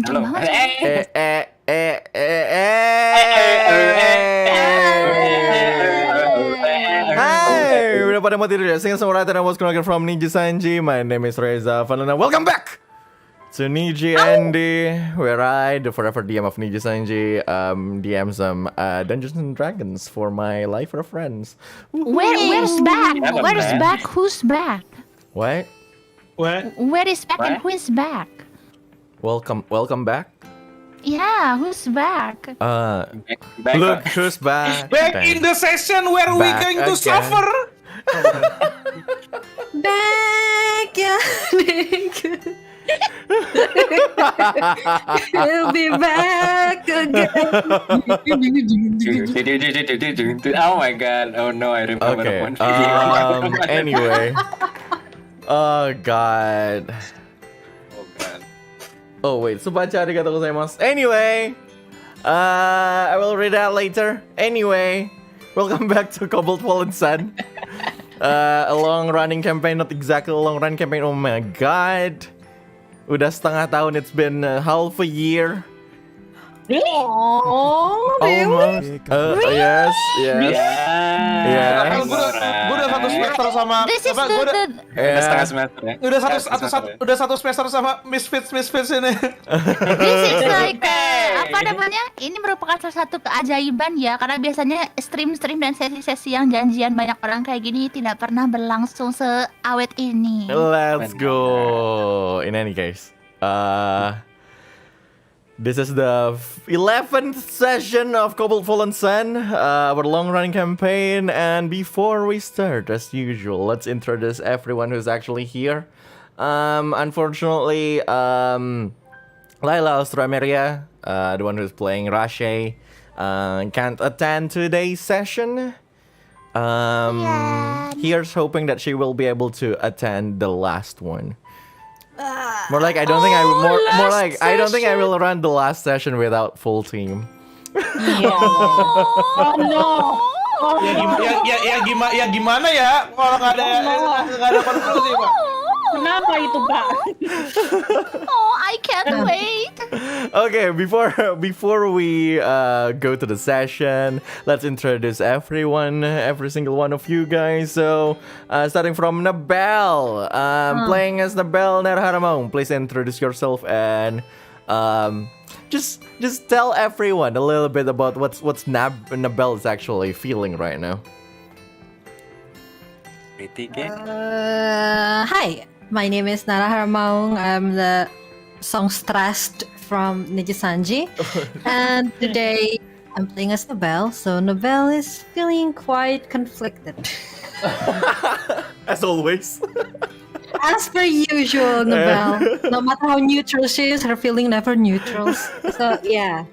Halo. Gimana? Hai, udah pada mau tidur ya? Sing songwriter and was connected from Niji Sanji. My name is Reza Fanana. Welcome back to Niji Andy, where I, the forever DM of Niji Sanji, DM some Dungeons and Dragons for my life or friends. Where's back? Yeah, but Where's man. back? Who's back? What? What? Where is back and What? who is back? Welcome back. Yeah, who's back? Back Look on. who's back. Back in the session where we Back going to again. suffer. Back, yeah. We'll be back again. Oh my god. Oh no, I remember Okay. one video. Anyway. Oh god. Oh god. Oh wait, subacha arigatou gozaimasu. Anyway, I will read that later. Anyway, welcome back to Cobalt Fallen Sun. A long-running campaign, not exactly a long-running campaign. Oh my god, udah setengah tahun. It's been half a year. Oh, Almost. Yes. Yeah. Yeah. Gue udah satu semester sama This is apa? Gue udah, the Udah setengah semester ya. udah satu semester sama Misfits ini. this is like apa namanya? Ini merupakan salah satu keajaiban ya, karena biasanya stream-stream dan sesi-sesi yang janjian banyak orang kayak gini tidak pernah berlangsung seawet ini. Let's go. In any case, this is the 11th session of Cobalt Fallen Sun, our long-running campaign. And before we start, as usual, let's introduce everyone who's actually here. Unfortunately, Laila Austrameria, the one who's playing Rashe, can't attend today's session. Here's hoping that she will be able to attend the last one. More like I don't think I don't think I will run the last session without full team. oh no. Ya gimana ya kalau nggak ada konklusi Pak. Kenapa itu, Pak? Oh, I can't wait. Okay, before we go to the session, let's introduce everyone, every single one of you guys. So, starting from Nabel, playing as Nabel Nerharamong. Please introduce yourself and just tell everyone a little bit about what's Nabel is actually feeling right now. Hi, my name is Nara Harmaung. I'm the songstress from Niji Sanji. And today I'm playing as Nobel. So Nobel is feeling quite conflicted. As always. As per usual, Nobel. No matter how neutral she is, her feeling never neutral. So yeah.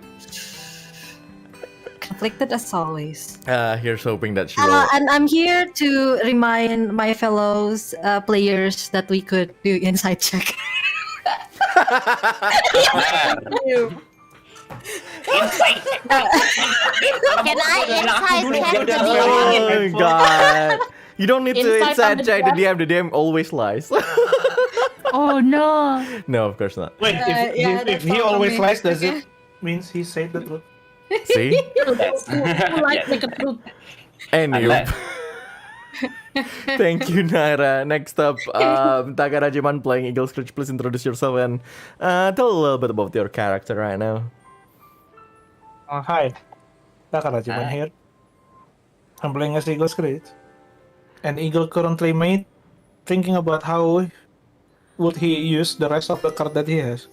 Conflicted as always. Here's hoping that she will. And I'm here to remind my fellows players that we could do inside check. Can I inside check the Oh god. You don't need to inside check the DM. The DM always lies. Oh no. No, of course not. Wait, yeah, if that's he all always for me. lies, does Okay. it means he said the truth? See? Anyway. Thank you, Naira. Next up, Takarajiman playing Eagle Screech. Please introduce yourself and tell a little bit about your character right now. Hi, Takarajiman here. I'm playing as Eagle Screech. And Eagle currently thinking about how would he use the rest of the card that he has.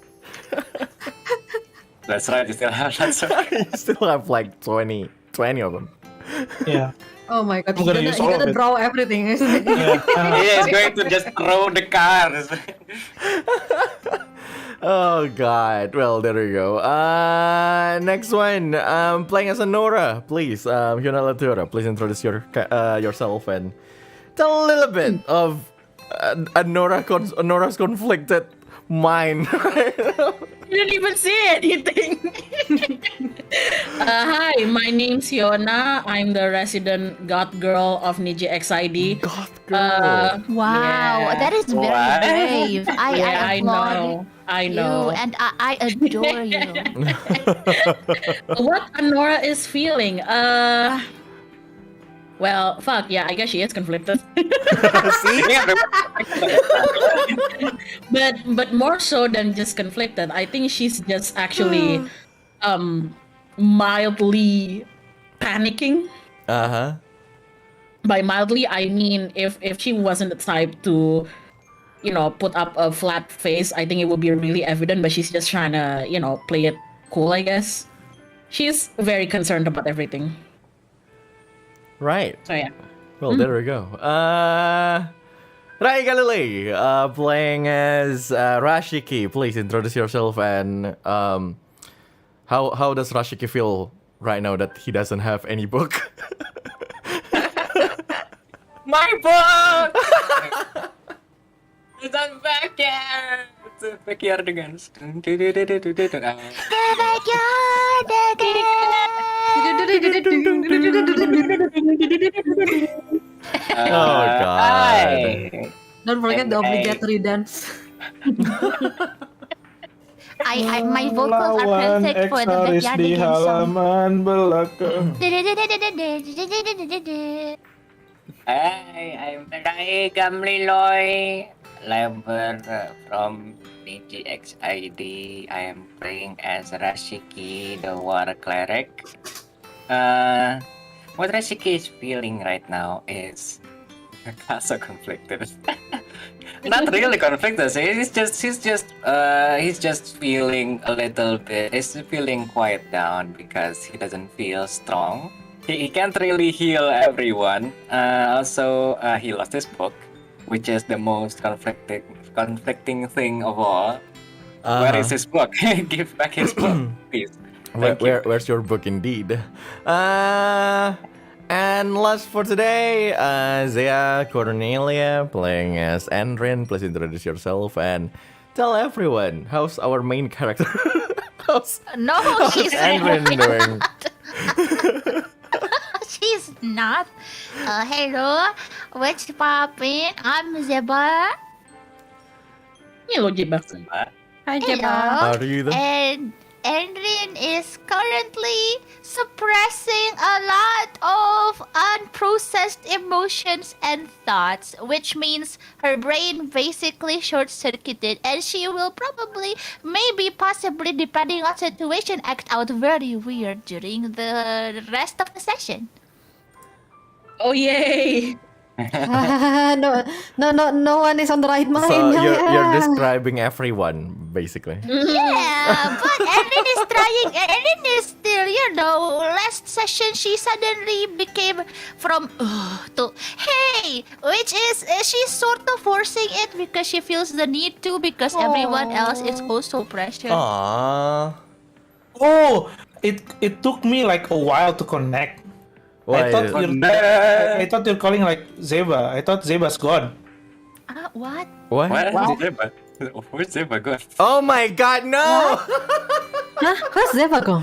That's right, you still have that. You still have like 20 of them. Yeah. Oh my god, I'm gonna use all of it. draw everything, isn't it? Yeah. He is going to just throw the cards. Oh god. Well, there we go. Next one. Playing as a Nora. Please, Hyuna Latura, please introduce yourself and tell a little bit of Nora's conflicted mind. You didn't even say anything. Hi, my name's Fiona. I'm the resident goth girl of Niji XID. God, girl. Wow, Yeah. that is very What? brave. I I applaud. know. I You know. and I adore you. What Anora is feeling? Well, fuck yeah, I guess she is conflicted. but more so than just conflicted, I think she's just actually mildly panicking. Uh-huh. By mildly, I mean if she wasn't the type to, put up a flat face, I think it would be really evident. But she's just trying to, play it cool, I guess. She's very concerned about everything. Right. So yeah. Well, there we go. Rai Galilei, playing as Rashiki. Please introduce yourself and how does Rashiki feel right now that he doesn't have any book? My book! It's on backyard! It's a backyard again. The backyard Oh, God. Don't forget the obligatory dance. My vocals are perfect for the Eksoris backyard di again song. halaman belakang. Hi, I'm Rai Gamliloy, Labor from DGXID. I am playing as Rashiki, the War Cleric. What Rashiki is feeling right now is also conflicted. Not really conflicted. He's just feeling a little bit. He's feeling quite down because he doesn't feel strong. He can't really heal everyone. Also, he lost his book, which is the most conflicting thing of all. Where is his book? Give back his book, please. Where's your book indeed? And last for today, Zea Cornelia playing as Andrin. Please introduce yourself and tell everyone how's our main character. how's She's Andrin doing? She's not. Hello, what's poppin'? I'm Zeba. Hello, Jiba. Hi, Hello. Jeba. How are you? And Andrin is currently suppressing a lot of unprocessed emotions and thoughts, which means her brain basically short-circuited, and she will probably, maybe, possibly, depending on situation, act out very weird during the rest of the session. Oh yay! No one is on the right mind. So you're Yeah. describing everyone basically. Yeah, but Erin is trying. Erin is still, last session she suddenly became from to hey, which is she's sort of forcing it because she feels the need to because everyone else is also pressured. Aww. Oh, it took me like a while to connect. Why? I thought you're calling like Zeba. I thought Zeba's gone. What? What? What? Zeba? Where's Zeba going? Oh my God, no! Huh? Where's Zeva go?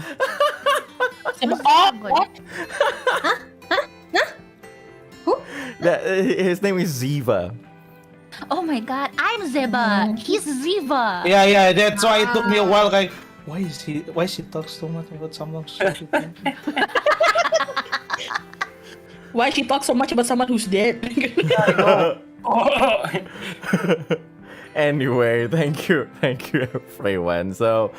His name is Ziva. Oh my God! I'm Zeba. He's Ziva. Yeah, that's why it took me a while. Like, why she talks so much about someone stupid? Why she talks so much about someone who's dead? Anyway, thank you everyone. So,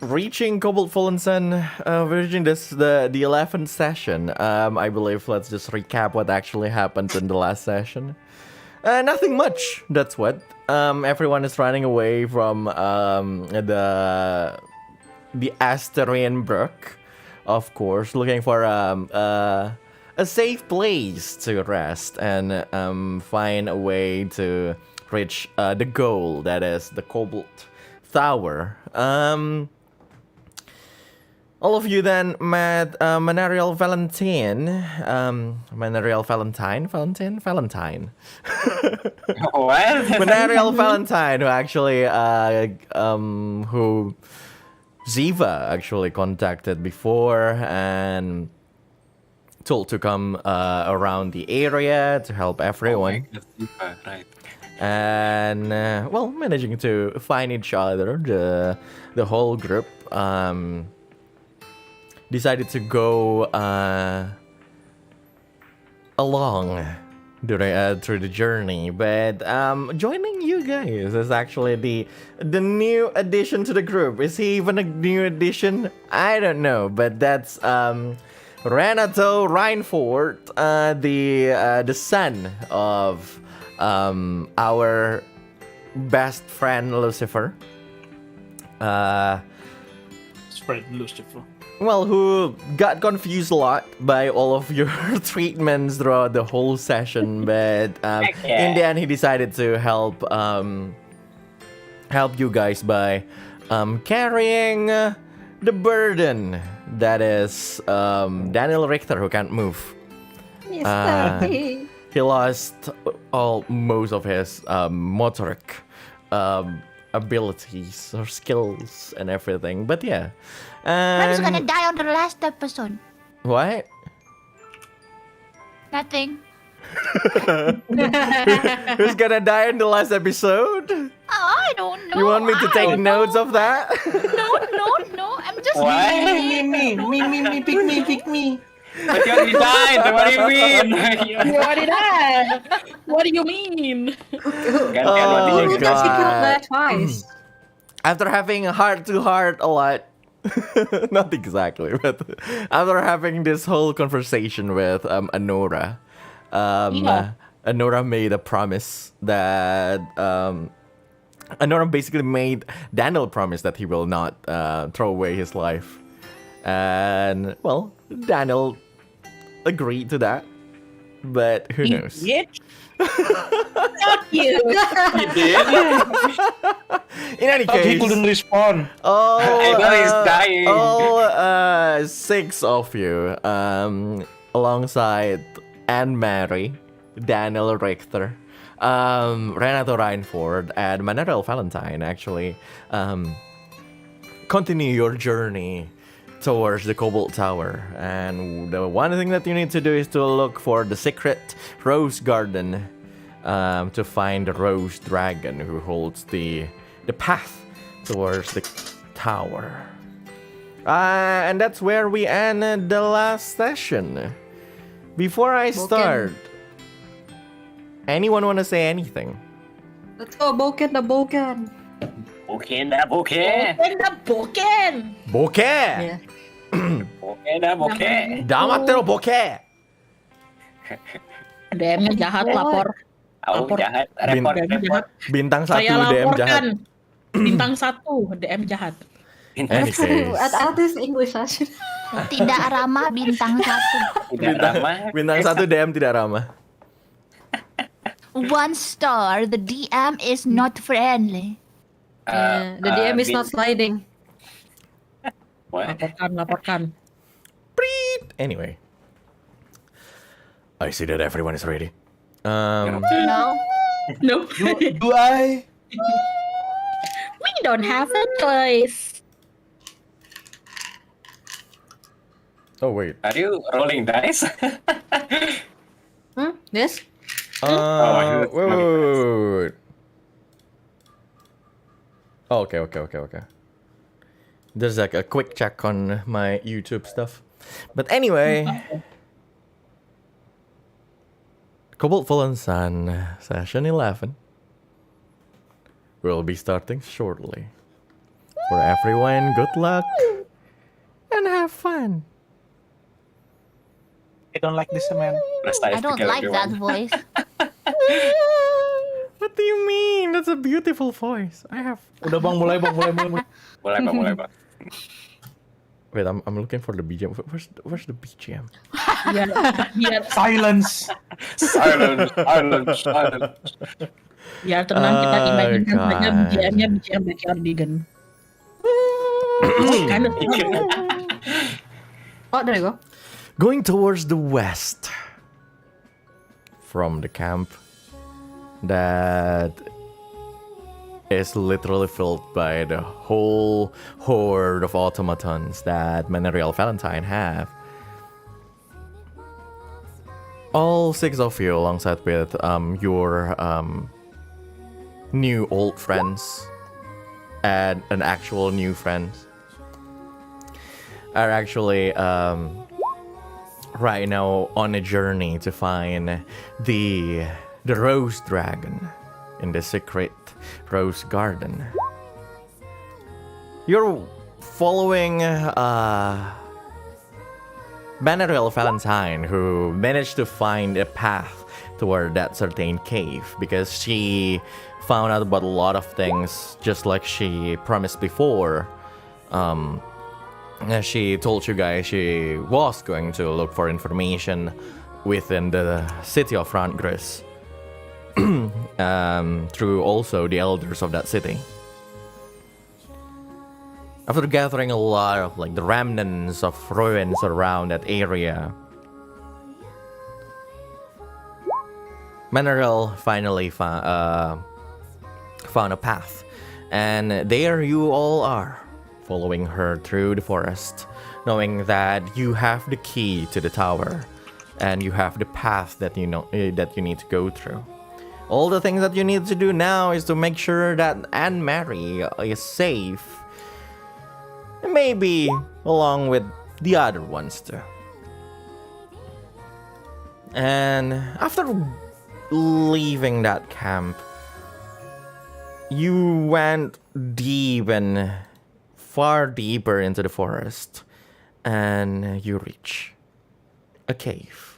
reaching Cobalt Fallen Sun, reaching the 11th session. I believe let's just recap what actually happened in the last session. Nothing much. That's what. Everyone is running away from the Asterian Brook, of course, looking for a safe place to rest and find a way to reach the goal, that is the Cobalt Tower. All of you then met Manariel Valentine. Valentine. What? Manariel Valentine, who actually, who Ziva actually contacted before and told to come around the area to help everyone. Right. And well, managing to find each other, the whole group decided to go along during through the journey. But joining you guys is actually the new addition to the group. Is he even a new addition? I don't know, but that's Renato Reinfort, the son of our best friend Lucifer. Spread Lucifer. Well, who got confused a lot by all of your treatments throughout the whole session, but in the end, he decided to help you guys by carrying the burden that is Daniel Richter, who can't move. Yes, He lost most of his motoric abilities or skills and everything, but yeah. I was gonna And die on the last episode. what? Nothing. Who's gonna die in the last episode? Oh, I don't know. You want me to I take don't notes know. of that? No. I'm just. Why? Me, pick me. But you already died. What do you mean? You already died. What do you mean? Gantian, Oh, what do you Because he killed God. that twice. After having a heart-to-heart a lot, not exactly, but after having this whole conversation with Anora, Yeah. Anora made a promise that Anora basically made Daniel promise that he will not throw away his life, and well, Daniel agreed to that, but who knows? Bitch. Fuck you. He did. In any Thought he case, couldn't respawn. all I know he's dying. all 6 of you, alongside Anne Mary, Daniel Richter, Renato Reinford, and Manuel Valentine, actually, continue your journey towards the Cobalt Tower. And the one thing that you need to do is to look for the secret Rose Garden, to find the Rose Dragon who holds the path towards the tower. And that's where we ended the last session. Before I start, anyone want to say anything? Let's go, Boken the Boken. Okay na, okay. Open the boken. Bokeh! Yeah. Okay na, okay. Damat pero bokeh! DM-nya jahat, lapor. Aku Lapor. jahat. Bin- Report. Bintang 1 Saya DM jahat. laporkan. Bintang 1 DM jahat. Any case. At this English session. Tidak ramah bintang 1. Tidak ramah. Bintang 1 DM tidak ramah. 1 star. The DM is not friendly. The DM is not sliding. What? Laporkan. Anyway. I see that everyone is ready. No. No. Do I? We don't have a choice. Oh wait. Are you rolling dice? Yes? Wait. Oh, okay. There's like a quick check on my YouTube stuff. But anyway, Cobalt Fallen Sun session 11 will be starting shortly. For everyone, good luck and have fun. I don't like this man. Press dice I don't to kill like that everyone. voice. What do you mean? That's a beautiful voice. I have. Udah bang, mulai bang. Boleh bang. Wait, I'm looking for the BGM. Where's the BGM? Biar Silence. Silence. biar tenang, kita Oh, imagine saja God. BGM-nya BGM Backyard Vegan. Kind of Oh, there you go. Going towards the west from the camp that is literally filled by the whole horde of automatons that Manariel Valentine have. all 6 of you, alongside with your new old friends and an actual new friend, are actually right now on a journey to find the rose dragon in the secret rose garden. You're following Benariel Valentine, who managed to find a path toward that certain cave because she found out about a lot of things, just like she promised before. She told you guys she was going to look for information within the city of Randgris, through also the elders of that city. After gathering a lot of like the remnants of ruins around that area, Benariel finally found a path, and there you all are, following her through the forest, knowing that you have the key to the tower, and you have the path that you know that you need to go through. All the things that you need to do now is to make sure that Anne Mary is safe, maybe along with the other ones too. And after leaving that camp, you went deep and far deeper into the forest, and you reach a cave.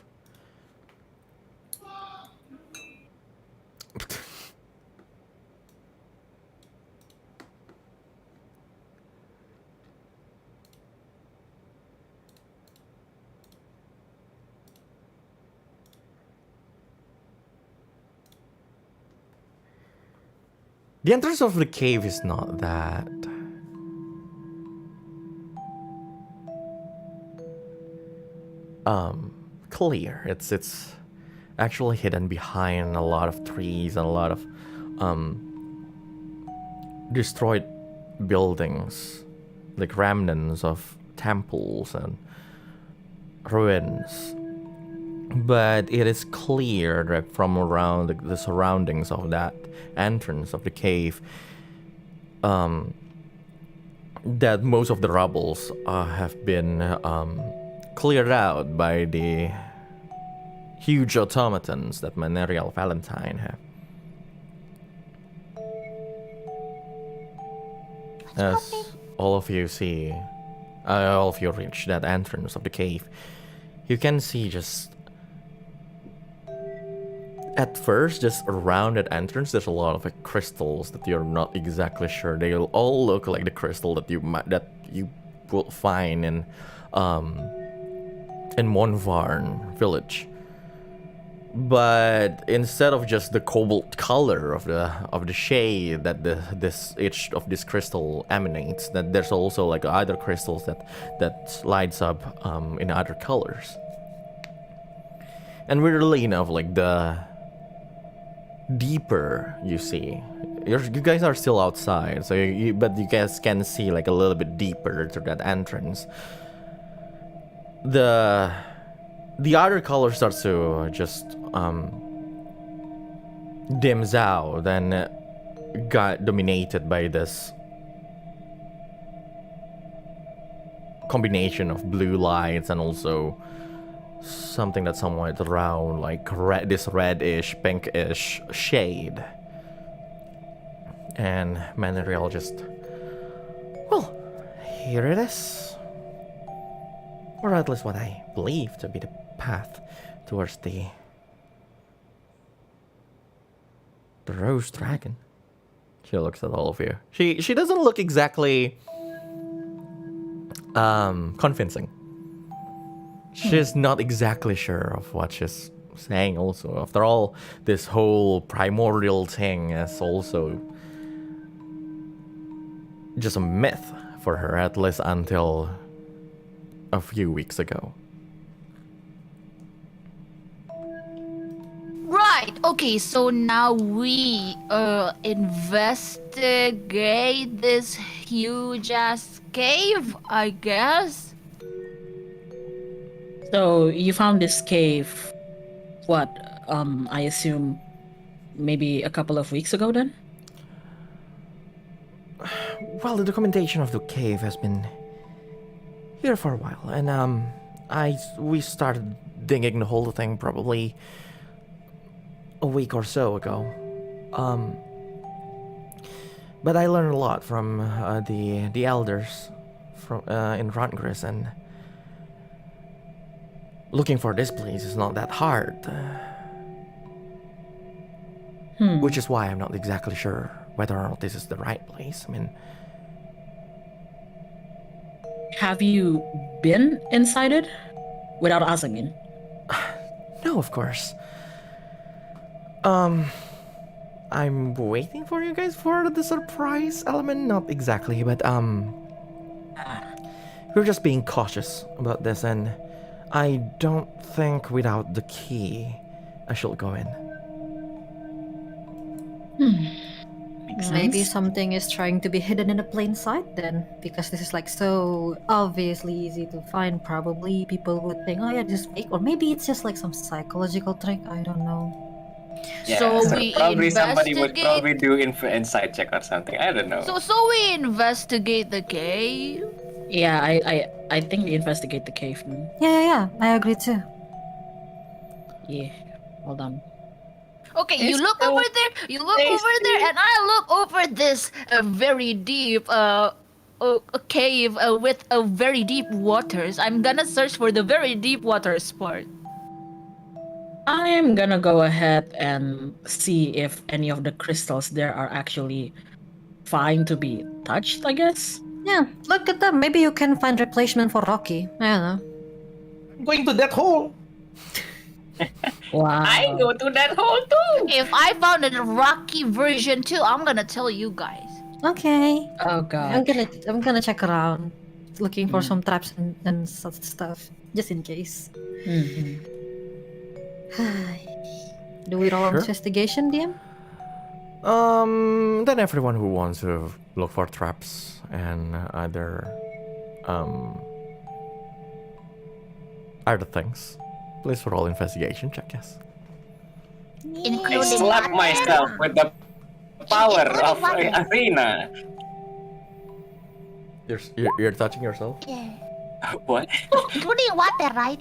The entrance of the cave is not that clear. It's actually hidden behind a lot of trees and a lot of destroyed buildings, like remnants of temples and ruins. But it is clear that from around the surroundings of that entrance of the cave, that most of the rubbles have been cleared out by the huge automatons that Benariel Valentine have. As all of you see, all of you reach that entrance of the cave, you can see just at first, just around that entrance, there's a lot of like, crystals that you're not exactly sure. They all look like the crystal that you will find in Monvarn village. But instead of just the cobalt color of the shade that each of this crystal emanates, that there's also like other crystals that lights up in other colors. And weirdly enough, like the deeper you see, you guys are still outside, so but you guys can see like a little bit deeper through that entrance. The other color starts to just dims out, then got dominated by this combination of blue lights and also something that's somewhat round, like this reddish, pinkish shade. And Benariel just, well, here it is. Or at least what I believe to be the path towards the rose dragon. She looks at all of you. She doesn't look exactly convincing. She's not exactly sure of what she's saying also. After all, this whole primordial thing is also just a myth for her, at least until a few weeks ago. Right, okay, so now we investigate this huge ass cave, I guess. So you found this cave. what? I assume maybe a couple of weeks ago then? Well, the documentation of the cave has been here for a while, and we started digging the whole thing probably a week or so ago. But I learned a lot from the elders from in Rantgris, and looking for this place is not that hard. Which is why I'm not exactly sure whether or not this is the right place. I mean, Have you been inside it? Without us, I mean. no, of course. I'm waiting for you guys for the surprise element. Not exactly, but we're just being cautious about this, and I don't think without the key I should go in. Makes Maybe sense. something is trying to be hidden in a plain sight then, because this is like so obviously easy to find. Probably people would think, oh yeah, this is fake, or maybe it's just like some psychological trick. I don't know. Yeah, So we probably somebody would investigate- probably do insight check or something. I don't know. So we investigate the cave. Yeah, I think we investigate the cave. Yeah, I agree too. Yeah, well done. Okay, you It's look so over there, you look over there, and I look over this very deep a cave with very deep waters. I'm gonna search for the very deep waters part. I am gonna go ahead and see if any of the crystals there are actually fine to be touched, I guess. Yeah, look at them. Maybe you can find replacement for Rocky. I don't know. I'm going to that hole. Wow. I go to that hole too. If I found a rocky version too, I'm gonna tell you guys. Okay. Oh god. I'm gonna check around, looking for some traps and such stuff, just in case. Mhm. Do we roll Sure. investigation, DM? Then everyone who wants to look for traps and other things, please roll investigation check. Yes. I Including slap water. myself with the power Including of water. Arena. You're touching yourself. Yeah. What? Including water, right?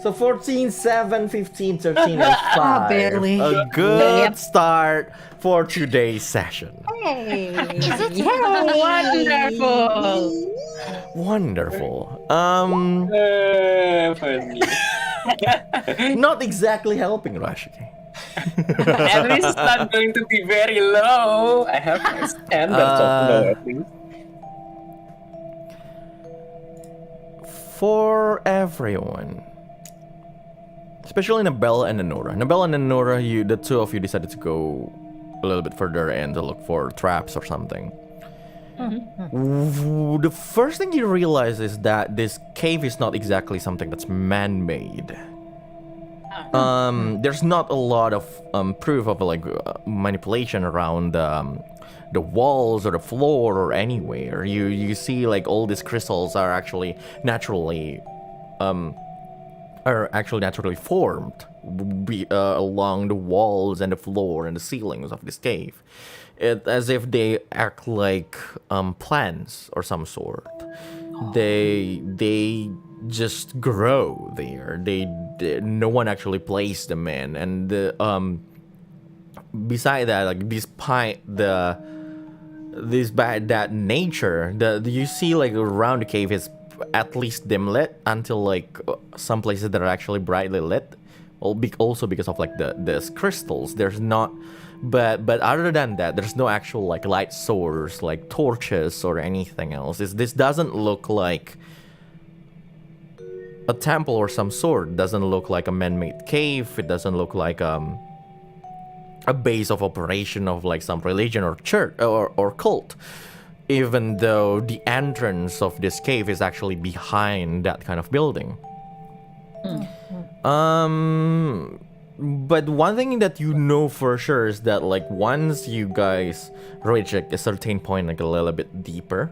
So 14, 7, 15, 13, and 5. barely. A good start for today's session. Hey! Is it? Wonderful. Wonderful. Funny. Not exactly helping Rush, okay? At least it's not going to be very low. I have my standards of low at least. For everyone, especially Nabel and Anora. Nabel and Anora, the two of you decided to go a little bit further and to look for traps or something. The first thing you realize is that this cave is not exactly something that's man-made. There's not a lot of proof of like manipulation around the walls or the floor or anywhere. You see like all these crystals are actually naturally formed along the walls and the floor and the ceilings of this cave. As if they act like plants or some sort. They just grow there. No one actually placed them in, and beside that, like despite this bad that nature, you see like around the cave is at least dim lit until like some places that are actually brightly lit. Also because of like the crystals, there's not. But other than that, there's no actual like light source, like torches or anything else. This doesn't look like a temple or some sort. It doesn't look like a man-made cave. It doesn't look like a base of operation of like some religion or church or cult. Even though the entrance of this cave is actually behind that kind of building. But one thing that you know for sure is that like once you guys reach like a certain point, like a little bit deeper,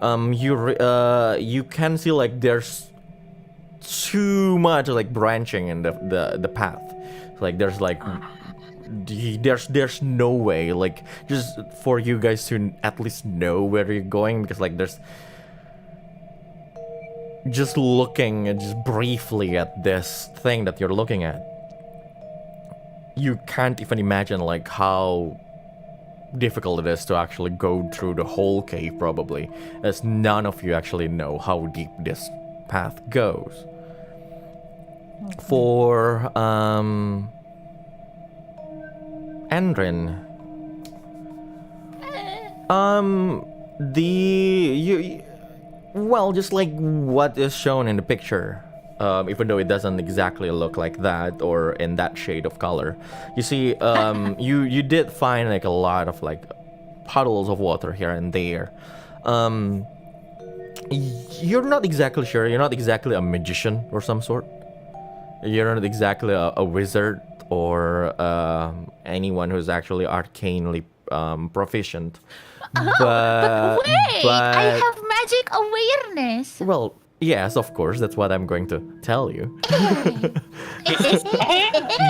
you can see like there's too much like branching in the path. Like there's like there's no way like just for you guys to at least know where you're going, because like there's just looking just briefly at this thing that you're looking at, you can't even imagine like how difficult it is to actually go through the whole cave, probably, as none of you actually know how deep this path goes. For Andrin, well, just like what is shown in the picture, even though it doesn't exactly look like that or in that shade of color, you see, you did find like a lot of like puddles of water here and there. You're not exactly sure. You're not exactly a magician or some sort. You're not exactly a wizard or anyone who's actually arcanely proficient. But wait, I have magic awareness. Well, yes, of course. That's what I'm going to tell you.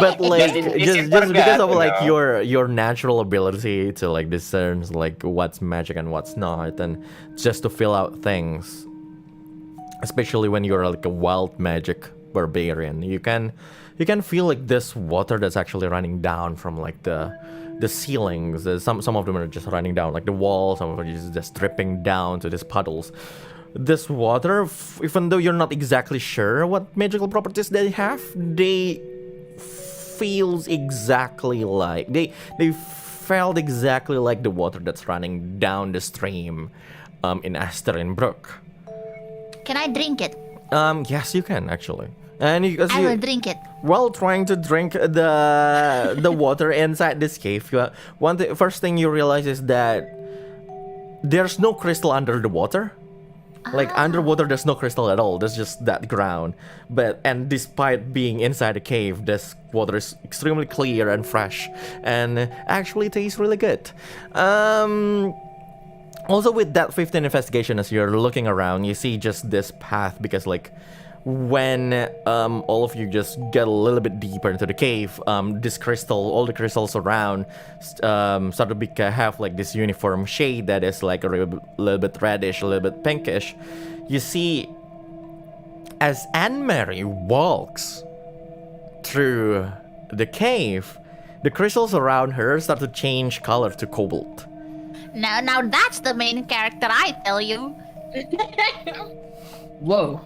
But like, just because of like your natural ability to like discern like what's magic and what's not, and just to fill out things, especially when you're like a wild magic barbarian, you can feel like this water that's actually running down from like the ceilings. Some of them are just running down like the walls, some of them are just dripping down to these puddles. This water, even though you're not exactly sure what magical properties they have, they feels exactly like they felt exactly like the water that's running down the stream in Asterin Brook. Can I drink it? Yes, you can actually. And I will drink it. while trying to drink the water inside this cave, first thing you realize is that there's no crystal under the water. Like underwater, there's no crystal at all. There's just that ground. And despite being inside the cave, this water is extremely clear and fresh, and actually tastes really good. Also, with that 15 investigation, as you're looking around, you see just this path, because like when all of you just get a little bit deeper into the cave, all the crystals around start to have like this uniform shade that is like a little bit reddish, a little bit pinkish. You see, as Anne-Marie walks through the cave, the crystals around her start to change color to cobalt. Now that's the main character, I tell you. Whoa.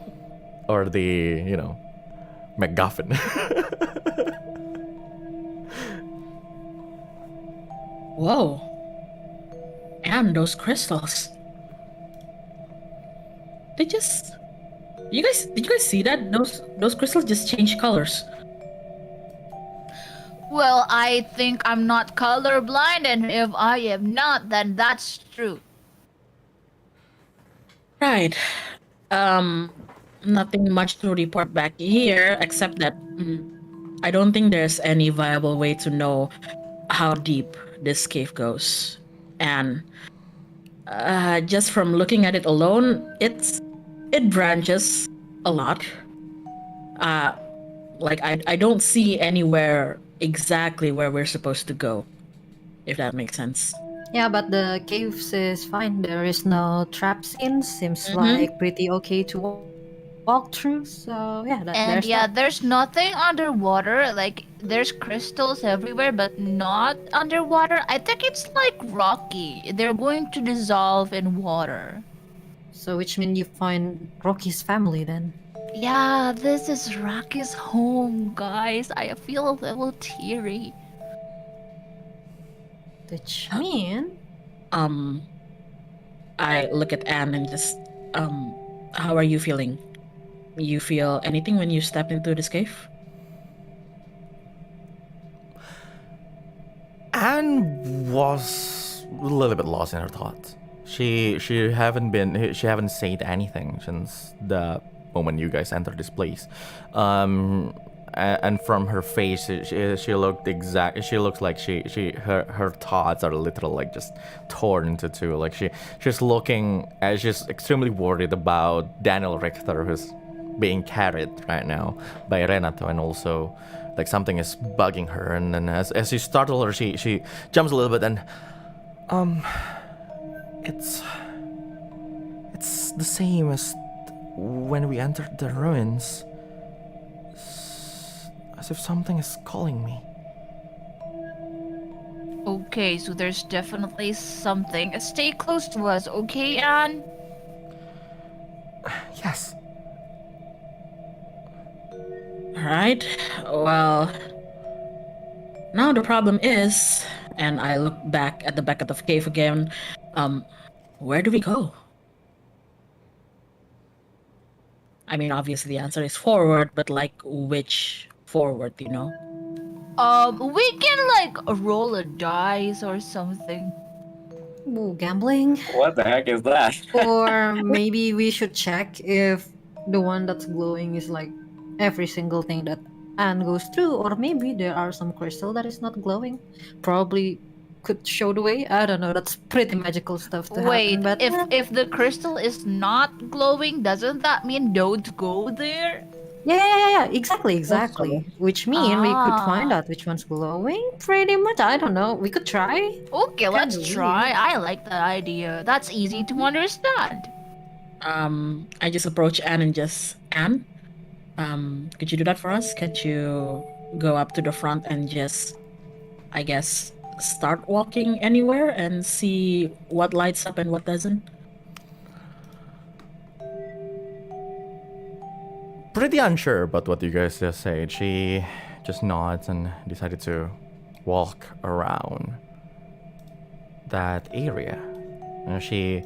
Or the, MacGuffin. Whoa. And those crystals. Did you guys see that? Those crystals just change colors. Well, I think I'm not colorblind, and if I am not, then that's true. Right. Nothing much to report back here, except that I don't think there's any viable way to know how deep this cave goes. And just from looking at it alone, it branches a lot. I don't see anywhere exactly where we're supposed to go, if that makes sense. Yeah, but the caves is fine. There is no trap scene. Seems like pretty okay to walk through. So yeah, There's nothing underwater. Like there's crystals everywhere, but not underwater. I think it's like rocky. They're going to dissolve in water. So which means you find Rocky's family then. Yeah, this is Rocky's home, guys. I feel a little teary. Which mean? I look at Anne and just, how are you feeling? You feel anything when you step into this cave? Anne was a little bit lost in her thoughts. She haven't said anything since the moment you guys entered this place. And from her face, she looks like her thoughts are literally like just torn into two. Like she's looking, she's extremely worried about Daniel Richter, who's being carried right now by Renato, and also like something is bugging her. And then as you startle her, she jumps a little bit, and it's the same as when we entered the ruins. As if something is calling me. Okay, so there's definitely something. Stay close to us, okay, Anne? Yes. Alright, well, now the problem is, and I look back at the back of the cave again, where do we go? I mean, obviously the answer is forward, but like which forward, you know? We can like roll a dice or something. Ooh, gambling. What the heck is that? Or maybe we should check if the one that's glowing is like every single thing that Anne goes through, or maybe there are some crystal that is not glowing. Probably could show the way. I don't know. That's pretty magical stuff to Wait, happen. But if the crystal is not glowing, doesn't that mean don't go there? yeah, exactly. Which mean we could find Ah. out which one's glowing. Pretty much. I don't know. We could try. Okay, let's Kinda try. I like that idea. That's easy to understand. I just approach Anne and just, Anne, could you do that for us? Can't you go up to the front and just, I guess, start walking anywhere and see what lights up and what doesn't? Pretty unsure about what you guys just said. She just nods and decided to walk around that area. She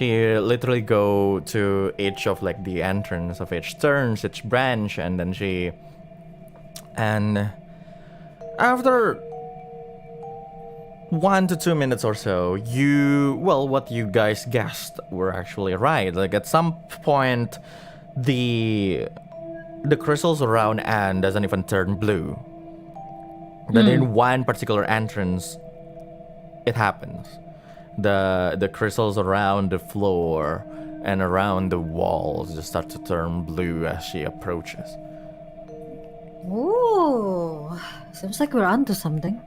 literally go to each of like the entrance of each turns, each branch, and then and after 1 to 2 minutes or so, what you guys guessed were actually right. Like at some point, the crystals around Anne doesn't even turn blue. But in one particular entrance, it happens. The crystals around the floor and around the walls just start to turn blue as she approaches. Ooh, seems like we're onto something.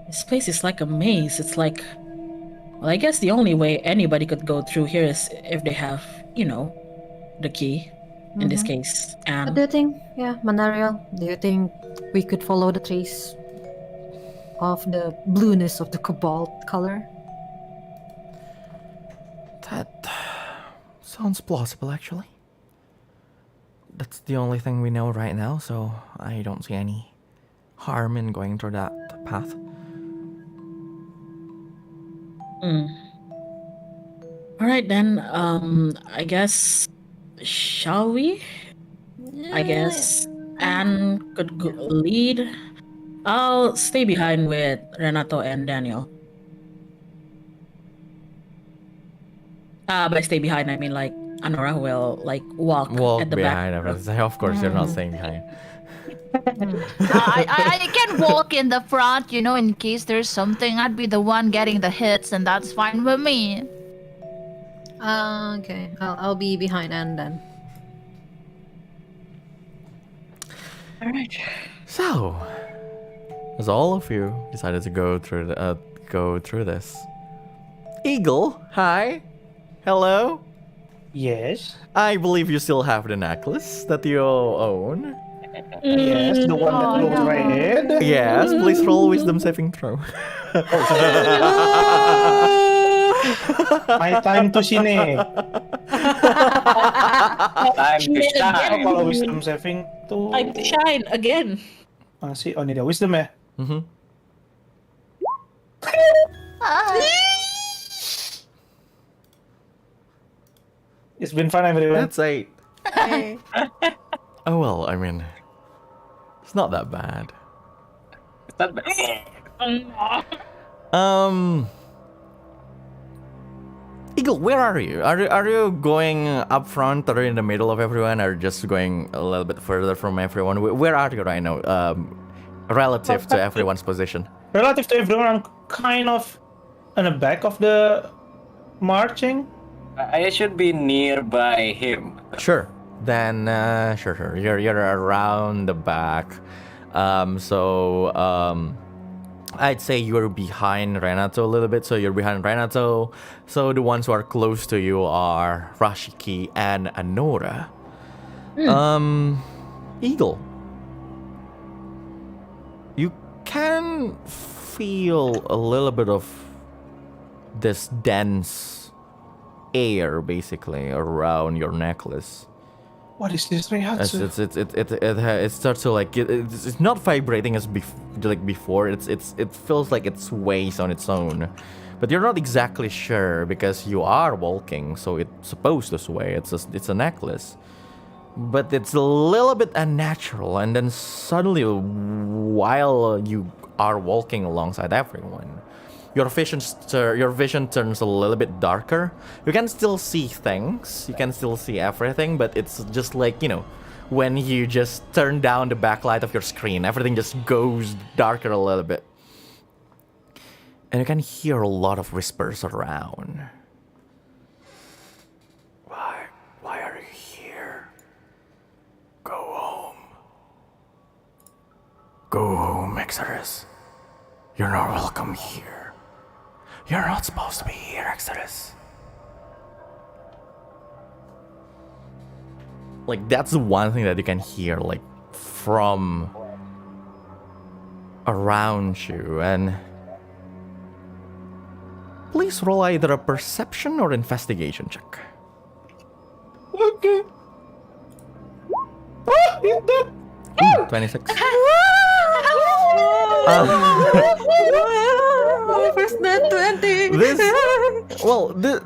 This place is like a maze. It's like, well, I guess the only way anybody could go through here is if they have, you know, the key. In this case, What Anne. do you think? Yeah, Manariel, do you think we could follow the trace of the blueness of the cobalt color? That sounds plausible, actually. That's the only thing we know right now, so I don't see any harm in going through that path. Alright then, I guess, shall we? I guess Anne could lead. I'll stay behind with Renato and Daniel. By stay behind, I mean like Anora will like walk Walk at the behind back. us. Of course, you're not staying behind. I can walk in the front, you know, in case there's something. I'd be the one getting the hits, and that's fine with me. Okay, I'll be behind Anne then. Alright. So, as all of you decided to go through this, Eagle, hi, hello. Yes. I believe you still have the necklace that you own. Yes, the one that glows red. Yes, please roll wisdom saving throw. My time to sine. Time to shine. Kalau wisdom saving tuh. Time to shine again. Masih, oh ini dia wisdom ya. Mm-hmm. It's been fun, everyone. That's 8. Oh well, I mean, it's not that bad. Is that bad? Eagle, where are you? Are you going up front or in the middle of everyone, or just going a little bit further from everyone? Where are you right now? Relative to everyone's position. Relative to everyone, I'm kind of on the back of the marching. I should be nearby him. Sure. Then sure. You're around the back. I'd say you're behind Renato a little bit. So you're behind Renato. So the ones who are close to you are Rashiki and Anora. Eagle. You can feel a little bit of this dense air basically around your necklace. What is this, Reihatsu? It starts to like it's not vibrating as like before. It feels like it sways on its own, but you're not exactly sure because you are walking, so it's supposed to sway. It's a necklace, but it's a little bit unnatural. And then suddenly, while you are walking alongside everyone, your vision turns a little bit darker. You can still see things, you can still see everything, but it's just like, when you just turn down the backlight of your screen, everything just goes darker a little bit. And you can hear a lot of whispers around. Why are you here? Go home. Go home, Exodus. You're not welcome here. You're not supposed to be here, Exodus. Like, that's the one thing that you can hear, like, from around you. And please roll either a perception or investigation check. Okay. Oh, is that? 26. First net 20.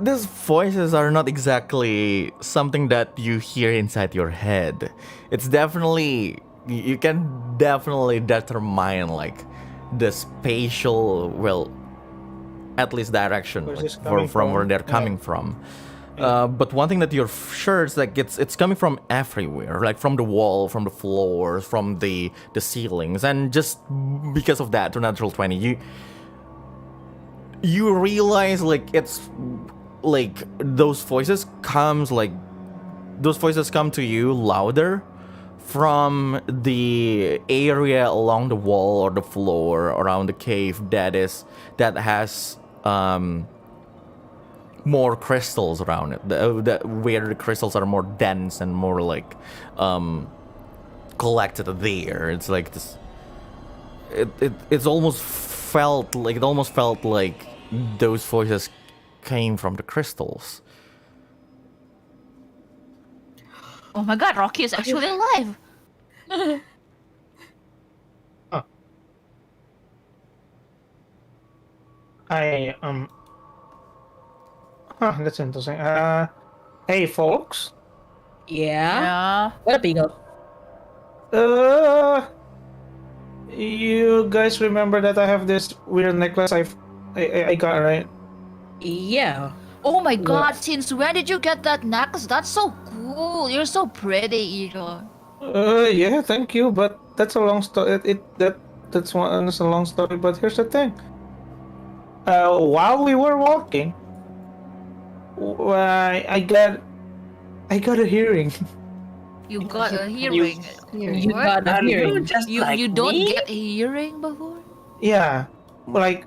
These voices are not exactly something that you hear inside your head. It's definitely, you can definitely determine like the spatial, at least direction, Where's like, this coming from where from? they're Yeah. coming from. But one thing that you're sure is like it's coming from everywhere, like from the wall, from the floors, from the ceilings, and just because of that, to natural 20, you realize like it's like those voices come to you louder from the area along the wall or the floor around the cave that has more crystals around it, where the crystals are more dense and more like collected there. It's like this. It almost felt like those voices came from the crystals. Oh my god, Rocky is actually alive. That's interesting. Hey, folks. Yeah. Yeah. What up, Eagle? You guys remember that I have this weird necklace I got, right? Yeah. Oh my god, since when did you get that necklace? That's so cool. You're so pretty, Eagle. Yeah, thank you, but that's a long story. That's a long story, but here's the thing. While we were walking, I got a hearing. You got a hearing. You What? got a Are you hearing. just You like you don't me? get a hearing before? Yeah, like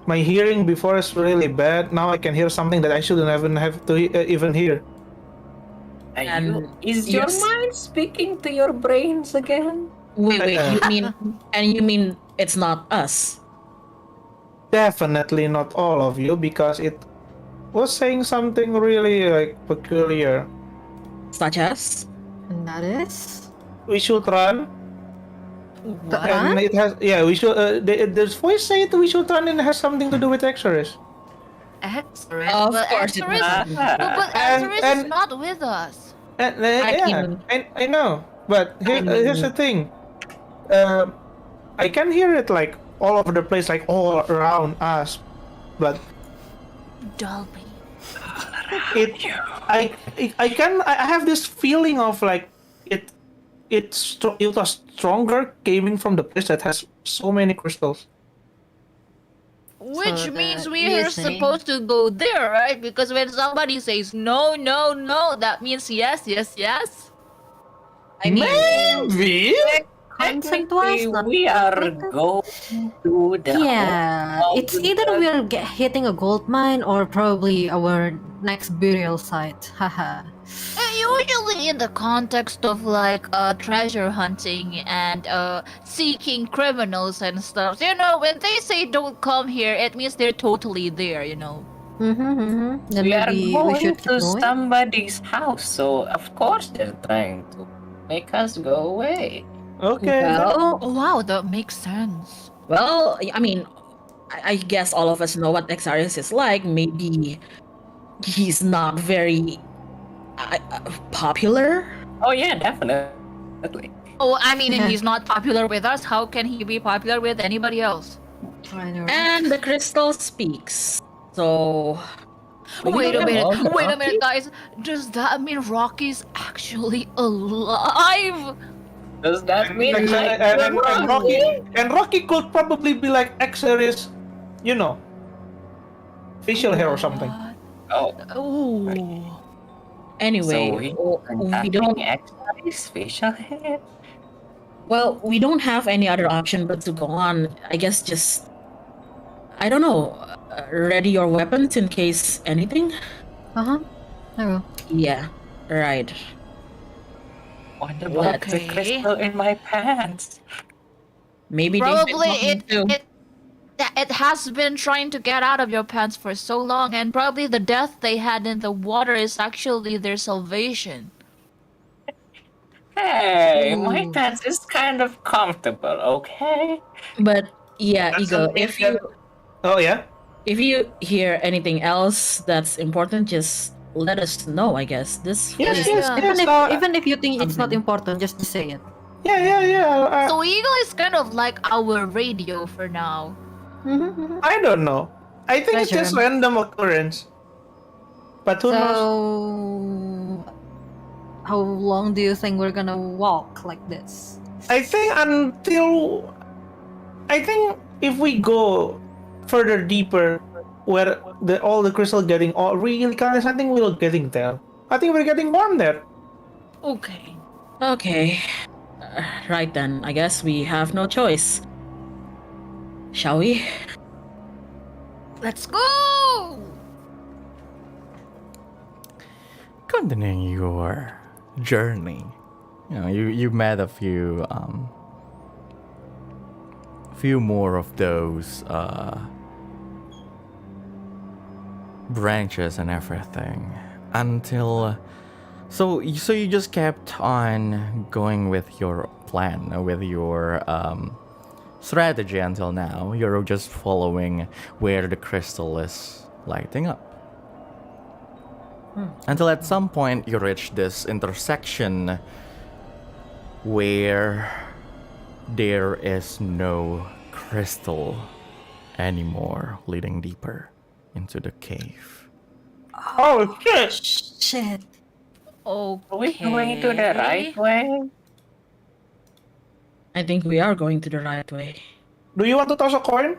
my hearing before is really bad. Now I can hear something that I shouldn't even have to even hear. And Is your yes. mind speaking to your brains again? Wait, Uh, you mean it's not us? Definitely not all of you, because it was saying something really like peculiar. Such as? And that is? We should run. What? And it has, yeah, we should. There's voice saying we should run, and it has something to do with Exorcist. Exorist? Of But course it Exorist, does. but And- Exorist is and- not with us. And, I I know, but here's the thing. I can hear it like all over the place, like all around us, but Dolby. I have this feeling of like it was stronger coming from the place that has so many crystals. Which So means the we are reasoning- supposed to go there, right? Because when somebody says no, no, no, that means yes, yes, yes. I mean, Maybe. Concept-wise, not we are technically. going to the Yeah, home it's of either the- we're hitting a gold mine or probably our next burial site. Haha. Usually in the context of like treasure hunting and seeking criminals and stuff. You know, when they say don't come here, it means they're totally there, you know. Then we are maybe we going should keep to going. somebody's house, so of course they're trying to make us go away. Okay. well, Oh wow, that makes sense. well, I mean, I guess all of us know what Exarius is like. Maybe he's not very popular. Oh yeah, definitely. Oh, I mean, Yeah. he's not popular with us. How can he be popular with anybody else? I know. And the crystal speaks. So Wait a don't minute, know. wait a minute, guys. Does that mean Rocky's actually alive? Does that mean And, I and Rocky could probably be like Xeris, you know, facial hair or something. Oh, Oh. anyway, so we we don't. X's facial hair? Well, we don't have any other option but to go on. I guess just, I don't know, ready your weapons in case anything. I will. Yeah, right. What about the Okay. crystal in my pants? Maybe Probably they fit mine too. it has been trying to get out of your pants for so long, and probably the death they had in the water is actually their salvation. Hey, my Ooh. pants is kind of comfortable, okay? But yeah, That's Eagle, something if you Oh yeah. if you hear anything else that's important, just let us know. I guess this. Yes, is- yes, Even yes. if even if you think it's not something. important, just say it. Yeah. So Eagle is kind of like our radio for now. I don't know. I think it's just Pleasure. random occurrence. But who knows? So, how long do you think we're gonna walk like this? I think if we go further deeper, where all the crystal getting all really colors, I think we're getting there. I think we're getting warm there. Okay. Okay. Right then. I guess we have no choice. Shall we? Let's go! Continuing your journey, you know, you met a few more of those branches and everything until so you just kept on going with your plan, with your strategy until now. You're just following where the crystal is lighting up. Until at some point you reach this intersection where there is no crystal anymore leading deeper into the cave. Oh shit! Shit. Okay. Are we going to the right way? I think we are going to the right way. Do you want to toss a coin?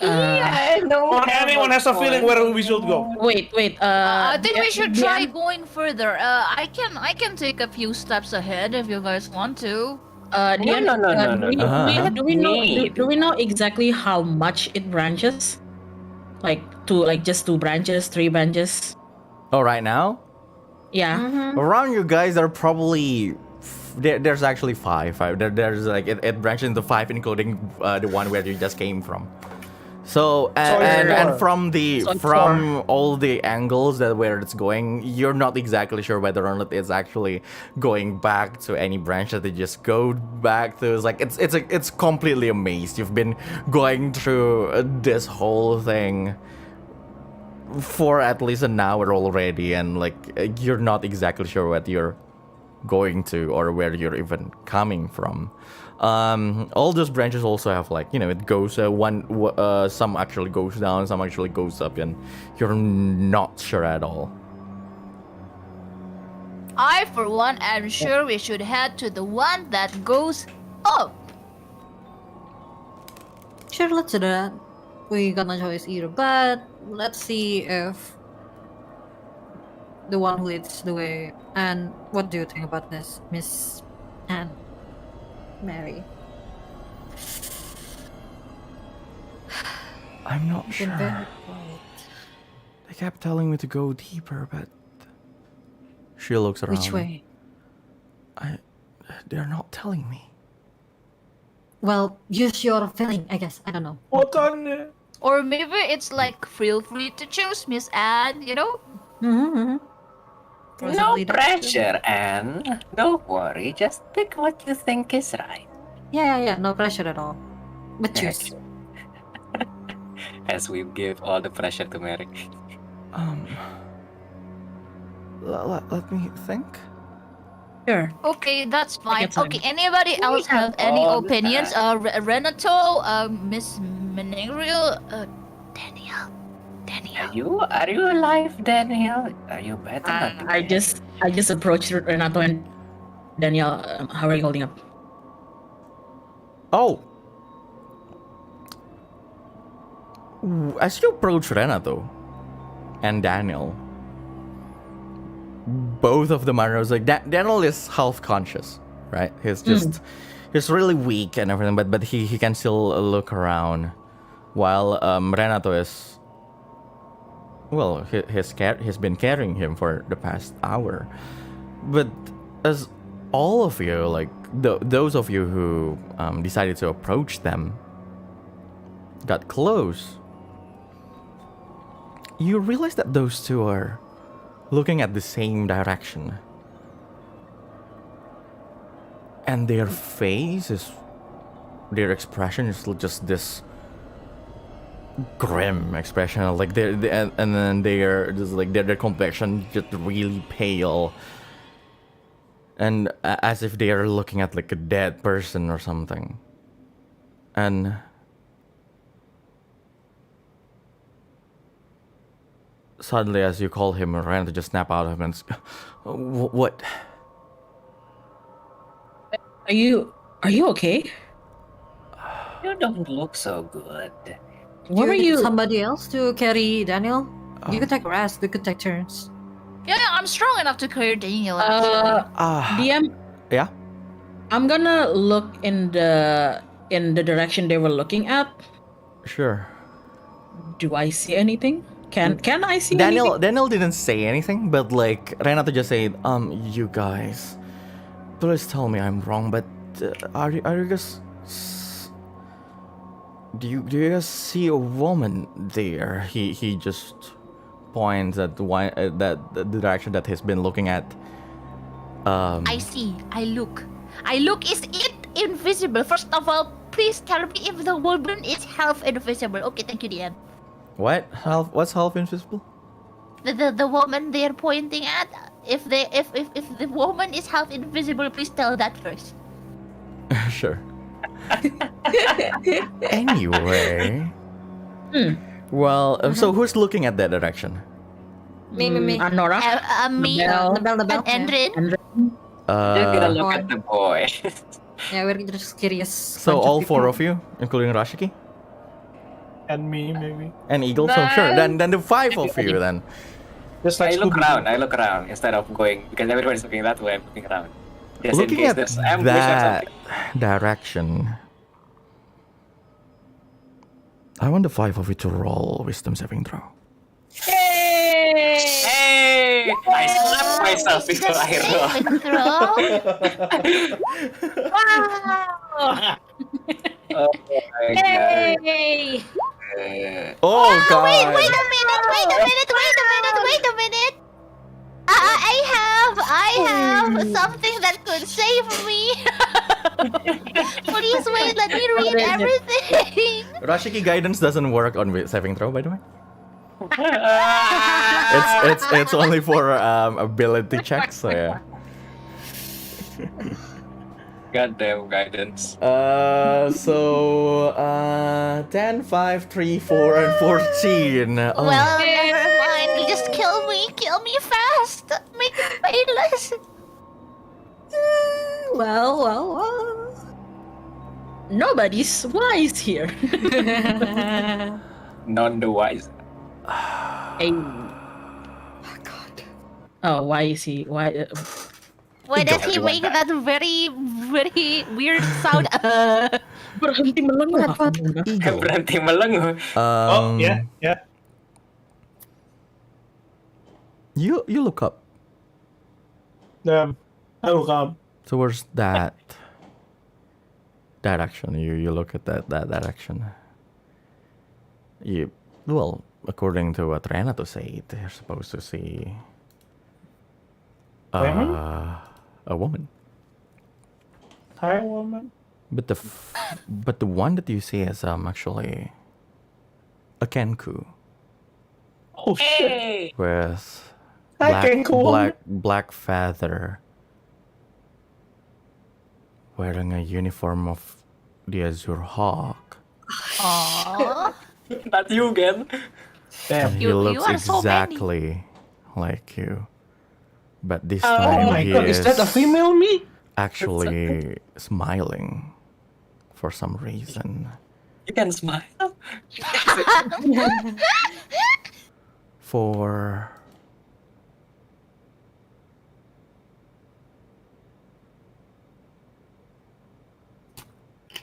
Yeah, no. Or anyone has a feeling where we should go? Wait. I think we should try Dian- going further. I can take a few steps ahead if you guys want to. Dian, No. Do we know? Need. Do we know exactly how much it branches? Like just 2 branches, 3 branches? Oh, right now? Yeah. Around you guys are probably there's actually 5. There's like it branches into 5, including the one where you just came from. So and four. from the So it's from all the angles that where it's going, you're not exactly sure whether or not it's actually going back to any branch that they just go back to. It's like it's completely a maze. You've been going through this whole thing for at least an hour already, and like you're not exactly sure what you're going to or where you're even coming from. All those branches also have, like, you know, it goes some actually goes down, some actually goes up, and you're not sure at all. I, for one, am sure we should head to the one that goes up. Sure, let's do that. We got no choice either, but let's see if the one who leads the way. And what do you think about this, Miss Anne Mary? I'm not Been sure. very quiet. They kept telling me to go deeper, but she looks around. Which way? They're not telling me. Well, use your feeling, I guess. I don't know. What on it? Or maybe it's like feel free to choose, Miss Anne, you know? Mm-hmm. No pressure, Anne. Don't worry. Just pick what you think is right. Yeah. No pressure at all. But choose. As we give all the pressure to Mary. Let me think. Sure. Okay, that's fine. get time. Okay, anybody else have any all the opinions? Renato, Miss Menegrio, Daniel. Are you alive, Daniel? Are you better? not I just approached Renato and Danielle. How are you holding up? Oh. As you approach Renato and Daniel, both of them are like Daniel is half conscious, right? He's really weak and everything, but he can still look around, while Renato is, well, he's been carrying him for the past hour. But as all of you, like those of you who decided to approach them, got close, you realize that those two are looking at the same direction. And their expression is just this grim expression, like and then they're just like their complexion just really pale, and as if they are looking at like a dead person or something. And suddenly, as you call him, Renato just snap out of him and what? Are you okay? You don't look so good. What Do are you need you? somebody else to carry Daniel? You could take rest. We could take turns. Yeah, I'm strong enough to carry Daniel. DM. Yeah. I'm gonna look in the direction they were looking at. Sure. Do I see anything? Can I see Daniel anything? Daniel didn't say anything, but like Renato just said, you guys, please tell me I'm wrong, but are you guys do you guys see a woman there? He just points at the direction that he's been looking at. I see. I look. Is it invisible? First of all, please tell me if the woman is half invisible. Okay, thank you, DM. What's half invisible? The woman they're pointing at. If the woman is half invisible, please tell that first. Sure. Anyway. Well, so who's looking at that direction? Me. Nora. Me, Nabel. and Rin. You're gonna look Boy. at the boy. Yeah, we're just curious. So all four of you, including Rashiki And me, maybe. and Eagle. So sure, then the five of you then. Just like I look Scooby-Doo. around instead of going because everybody's looking that way. I'm looking around. Just Looking in case at there's ambush or that something. direction, I want the five of you to roll wisdom saving throw. Hey! I slapped myself before I roll. Saving throw. Oh my god. Oh god! Wait a minute. I have something that could save me. Please wait, let me read everything. Rashiki guidance doesn't work on saving throw, by the way. It's only for ability checks. So yeah. Goddamn guidance. 10, 5, 3, 4, and 14. Oh. Well, never mind. Just kill me fast. Make it painless. Well. Nobody's wise here. None the wise. Hey. Oh God. Oh, why is he? Why? Why does he Everyone make that very, very weird sound? Berhenti melengah. What? Eagle. Berhenti melenguh. Oh, yeah, yeah. You look up I will come. towards that direction. You look at that direction. Well, according to what Renato said, you're supposed to see Women? a woman. Hi, woman. But the one that you see is actually a Kenku Oh shit. Hey! with Hi, Kenku. black feather, wearing a uniform of the Azure Hawk. Aww. Not you again. Damn. He You looks are so many. exactly like you, but this Oh time my he god, is that a female me? actually smiling for some reason. You can smile. For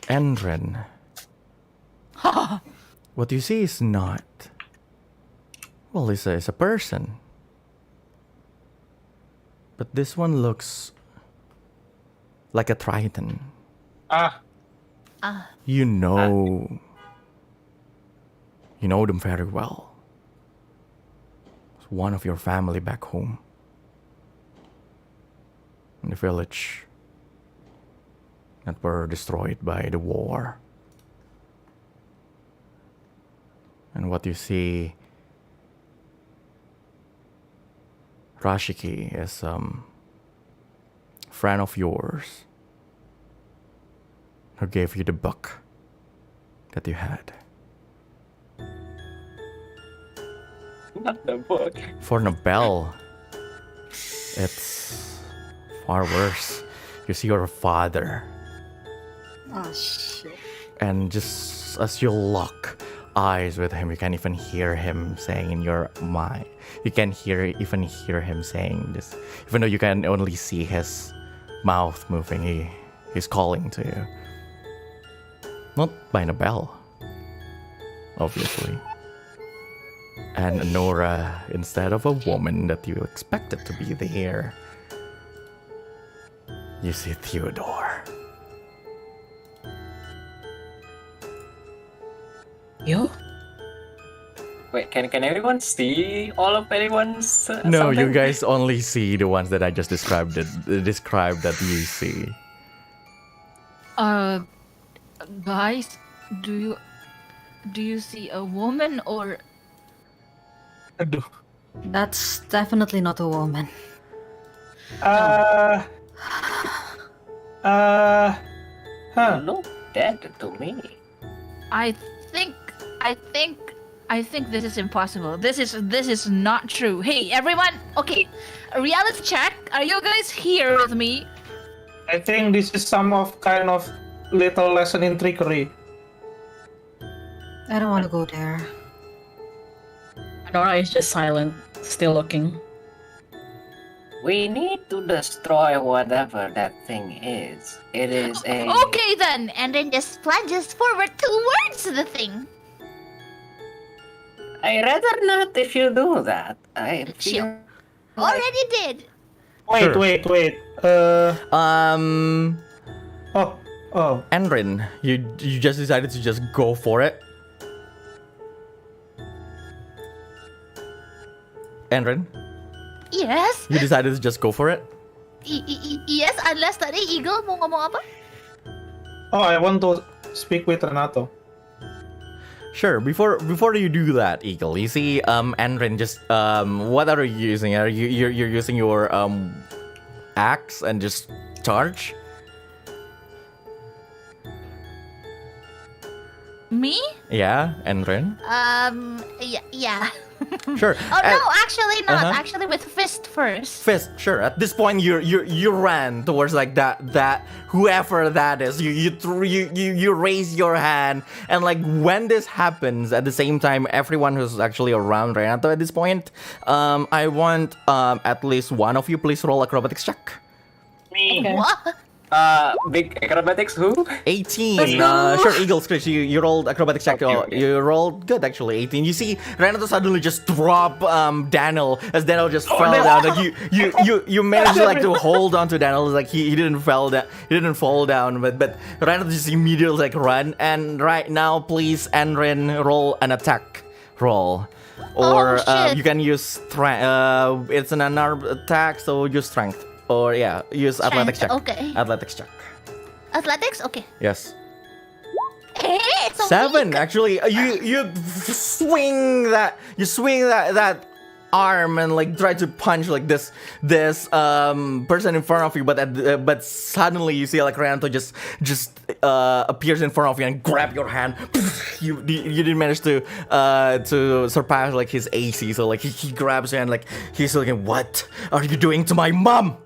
Endrin, what you see is not. Well, it's a person. But this one looks like a Triton. Ah, You know. You know them very well. It's one of your family back home. In the village that were destroyed by the war. And what you see, Rashiki is friend of yours who gave you the book that you had. Not the book. For Nobel, it's far worse. You see your father, Oh shit. and just as you lock eyes with him, you can even hear him saying in your mind. You can even hear him saying this, even though you can only see his mouth moving. He's calling to you, not by Nobel, obviously. And Nora, instead of a woman that you expected to be there, you see Theodore. Yo. Wait, can everyone see all of anyone's? No, you something? guys only see the ones that I just described. Described that you see. Guys, do you see a woman or? aduh. That's definitely not a woman. Huh. Look dead to me. I think this is impossible. This is not true. Hey, everyone. Okay, reality check. Are you guys here with me? I think this is some of kind of little lesson in trickery. I don't want to go there. Nora is just silent, still looking. We need to destroy whatever that thing is. It is a. Okay then, and then just plunges forward towards the thing. I rather not if you do that. I feel. Sure. Already did. Wait, Sure. wait. Oh. Enrin, you just decided to just go for it. Enrin, Yes. you decided to just go for it. Yes, unless tadi Eagle mau ngomong apa? Oh, I want to speak with Renato. Sure. Before you do that, Eagle, you see, Enrin just what are you using? Are you're using your axe and just charge? Me? Yeah, Enrin. Yeah. Sure. Oh no, actually not. Uh-huh. Actually, with fist first. Fist, sure. At this point, you ran towards like that whoever that is. You raise your hand, and like when this happens, at the same time, everyone who's actually around Renato at this point, I want at least one of you please roll acrobatics check. Me. Okay. What? Big acrobatics. Who? 18. Sure, Eagle Screech, you rolled acrobatics check. Okay. You rolled good actually. 18. You see Renato suddenly just drop Daniel as Daniel just fell down. Like you managed to like to hold on to Daniel. Like he didn't fall down. He didn't fall down. But Renato just immediately like run. And right now, please, Enrin, roll an attack roll. Or shit. you can use strength. It's an unarmed attack, so use strength. Or yeah, use athletics check. Okay. Athletics check. Athletics? Okay. Yes. Hey, it's so 7 weak. actually. You swing that arm and like try to punch like this person in front of you, but suddenly you see like Renato just appears in front of you and grab your hand. You didn't manage to surpass like his AC, so like he grabs you and like he's looking, what are you doing to my mom?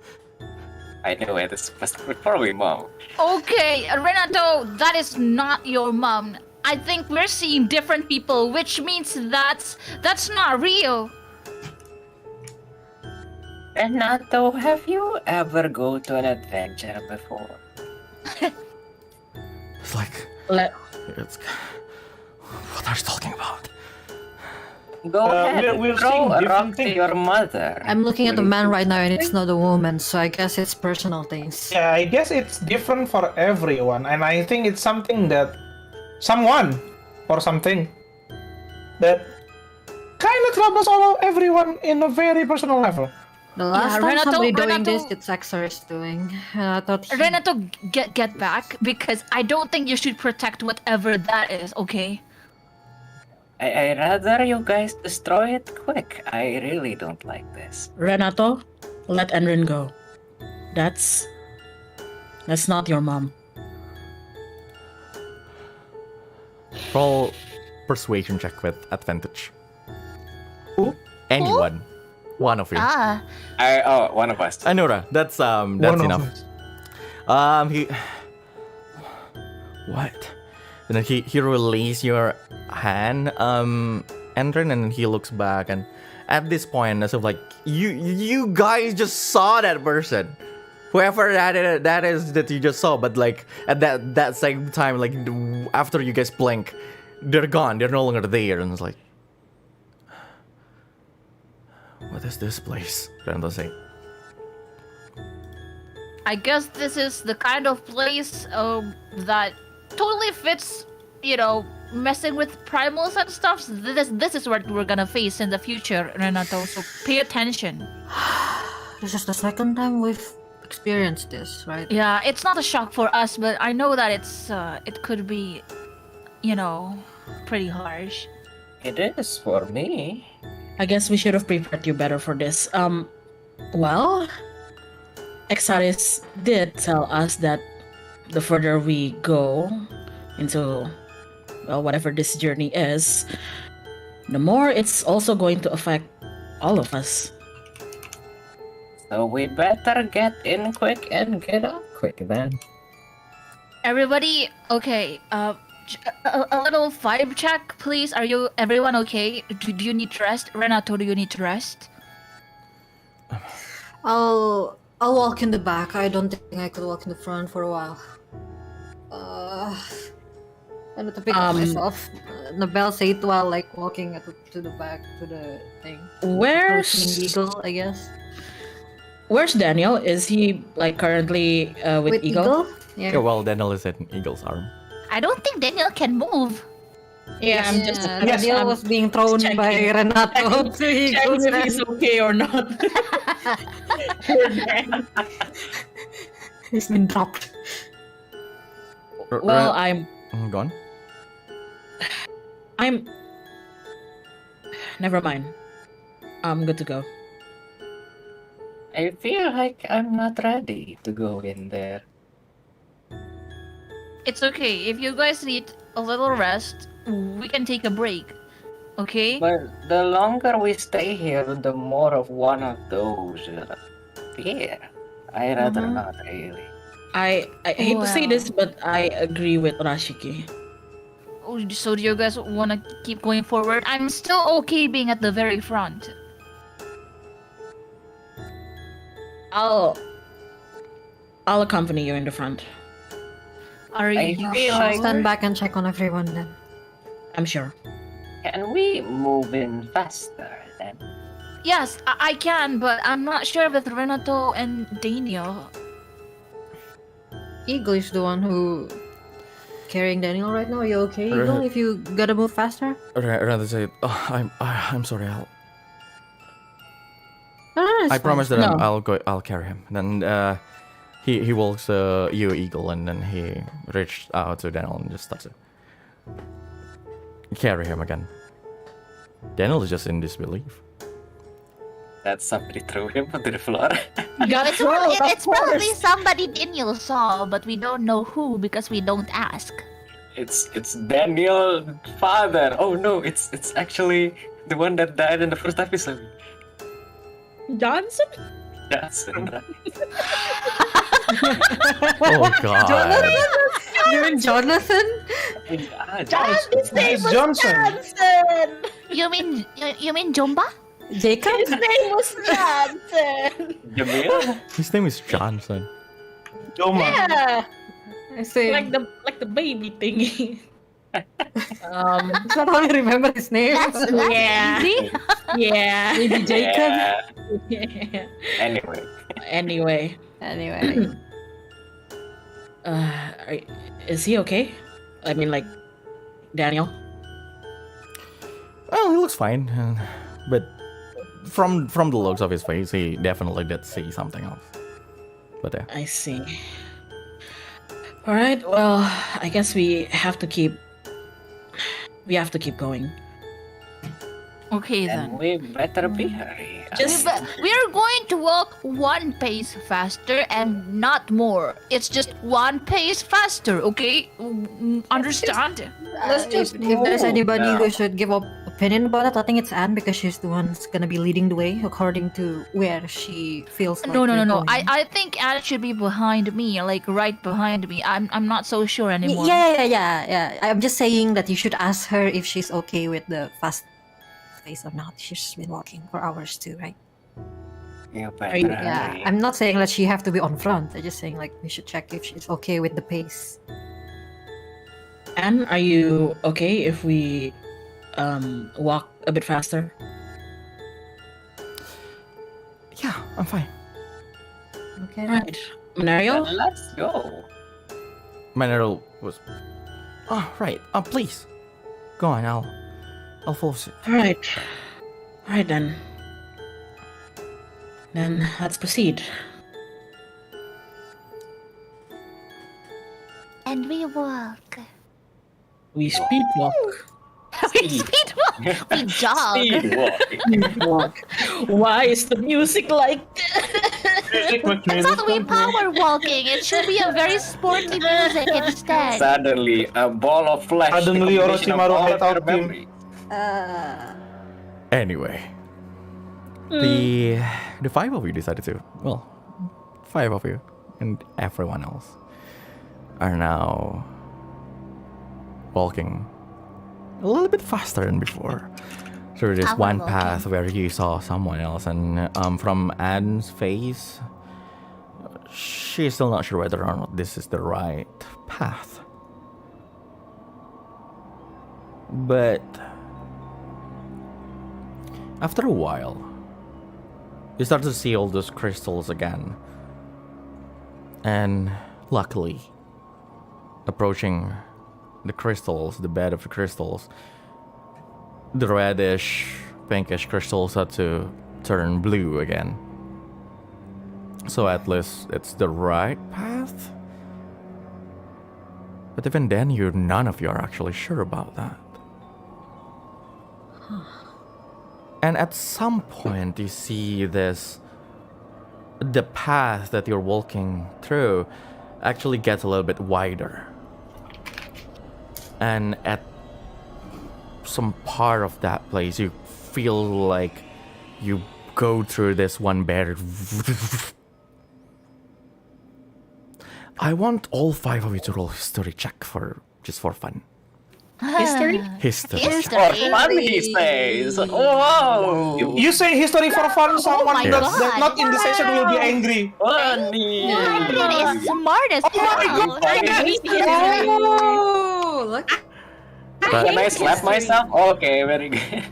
I knew it. This was probably mom. Okay, Renato, that is not your mom. I think we're seeing different people, which means that's not real. Renato, have you ever go to an adventure before? It's like Let it's what are you talking about? Go ahead. we're Throw seeing a different rock to things. your mother. I'm looking at the man right now, and it's not a woman, so I guess it's personal things. Yeah, I guess it's different for everyone, and I think it's something that someone or something that kind of troubles everyone in a very personal level. The last time Renato- somebody doing Renato- this, it's Exor's doing. I thought he... Renato, get back, because I don't think you should protect whatever that is, okay? I rather you guys destroy it quick. I really don't like this. Renato, let Enrin go. That's not your mom. Roll persuasion check with advantage. Who? Anyone. One of you. One of us. Anura, that's One of enough. us. He what? And then he released your hand, Endrin, and he looks back, and at this point, as of like you guys just saw that person, whoever that is that you just saw, but like at that same time, like after you guys blink, they're gone. They're no longer there, and it's like, what is this place? Randall say. I guess this is the kind of place that totally fits, messing with primals and stuff. So this is what we're gonna face in the future, Renato. So pay attention. This is the second time we've experienced this, right? Yeah, it's not a shock for us, but I know that it could be, pretty harsh. It is for me. I guess we should have prepared you better for this. Well, Exaris did tell us that the further we go into, whatever this journey is, the more it's also going to affect all of us. So we better get in quick and get out quick then. Everybody, okay. A little vibe check, please. Are everyone okay? Do you need rest? Renato, do you need rest? I'll walk in the back. I don't think I could walk in the front for a while. I need to pick up myself. Nabel said while like walking to the back to the thing. Where's Eagle, I guess. Where's Daniel? Is he like currently with Eagle? Yeah, well, Daniel is in Eagle's arm. I don't think Daniel can move. Yeah, I'm just Daniel I'm was being thrown checking. by Renato to checking Eagle's if he's okay or not. Poor Dan. He's been dropped. Well, I'm Gone. never mind. I'm good to go. I feel like I'm not ready to go in there. It's okay. If you guys need a little rest, we can take a break. Okay? But the longer we stay here, the more of one of those appear. I rather Mhm. not really. I hate to say Well. this, but I agree with Rashiki. Oh, so do you guys want to keep going forward? I'm still okay being at the very front. I'll accompany you in the front. Are I you feel sure? like- Stand back and check on everyone then. I'm sure. Can we move in faster then? Yes, I can, but I'm not sure with Renato and Daniel. Eagle is the one who carrying Daniel right now. Are you okay, Eagle? If you gotta move faster? Rather say, oh, I'm sorry. No, it's I fine. promise that No. I'll carry him. Then he walks you Eagle, and then he reached out to Daniel and just starts to carry him again. Daniel is just in disbelief. That somebody threw him onto the floor. Got It's, it's probably somebody Daniel saw, but we don't know who because we don't ask. It's Daniel's father. Oh no, it's actually the one that died in the first episode. Johnson. Johnson, right? Oh God! You mean Jonathan? His name It's was Johnson. Johnson. You mean Jomba? Jacob? His name was Johnson. Jamil? His name is Johnson. Joma. Yeah, I say. like the baby thingy. That's not how I remember his name. That's Yeah. easy. Yeah. Maybe Jacob? Yeah. Anyway, Anyway, Anyway. is he okay? I mean, like, Daniel. Well, he looks fine, but from the looks of his face, he definitely did see something else. But yeah. I see. All right. Well, I guess we have to keep going. Okay then then. we better be hurry. Just We're going to walk one pace faster and not more. It's just one pace faster, okay? Understand? Let's just if there's move anybody now. who should give up opinion about it, I think it's Anne because she's the one who's gonna be leading the way according to where she feels like No. we're going. I think Anne should be behind me, like right behind me. I'm not so sure anymore. Yeah. I'm just saying that you should ask her if she's okay with the fast pace or not. She's been walking for hours too, right? You better you- Yeah. hurry. I'm not saying that she have to be on front. I'm just saying like we should check if she's okay with the pace. Anne, are you okay if we walk a bit faster? Yeah, I'm fine. Okay. All right, Mario. Then let's go. Manero was. Oh, right. Please. Go on, I'll follow suit. All right then. Then let's proceed. And we walk. We speed walk. We speed walk. We jog. Speed walking. Walk. Why is the music like this? It's not we power walking. It should be a very sporty music instead. Suddenly, a ball of flesh. the Suddenly, combination of Orochimaru all hit of your out him. memories. Anyway, the five of you decided to. Well, five of you and everyone else are now walking a little bit faster than before. So there's Power one walking. path where you saw someone else, and from Anne's face, she's still not sure whether or not this is the right path. But after a while, you start to see all those crystals again. And luckily, approaching the crystals, the bed of the crystals, the reddish, pinkish crystals start to turn blue again. So at least it's the right path? But even then, none of you are actually sure about that. And at some point, you see the path that you're walking through actually gets a little bit wider. And some part of that place, you feel like you go through this one barrier. I want all 5 of you to roll history check for fun. History? History. History. For fun, he says. Whoa. You say history for fun, someone my that's God. not in the session will be angry. Funny. Adrian is smart as hell. Oh, look. Can I slap myself? Okay, very good.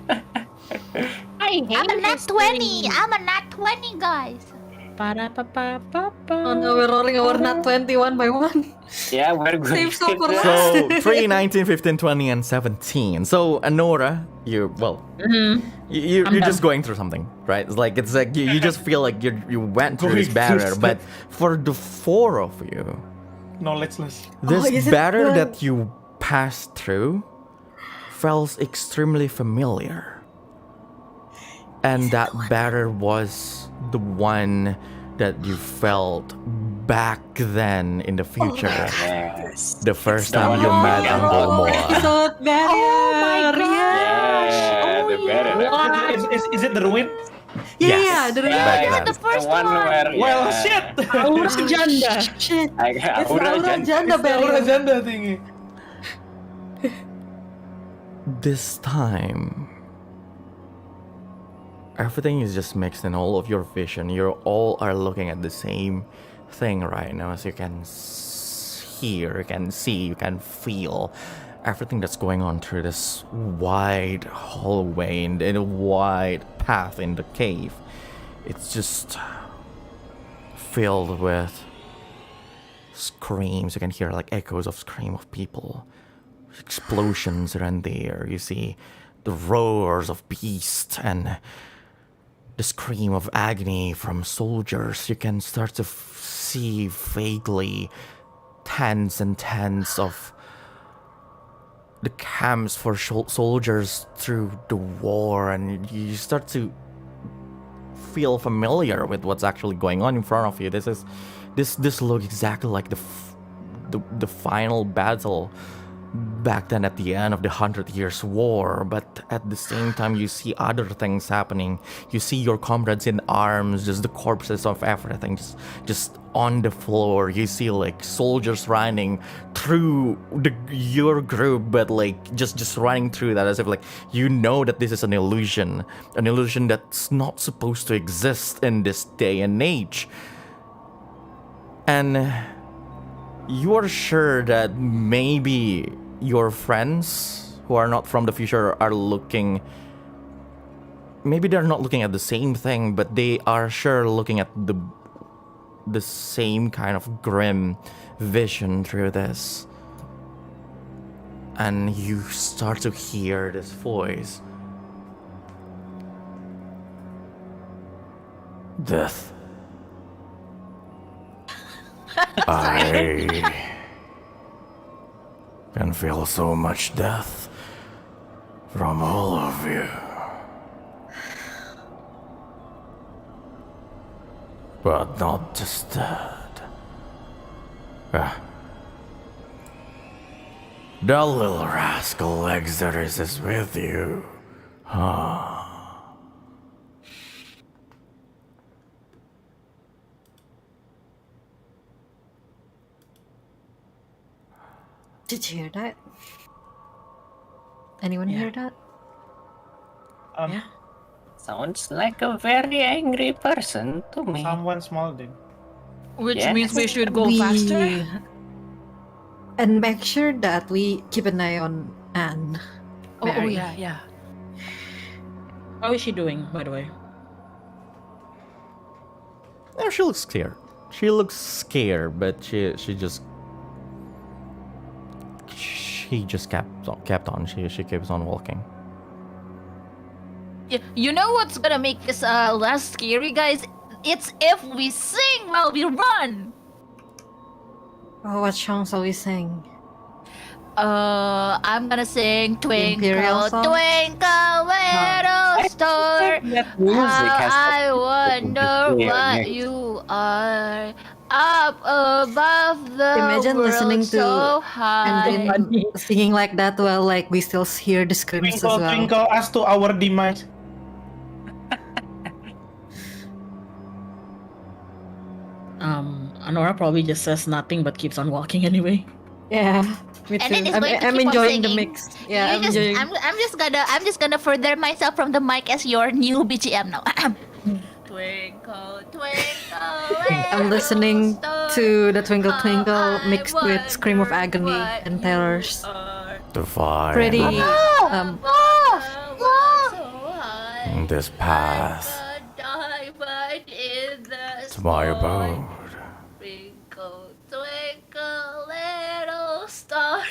I hate I'm a nat history. 20. I'm a nat 20, guys. Ba-da-ba-ba-ba-ba. Oh no, we're rolling our nat 20 one by one. Yeah, we're good. Save some for last. So 3, 19, 15, 20, and 17. So Anora, you're just going through something, right? It's like you just feel like you went through this Going through barrier. But for the 4 of you, Knowledgeless. this is it barrier the- that you passed through felt extremely familiar. And that barrier was the one that you felt back then in the future. Yes. The first the time one you you met forgot. Uncle Moa. Episode barrier. Yeah, the better. Is it the ruin? Yeah, the Back Yeah, then. the first one one. where, Well, yeah, shit. Aura Janda. Shit. I It's got the Aura Aura Janda. Janda The barrier. Aura Janda thingy. This time, everything is just mixed in all of your vision. You all are looking at the same thing right now, as you can hear, you can see, you can feel everything that's going on through this wide hallway and in a wide path in the cave. It's just filled with screams. You can hear like echoes of scream of people, explosions around there. You see the roars of beasts and the scream of agony from soldiers. You can start to see vaguely tens and tens of the camps for soldiers through the war, and you start to feel familiar with what's actually going on in front of you. This looks exactly like the final battle back then at the end of the 100 Years' War, but at the same time you see other things happening. You see your comrades in arms, just the corpses of everything, just on the floor. You see like soldiers running through your group, but like just running through that as if like you know that this is an illusion that's not supposed to exist in this day and age. And you are sure that maybe your friends who are not from the future are looking, maybe they're not looking at the same thing, but they are sure looking at the same kind of grim vision through this. And you start to hear this voice. Death. I can feel so much death from all of you. But not just that. The little rascal Exodus is with you. Did you hear that? Anyone hear that? Yeah. Sounds like a very angry person to me. Someone small did. Which Yes. means we should go We- faster. And make sure that we keep an eye on Anne. Oh, Mary. yeah. How is she doing, by the way? Oh, she looks scared. She looks scared, but she just kept on. She keeps on walking. You know what's gonna make this less scary, guys? It's if we sing while we run. Oh, what songs shall we sing? I'm gonna sing Imperial Twinkle, song? Twinkle, Little Star. That music How has I to wonder Yeah, what next. you are. I up above the Imagine world listening to so high. and then singing like that while like we still hear the screams as Twinkle, well. twinkle, us to our demise. Anora probably just says nothing but keeps on walking anyway. Yeah, me And then too. it's going to I'm keep on enjoying the singing. mix. Yeah, I'm You just, enjoying. I'm just gonna further myself from the mic as your new BGM now. Twinkle, twinkle, I'm listening to the Twinkle Twinkle I mixed with Scream of wonder Agony what and you Taylor's. are. Divine. Pretty. Oh, This path to my abode. Twinkle, twinkle, little star.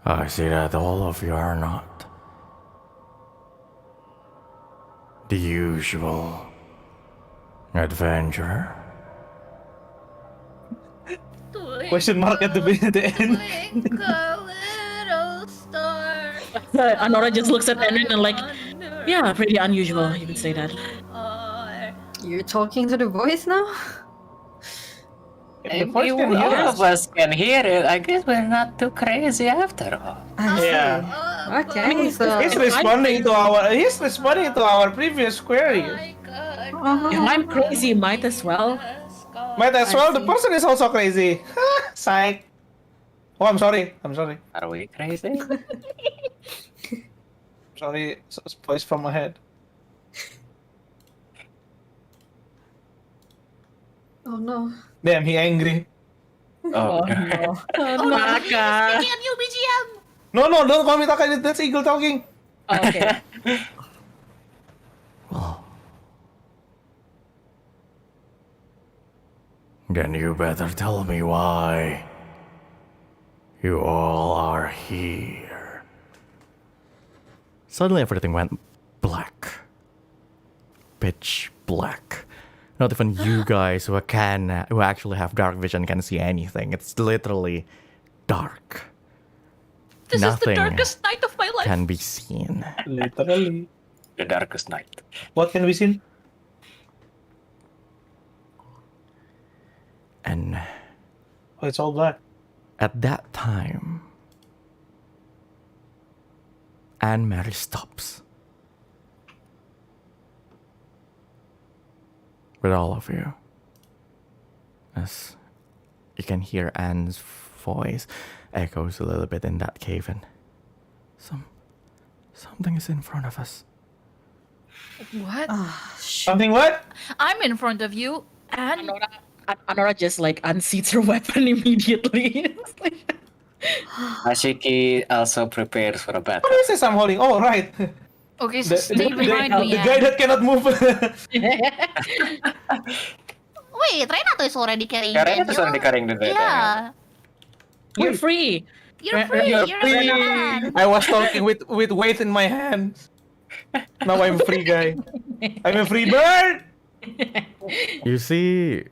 I see that all of you are not the usual adventurer. Question mark at the end. Twinkle, little star. Anora just looks at Enrin and like, yeah, pretty unusual. You could say that. You're talking to the voice now? If the If voice you can hear all us. of us can hear it, I guess we're not too crazy after all. I see. Yeah. Okay, so He's responding to our previous query. uh-huh. If I'm crazy, might as well. Might as I well. The see. person is also crazy. Psych. Oh, I'm sorry. Are we crazy? Sorry. Voice from my head. Oh no. Damn, he angry. Oh, no. Naka. Speaking of new BGM. No, don't call me Taka. That's Eagle talking. Okay. Then you better tell me why you all are here. Suddenly everything went black. Pitch black. Not even you guys who actually have dark vision can see anything. It's literally dark. This Nothing is the darkest night of my life. can be seen. Literally. the darkest night. What can we see? And Oh, it's all black. at that time, Anne Mary stops. With all of you. As you can hear Anne's voice echoes a little bit in that cave, and something is in front of us. What? Something what? I'm in front of you, and Anora just like unseats her weapon immediately. It's like, Ashiki also prepares for a battle. What is this I'm holding? Oh, right. okay, so stay behind me. the guy that cannot move. Wait, Renato is already carrying. Karena Daniel. is already carrying the data. Yeah, you're free. you're free. You're You're free. a man. I was talking with weight in my hands. Now I'm free guy. I'm a free bird. You see,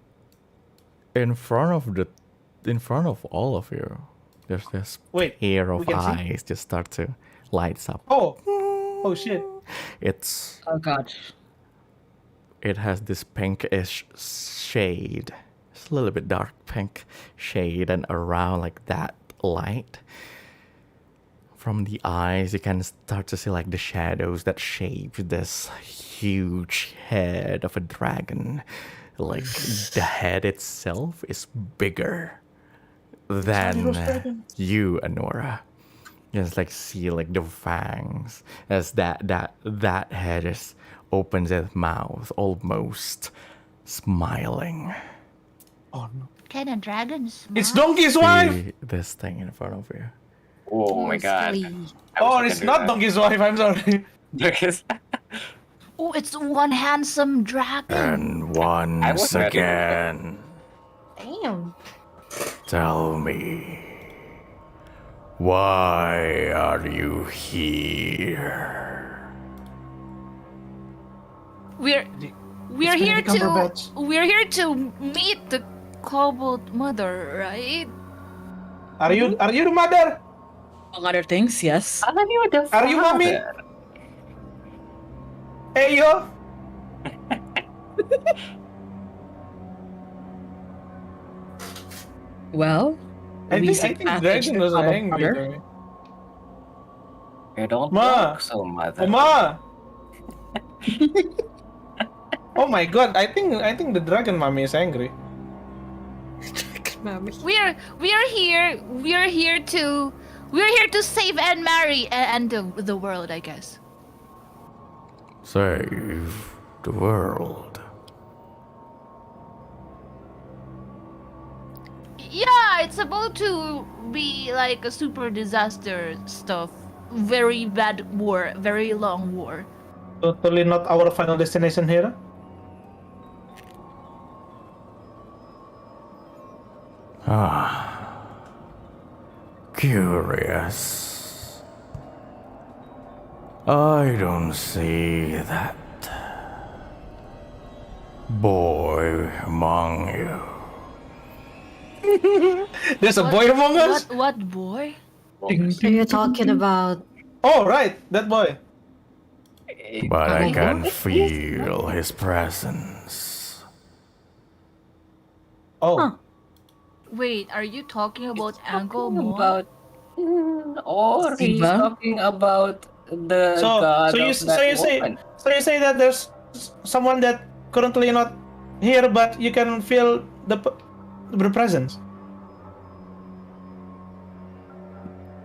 in front of all of you, there's this Wait, pair we of can see? eyes just start to lights up. Oh shit. It's Oh god. it has this pinkish shade. It's a little bit dark pink shade, and around like that light from the eyes you can start to see like the shadows that shape this huge head of a dragon. Like the head itself is bigger than you, Anora. Just like see like the fangs as that head is opens its mouth, almost smiling. Oh no. Can a dragon smile? It's Donkey's wife. See this thing in front of you. Oh my god. silly. I wish Oh, I it's could do not that. Donkey's wife. I'm sorry. Because Oh, it's one handsome dragon. And once ready. again, Damn. tell me, why are you here? We're It's here Benedict Cumberbatch. to meet the kobold mother, right? Are you the mother? Among other things, yes. are you the Are you mommy? father? Hey yo. Well, I we think passage Dragon to was Club of angry. Thunder. Though. You don't Ma! talk so, mother. Oma! Oh my god, I think the dragon mommy is angry. Mommy. We're here to save and marry and the world, I guess. Save the world. Yeah, it's about to be like a super disaster stuff. Very bad war, very long war. Totally not our final destination here. Curious. I don't see that boy among you. There's a boy among us? What boy? Are you talking about? Oh, right, that boy. But I can feel his presence. Oh, Wait, are you talking about Uncle Mo? About, or he's Siva? talking about the god so you of that woman. so you say that there's someone that currently not here, but you can feel the presence.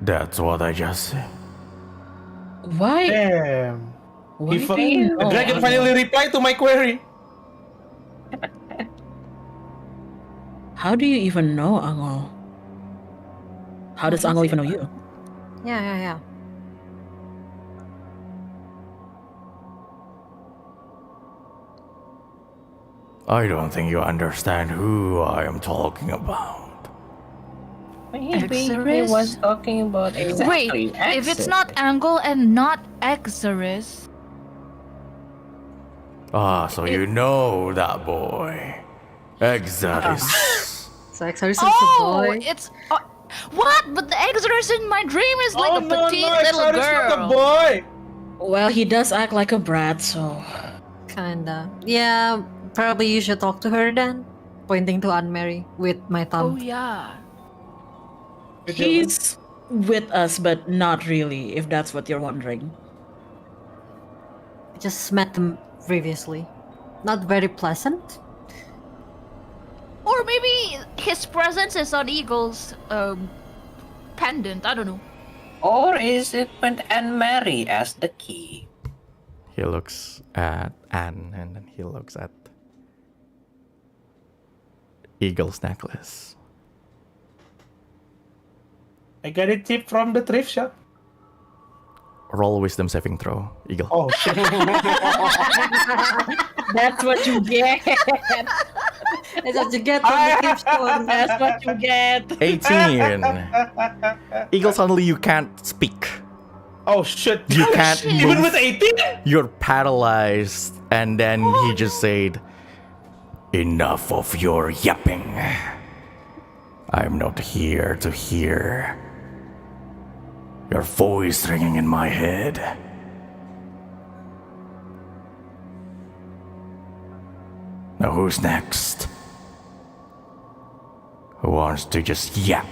That's what I just said. Why? Damn. Why He do you the know? dragon finally replied to my query. How do you even know Angol? How does Angol even know you? Yeah. I don't think you understand who I am talking about. Maybe he Exorcist? was talking about exactly. Wait, if it's not Angle and not Exorus, Ah, so you know that boy. Exodus. So Exorcist is a oh, boy. it's what? But the Exorus in my dream is like Oh a no, petite no, little Exodus not a girl. boy. Well, he does act like a brat, so Kinda. Yeah, probably you should talk to her then. Pointing to Anne Mary with my Oh thumb. yeah. he's with us, but not really. If that's what you're wondering. I just met them previously. Not very pleasant. Or maybe his presence is on Eagle's pendant. I don't know. Or is it when Anne Mary as the key? He looks at Anne and then he looks at Eagle's necklace. I got it cheap from the thrift shop. Roll wisdom saving throw, Eagle. Oh shit. That's what you get. That's what you get from the thrift store. That's what you get. 18. Eagle, suddenly you can't speak. Oh shit. You can't Even move. with 18? You're paralyzed. And then he just said, "Enough of your yapping. I'm not here to hear your voice ringing in my head. Now who's next? Who wants to just yap?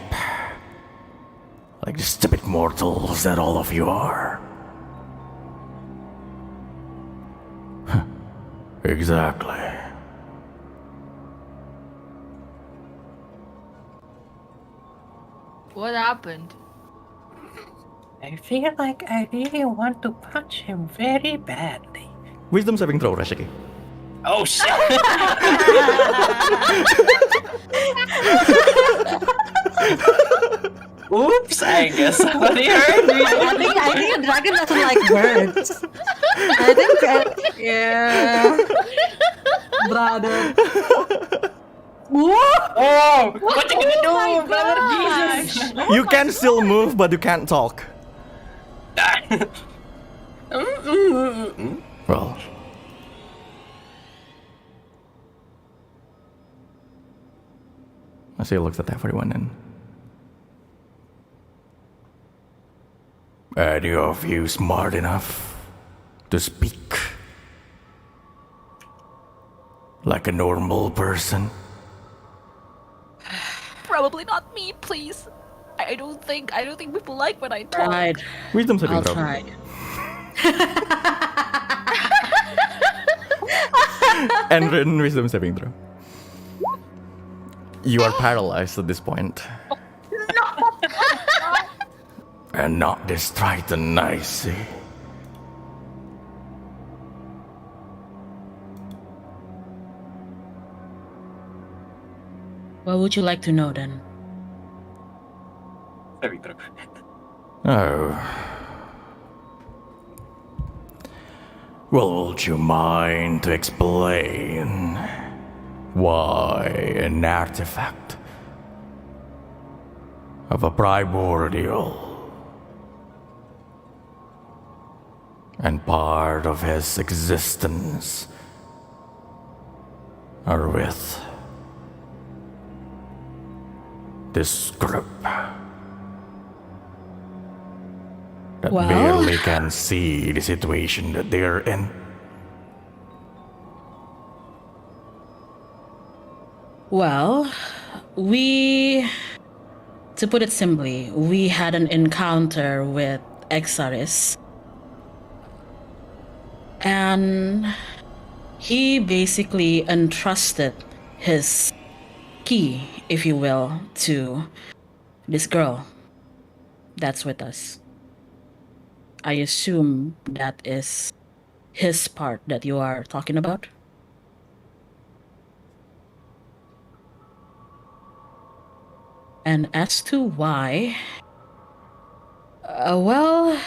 Like the stupid mortals that all of you are." Exactly. What happened? I feel like I really want to punch him very badly. Wisdom saving throw, Rashiki. Oh shit! Oops, I guess somebody heard me. I think a dragon doesn't like birds. I think yeah. Brother. Oh, what you gonna do, my brother gosh. Jesus? You can still move, but you can't talk. Well. I see he looks at everyone and... Any of you smart enough to speak? like a normal person? Probably not me, please. I don't think people like when I talk. Right. Wisdom saving I'll throw. try. And written wisdom saving throw. You are paralyzed at this point. And not this Triton, I see. What would you like to know then? Saving throw. Oh. Well, would you mind to explain why an artifact of a primordial and part of his existence are with this group that Well- barely can see the situation that they're in? Well, to put it simply, we had an encounter with Exaris. And he basically entrusted his key, if you will, to this girl that's with us. I assume that is his part that you are talking about. And as to why, I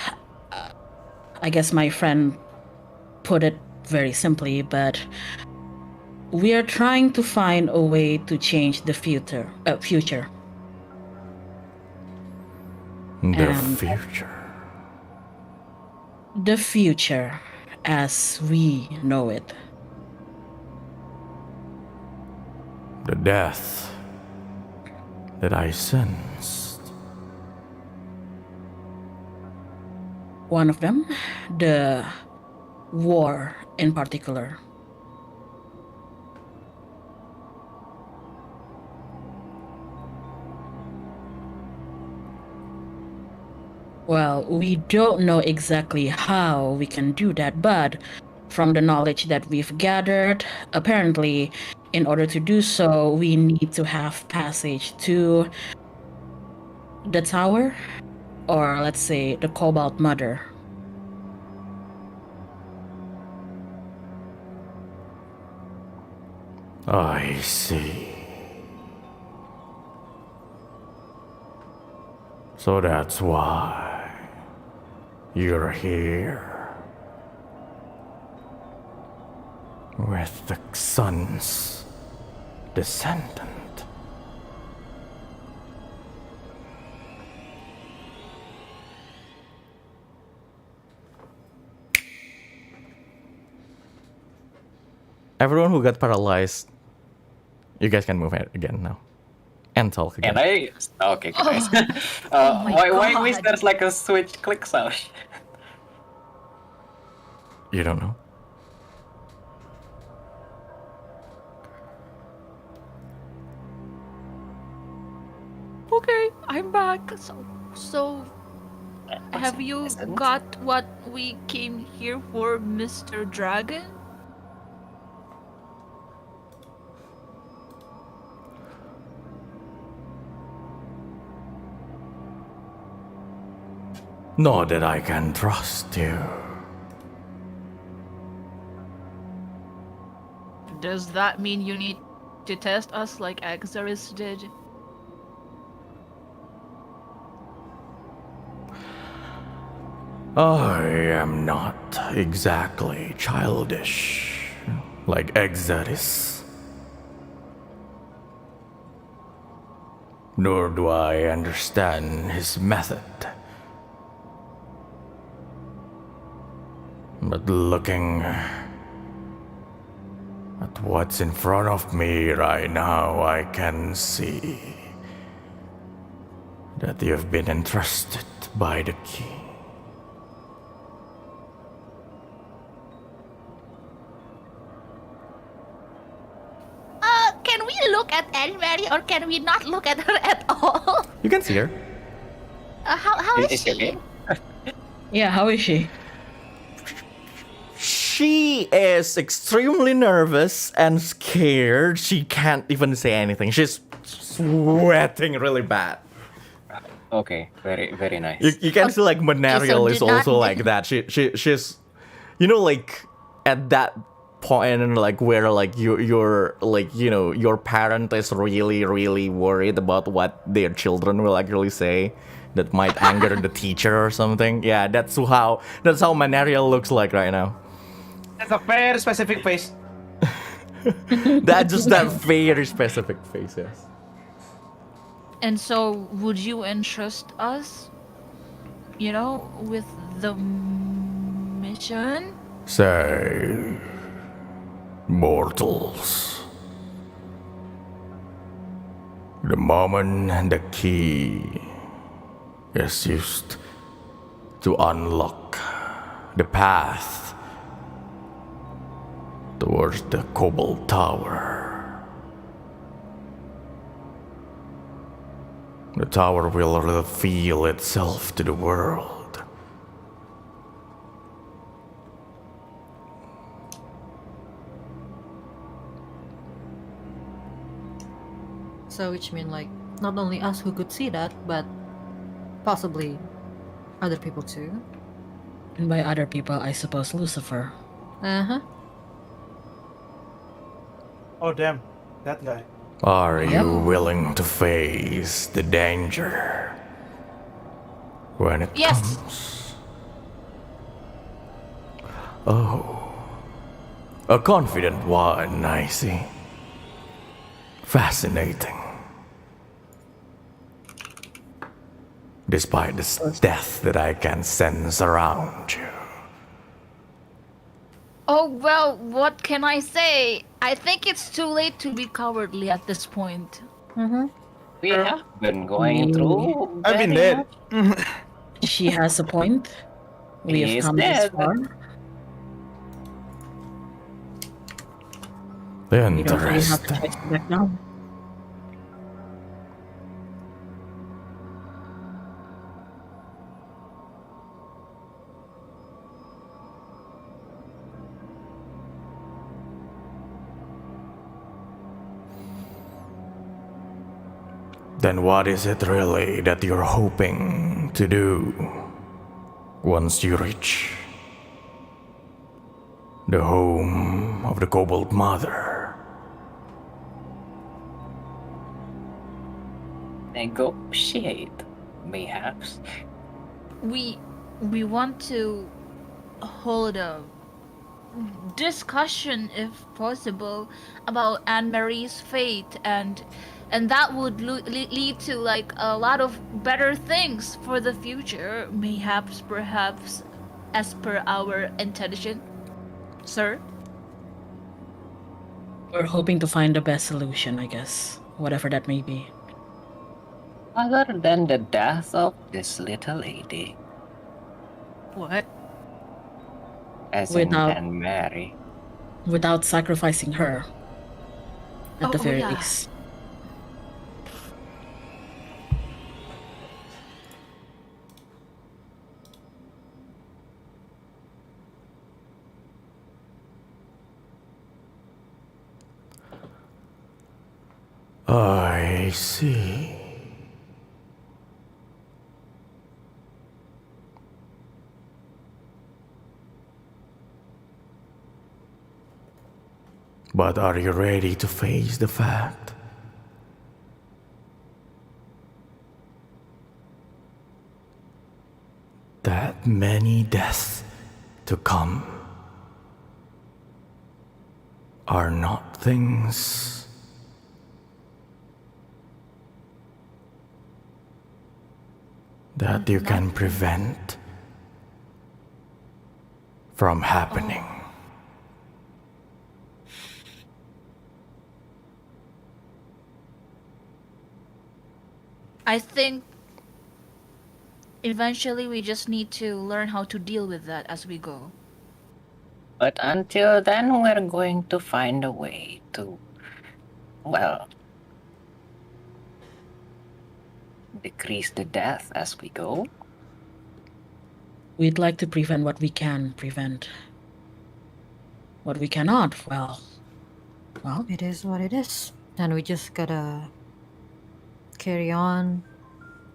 guess my friend put it very simply, but we are trying to find a way to change the future. The future. The future as we know it. The death that I sensed. One of them, the war in particular. Well, we don't know exactly how we can do that, but from the knowledge that we've gathered, apparently, in order to do so, we need to have passage to the tower, or let's say the Cobalt Mother. I see. So that's why you're here with the sun's descendant. Everyone who got paralyzed, you guys can move again now. And talk again. Can I? Okay, guys. my why is God. there's like a switch click sound? You don't know? Okay, I'm back. So have you Isn't? got what we came here for, Mr. Dragon? Know that I can trust you. Does that mean you need to test us like Exaris did? I am not exactly childish like Exodus. Nor do I understand his method. But looking at what's in front of me right now, I can see that you've been entrusted by the king. Anne Marie, or can we not look at her at all? You can see her. How is Is she she? okay? Yeah, how is she? She is extremely nervous and scared. She can't even say anything. She's sweating really bad. Okay, very nice. You can see like Manariel so is do not- also like that. She's, you know, like at that point, like where like you're like, you know, your parent is really worried about what their children will actually say that might anger the teacher or something. Yeah, that's how Manariel looks like right now. That's a very specific face. That very specific face, yes. And so, would you entrust us, with the mission? Say, mortals, the moment the key is used to unlock the path towards the Cobalt Tower, the tower will reveal itself to the world. So which mean like not only us who could see that, but possibly other people too. And by other people, I suppose Lucifer. Uh-huh. Oh damn, that guy. Are you willing to face the danger when it Yes. comes? Oh, a confident one, I see. Fascinating. Despite the death that I can sense around you. Oh, well, what can I say? I think it's too late to be cowardly at this point. We have been going through. I've been very dead. much. She has a point. We He have is come this dead. far. We don't really have to Interesting. fight back now. Then what is it really that you're hoping to do once you reach the home of the Cobalt Mother? Negotiate, mayhaps. We want to hold a discussion, if possible, about Anne Marie's fate, and that would lead to like a lot of better things for the future, perhaps as per our intention, sir. We're hoping to find the best solution, I guess. Whatever that may be. Other than the death of this little lady, What? as in Without- Anne Mary. Without sacrificing her. At the Oh, very yeah. least. I see. But are you ready to face the fact that many deaths to come are not things that you can prevent from happening? I think eventually we just need to learn how to deal with that as we go. But until then, we're going to find a way to, well, decrease the death as we go. We'd like to prevent what we can prevent. What we cannot, well, It is what it is. And we just gotta carry on.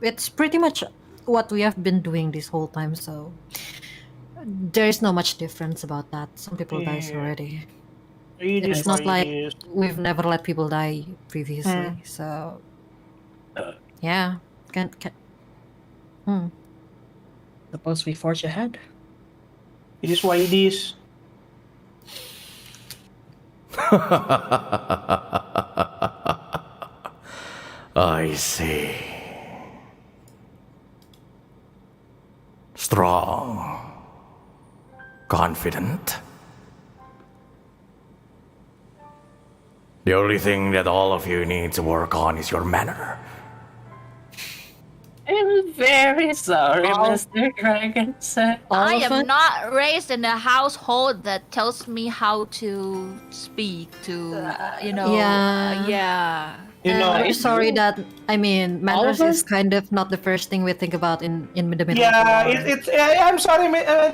It's pretty much what we have been doing this whole time, so there is no much difference about that. Some people dies Yeah. already. It It's is not what like it is. we've never let people die previously, so yeah. Can suppose we forge ahead. It is what it is. I see. Strong. Confident. The only thing that all of you need to work on is your manner. I'm very sorry, Mr. Dragon, sir. I of am us? not raised in a household that tells me how to speak to, Yeah. yeah. You know, I'm it- sorry that manners of is kind of not the first thing we think about in the middle. yeah, of the war. it's. I'm sorry,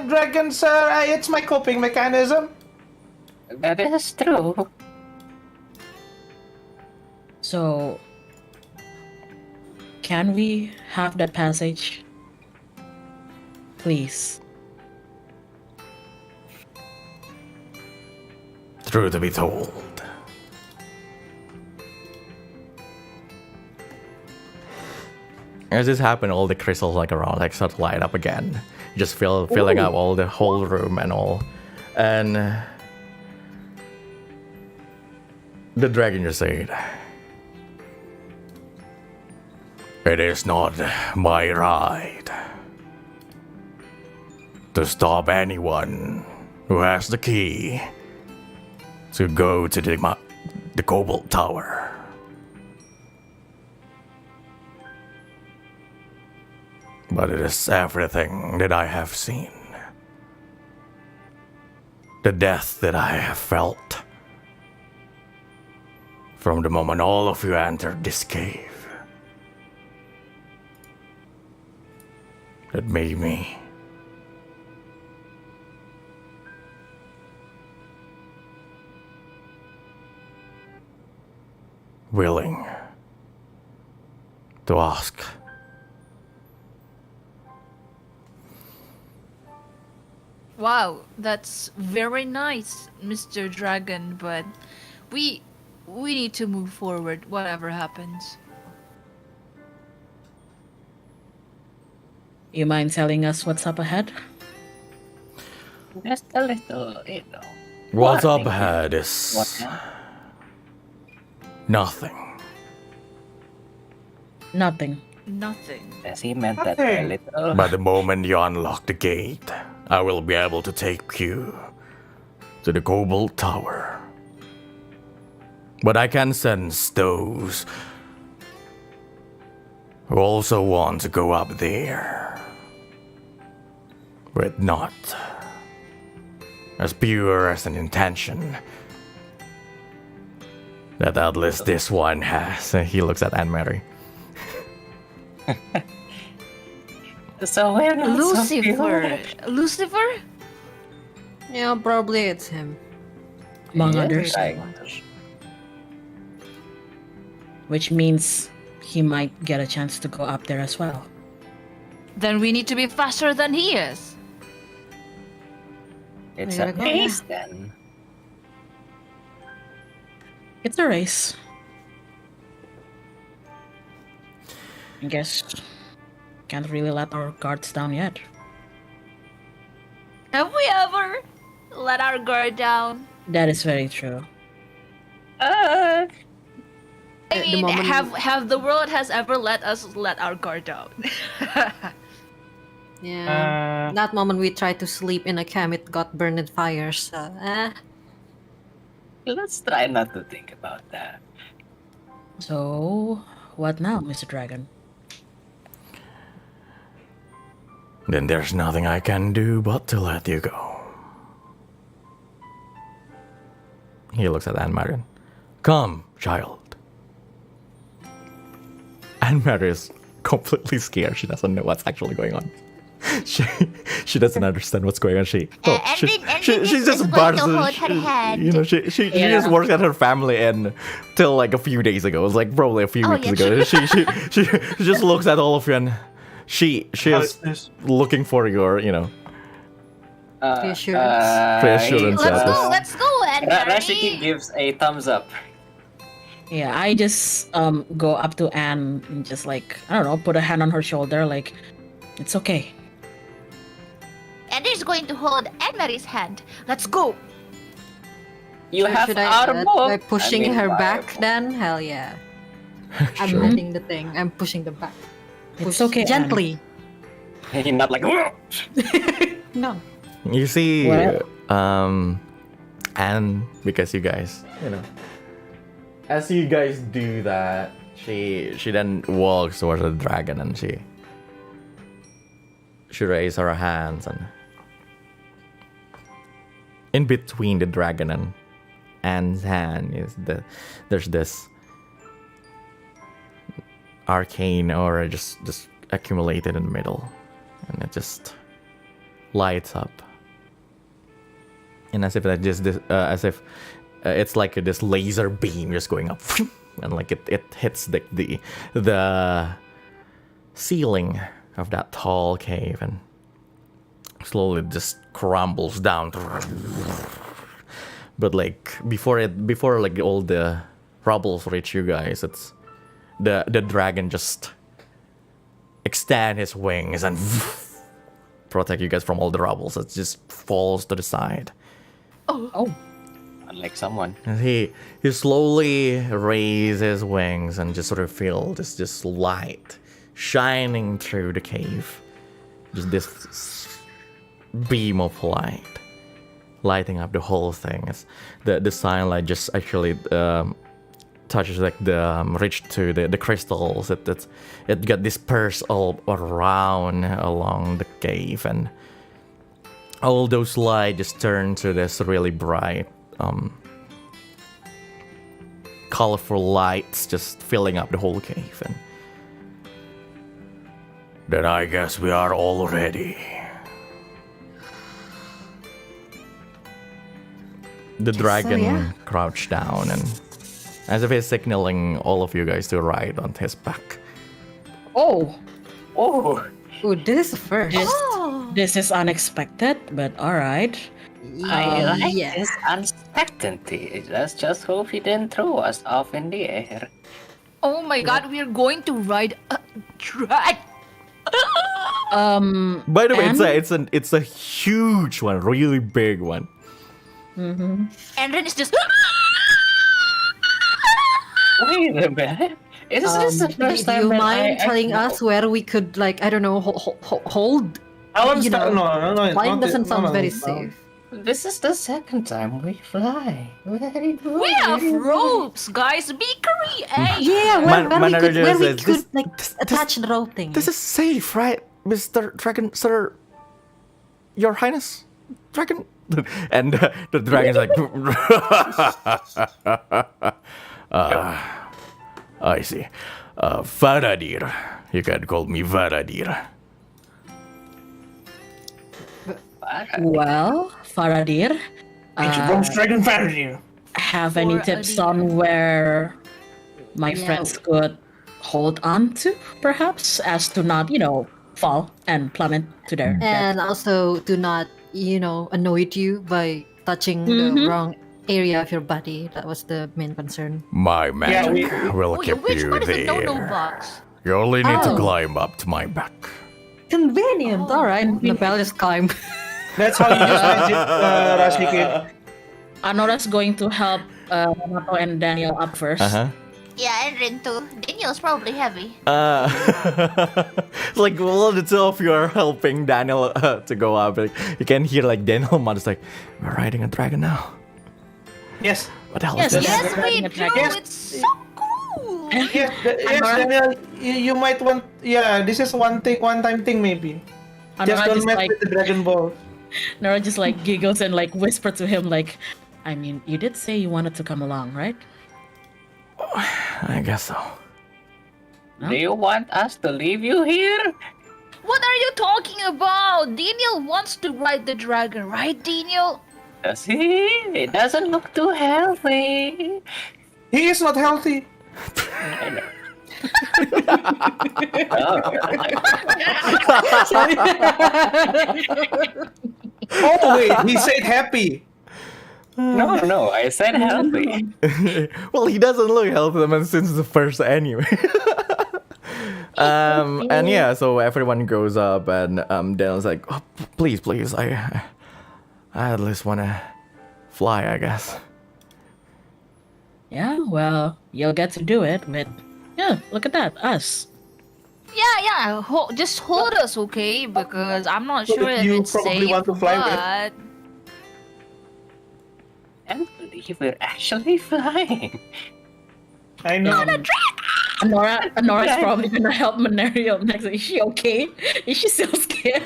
Dragon Sir. It's my coping mechanism. That is true. So, can we have that passage? Please. True to be told. As this happened, all the crystals like around like start to light up again, just filling up all the whole room and all, and the dragon just said, "It is not my right to stop anyone who has the key to go to the Cobalt Tower. But it is everything that I have seen. The death that I have felt from the moment all of you entered this cave that made me willing to ask. Wow, that's very nice, Mr. Dragon, but we need to move forward whatever happens. You mind telling us what's up ahead? Just a little, What's up warning. ahead is What now? nothing. Nothing. Nothing. Yes, he meant that a Nothing. little. By the moment you unlock the gate, I will be able to take you to the Cobalt Tower. But I can sense those who also want to go up there with not as pure as an intention that at least this one has. He looks at Anne Mary. So we're not so Lucifer. pure. Lucifer? Yeah, probably it's him. Among Yes, others. right. Which means he might get a chance to go up there as well. Then we need to be faster than he is. It's We a gotta go. race then. It's a race. I guess can't really let our guards down yet. Have we ever let our guard down? That is very true. I The mean, moment- have the world has ever let us let our guard down? Yeah. That moment we tried to sleep in a camp, it got burned in fire. So, Let's try not to think about that. So, what now, Mr. Dragon? Then there's nothing I can do but to let you go. He looks at Anne Marion. Come, child. Anne Marion is completely scared. She doesn't know what's actually going on. She doesn't understand what's going on. She's just going to hold her she- hand. You know, she just works at her family and till like a few days ago. It was like probably a few Oh, weeks yeah, ago. She just looks at all of you and she How is is this? looking for your Reassurance. Reassurance, yeah. Let's go, Anne Rashiki Marie. gives a thumbs up. Yeah, I just go up to Anne and just like, I don't know, put a hand on her shoulder, like, it's okay. Andy's going to hold Anne Marie's hand. Let's go. You have Should I armor. by pushing I mean, her fireball. back then? Hell yeah. I'm Sure. letting the thing. I'm pushing the back. It's Push okay, Anne. gently. You're not like. No. You see, What? and because you guys, as you guys do that, she then walks towards the dragon and she raises her hands and in between the dragon and Anne's hand is there's this arcane aura just accumulated in the middle, and it just lights up. And as if that it's like this laser beam just going up, and like it hits the ceiling of that tall cave and slowly just crumbles down. But like before like all the rubbles reach you guys, it's the dragon just extend his wings and protect you guys from all the rubbles. It just falls to the side. Oh, Unlike someone. And he slowly raises his wings and just sort of feel this light shining through the cave. Just this beam of light lighting up the whole thing. It's the sunlight just actually touches like reach to the crystals. It got dispersed all around along the cave, and all those light just turn to this really bright colorful lights just filling up the whole cave. And then I guess we are all ready. The dragon yeah. crouched down and as if he's signaling all of you guys to ride on his back. oh, Oh, Ooh, this is the first. this is unexpected, but all right. I like yes. this uncertainty. Let's just hope he didn't throw us off in the air. Oh my god, we're going to ride a dragon. By the way, And- it's a huge one, really big one. And then it's just. Wait a minute. Is this the Do first do time you that mind I telling us where we could, like, I don't know, hold? I won't You start. know, No. Flying not- doesn't sound no, very no. safe. This is the second time we fly. Very good. We have ropes, guys. Be creative. Yeah, Man- where we Manado could, where we says, could like this- attach the rope thing. This is safe, right, Mr. Dragon, Sir? Your Highness, Dragon? And the dragon's like, I see. Faradir. You can call me Faradir. Well, Faradir, It's Dragon Faradir. have any Or tips Adir. on where my Yeah. friends could hold on to, perhaps, as to not, fall and plummet to their death? And also, do not, annoy you by touching the wrong area of your body. That was the main concern. My magic will Oh, keep which you one is the there. no-no box? You only need to Oh. climb up to my back. Convenient. All right, Nabel just climb. That's how you use magic, Rashiki. Anora's going to help Renato and Daniel up first. Uh-huh. Yeah, and Rin too. Daniel's probably heavy. It's like all the two of you are helping Daniel to go up. Like, you can hear like Daniel Mother's like, we're riding a dragon now. Yes. What the hell Yes, is this? yes. Yes, we Riding a do. dragon. It's so cool. Yes, Daniel. You might want. Yeah, this is one-time thing maybe. Just Anora don't just mess like with the Dragon Ball. Nora just like giggles and like whisper to him like, I mean, you did say you wanted to come along, right? I guess so. Do you want us to leave you here? What are you talking about? Daniel wants to ride the dragon, right, Daniel? Does he? It doesn't look too healthy. He is not healthy. I know. Oh, Oh wait, he said happy. no, I said healthy. Well, he doesn't look healthy man, since the first anyway. And yeah, so everyone goes up, and Daniel's like, oh, please, I at least wanna fly, I guess. Yeah, well, you'll get to do it with. Yeah, look at that, us. Yeah. Just hold us, okay? Because I'm not sure if You it's probably safe. want to fly with. but I believe we're actually flying. I know. Anora's probably gonna help Manerio next. Is she okay? Is she still scared?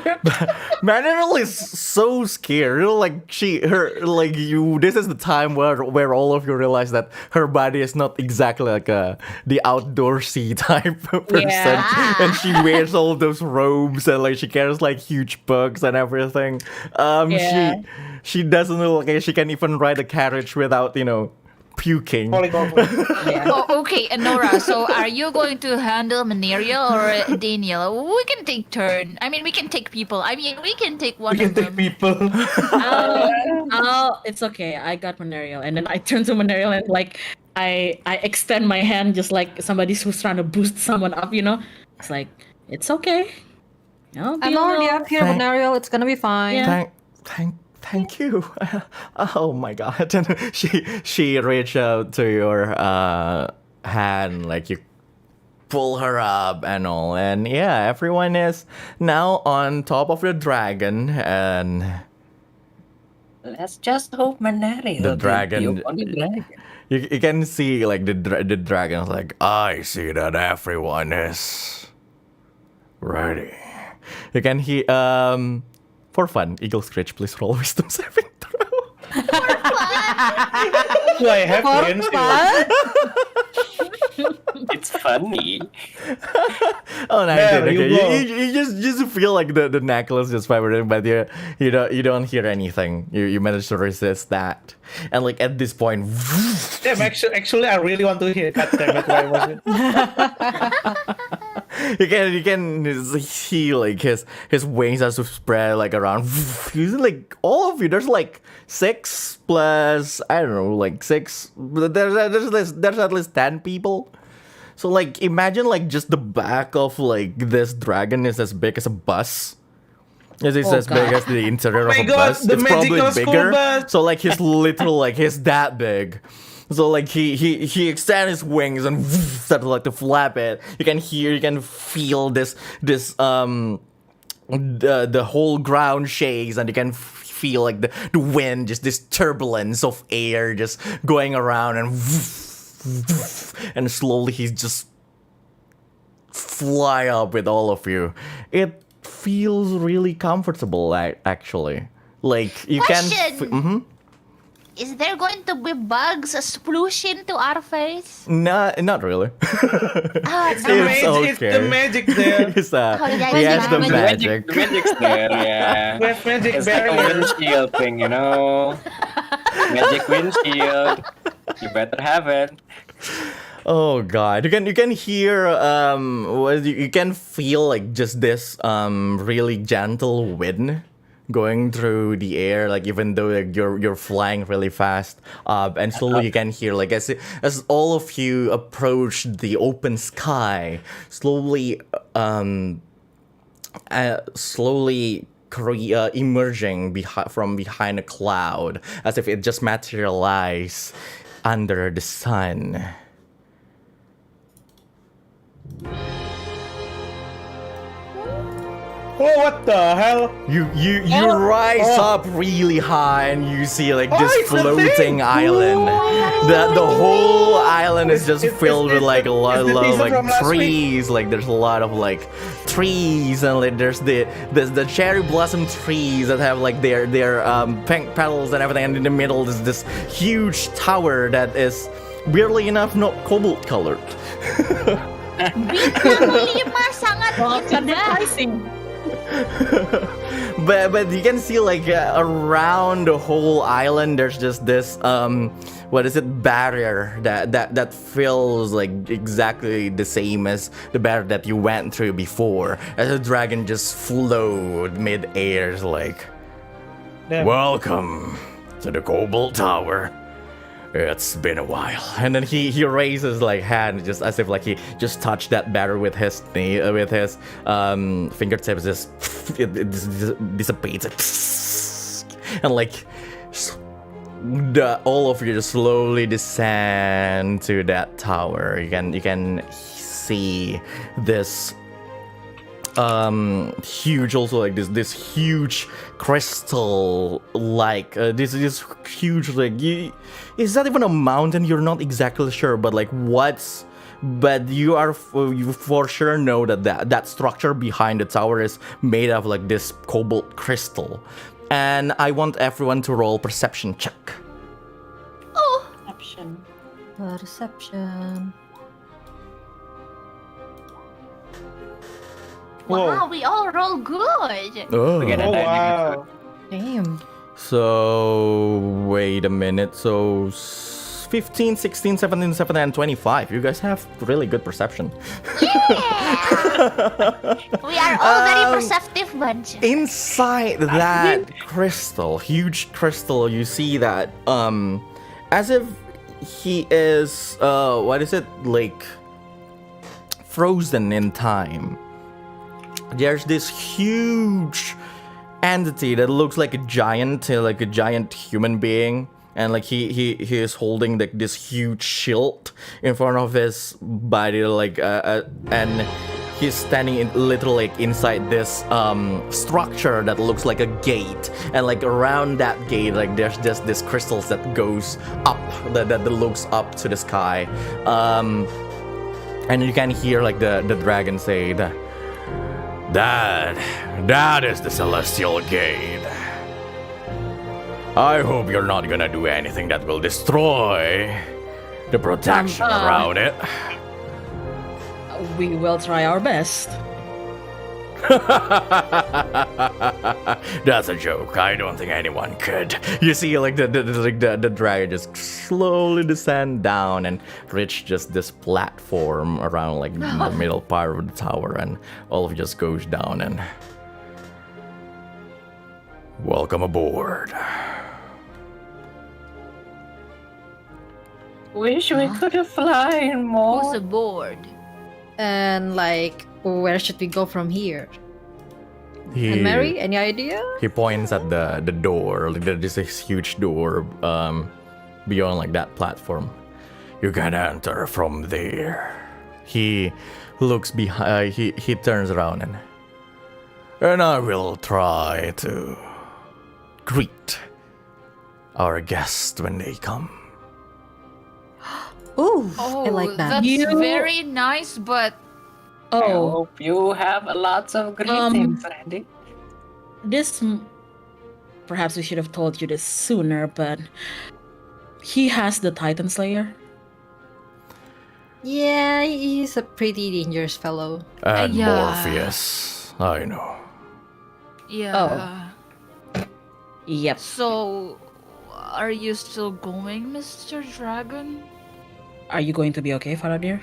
Manuel is so scared. You know, like this is the time where all of you realize that her body is not exactly like the outdoorsy type of person, Yeah. and she wears all those robes and like she carries like huge books and everything. Yeah. She doesn't look like she can even ride a carriage without puking. Falling off. Oh, okay, Nora. So, are you going to handle Manerio or Daniel? We can take turn. I mean, we can take people. I mean, we can take one We can of take them. people. It's okay. I got Manerio, and then I turn to Manerio and like I extend my hand just like somebody who's trying to boost someone up. It's like it's okay. I'll be I'm already alone. up here, Thank- Manerio. It's gonna be fine. Yeah. Thank you. Oh my god. And she reached out to your hand, like you pull her up and all. And yeah, everyone is now on top of the dragon, and Let's just hope Manerio The can dragon- puke on the dragon. you can see like the dragon's like, I see that everyone is ready. You can hear for fun, Eagle Screech, please roll wisdom saving throw. Do I have to answer? It's funny. Oh, no, There okay. you go. You just feel like the necklace just vibrating, but you don't hear anything. You manage to resist that, and like at this point, Damn, actually, I really want to hear. God damn it, why was it? you can see like his wings are to spread like around. Like all of you, there's like 6 plus I don't know, like 6. There's at least 10 people. So like imagine like just the back of like this dragon is as big as a bus. It's as God. big as the interior Oh of my a God, bus. the It's probably magical school bigger. bus. So like he's literal like he's that big. So like he extends his wings and starts like to flap it. You can feel this the whole ground shakes, and you can feel like the wind, just this turbulence of air just going around, and slowly he's just fly up with all of you. It feels really comfortable actually. Like you Question. can Is there going to be bugs splooshing to our face? not really. Oh, It's no. It's the magic there. It's, Oh, yeah, he yeah, has the yeah. magic. The magic's there, yeah. We have magic It's like a barrier. windshield thing, Magic windshield. You better have it. Oh god, you can hear you can feel like just this really gentle wind going through the air, like even though like, you're flying really fast, and slowly you can hear like as all of you approach the open sky, slowly emerging from behind a cloud, as if it just materialized under the sun. Oh, what the hell? You rise up really high, and you see like this it's a floating thing! island. The whole island is just It's- filled with like a lot it's the of teaser like from last week. trees. Like there's a lot of like trees, and like there's the cherry blossom trees that have like their pink petals and everything. And in the middle is this huge tower that is weirdly enough not cobalt colored. Bintang 5 sangat Well, indah. advertising. But you can see like around the whole island there's just this what is it, barrier that feels like exactly the same as the barrier that you went through before, as the dragon just flowed mid-air like, Damn. welcome to the Cobalt Tower. It's been a while. And then he raises like hand just as if like he just touched that barrier with his knee, with his fingertips. Just it dissipates and like all of you just slowly descend to that tower. You can see this huge, also like this huge crystal like this huge like it's not even a mountain, you're not exactly sure, but like what's, but you for sure know that structure behind the tower is made of like this cobalt crystal. And I want everyone to roll perception check. Perception. Perception. Wow, we all roll good. Oh. We get a Oh, dynamic wow. Damn. So, wait a minute. So, 15, 16, 17, 17, and 25. You guys have really good perception. We are all very perceptive bunch. Inside that crystal, huge crystal, you see that, as if he is, what is it? Like, frozen in time. There's this huge entity that looks like a giant human being, and like he is holding like this huge shield in front of his body, like and he's standing literally like inside this structure that looks like a gate, and like around that gate like there's just this crystals that goes up, that looks up to the sky, and you can hear like the dragon say that is the Celestial Gate. I hope you're not gonna do anything that will destroy the protection around it. We will try our best. That's a joke. I don't think anyone could. You see, like the dragon just slowly descend down and reach just this platform around like the middle part of the tower, and all of it just goes down and welcome aboard. Wish we could have flown more. Who's aboard? And like, where should we go from here? He, And Mary, any idea? he points at the door. Like there's this huge door beyond like that platform. You can enter from there. He looks behind. He turns around and I will try to greet our guests when they come. Ooh, Oh, I like that. That's You- very nice, but I Oh, hope you have lots of greetings, Randy. Perhaps we should have told you this sooner, but he has the Titan Slayer. Yeah, he's a pretty dangerous fellow. And Yeah. Morpheus, I know. yeah. Yep. So, are you still going, Mr. Dragon? Are you going to be okay, Faradir?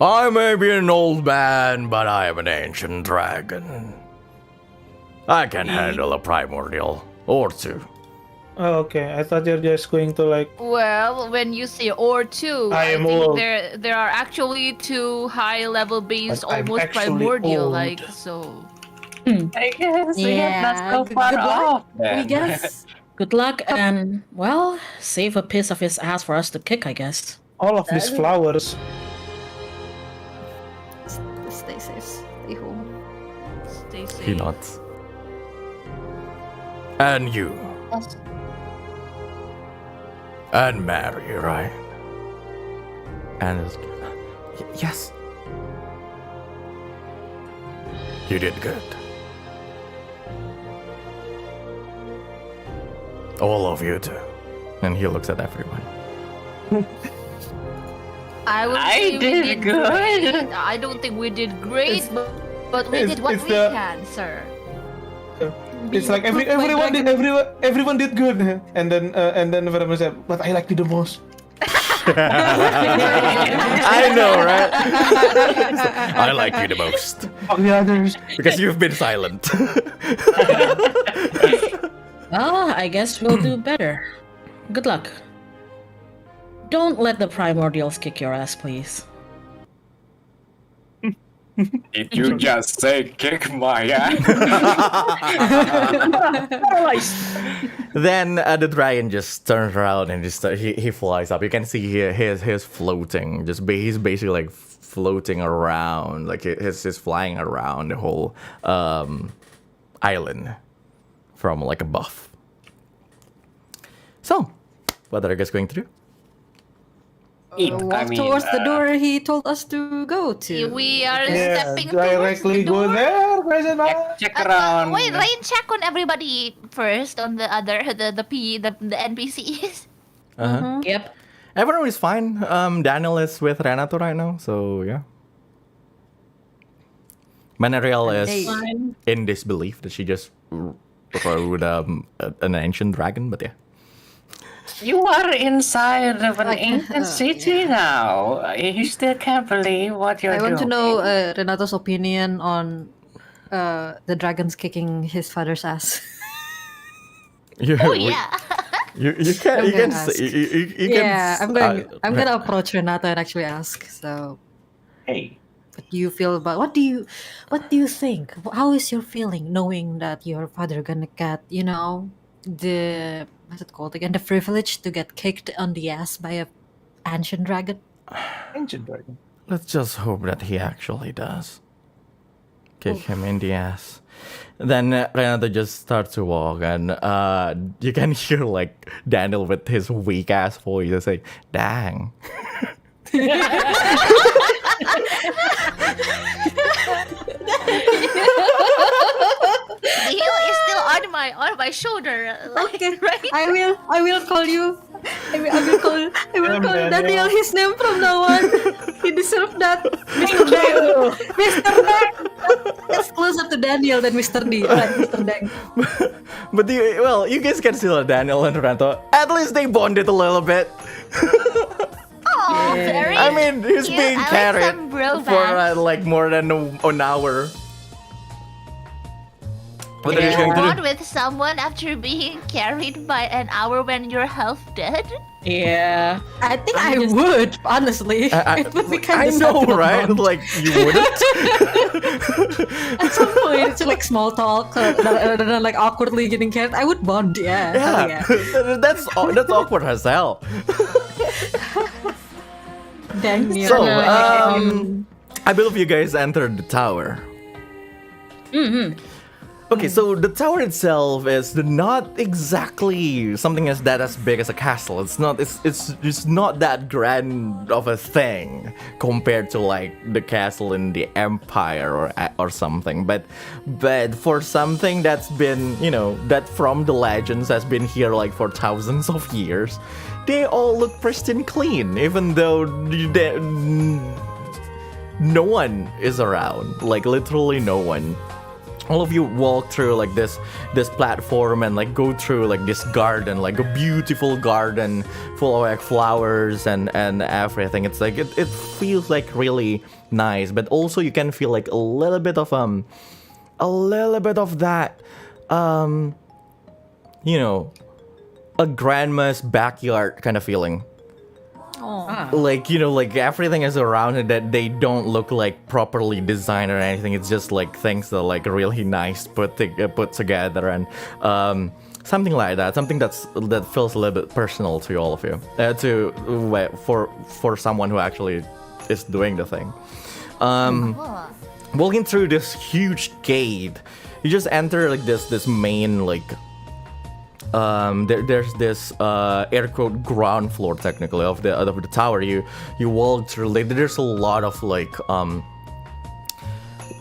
I may be an old man, but I am an ancient dragon. I can handle a primordial or two. Oh, okay. I thought you're just going to like. Well, when you say or two, I am think old. there are actually two high level beings, But I'm almost actually primordial, old. like so. I guess we have not Yeah, so good far luck, off. We then. guess. Good luck, and well, save a piece of his ass for us to kick, I guess. All of these flowers. Stay safe. Stay home. Stay safe. He nods. And you. And Mary, right? And yes. You did good. All of you too. And he looks at everyone. I would I say we did did good. great. I don't think we did great, but we did what it's we the- can, sir. It's like everyone did good, and then Venom said, "But I like you the most." I know, right? I like you the most Fuck the others. because you've been silent. Well, I guess we'll do better. Good luck. Don't let the primordials kick your ass, please. Did you just say kick my ass? Then the dragon just turns around and just he flies up. You can see he's floating. He's basically like floating around, like he's flying around the whole island from like above. So, what are you guys going to do? Walk towards the door he told us to go to. We are Yeah, stepping towards directly the go door. there, question mark. Check around. Wait, Rain, check on everybody first on the NPCs. Uh-huh. Yep. Everyone is fine. Daniel is with Renato right now, so yeah. Manariel is Fine. in disbelief that she just rode an ancient dragon, but yeah. You are inside of an Like, ancient city now. You still can't believe what you're I doing. want to know Renato's opinion on the dragons kicking his father's ass. Oh yeah. You can I'm you can gonna ask. say you Yeah, can I'm gonna approach Renato and actually ask. So, Hey, what do you feel about what do you think? How is your feeling knowing that your father gonna get the what's it called again, the privilege to get kicked on the ass by a ancient dragon? Ancient dragon. let's just hope that he actually does kick him in the ass. Then Renato just starts to walk, and you can hear like Daniel with his weak ass voice say, "Dang." The heel is still on my shoulder. Like, Okay, right? I will call you. I will call Daniel. Daniel his name from now on. He deserved that. Mr. Dang. Mr. Dang. That's closer to Daniel than Mr. D. Right, Mr. Dang. But you guys can see that Daniel and Renato, at least they bonded a little bit. Oh, very. I mean, he's cute. being I like carried some bromance. for like more than an hour. What are you You going to bond do? with someone after being carried by an hour when you're half dead? Yeah. I think I would, honestly. I It would be I kind of know, right? Like you wouldn't. At some point, it's like small talk, rather than like awkwardly getting carried. I would bond, yeah. Hell Yeah, that's awkward as hell. Daniel. So, I believe you guys entered the tower. Okay, so the tower itself is not exactly something as big as a castle. It's not that grand of a thing compared to like the castle in the Empire or something. But for something that's been, that from the legends has been here like for thousands of years, they all look pristine clean, even though no one is around. Like literally no one. All of you walk through like this platform and like go through like this garden, like a beautiful garden full of like flowers and everything. It's like it feels like really nice, but also you can feel like a little bit of that a grandma's backyard kind of feeling. Like like everything is around it that they don't look like properly designed or anything. It's just like things that are like really nice put together and something like that. Something that feels a little bit personal to all of you. For someone who actually is doing the thing. Walking through this huge gate, you just enter like this main like. There's this air quote ground floor technically of the tower. You walk through like there's a lot of like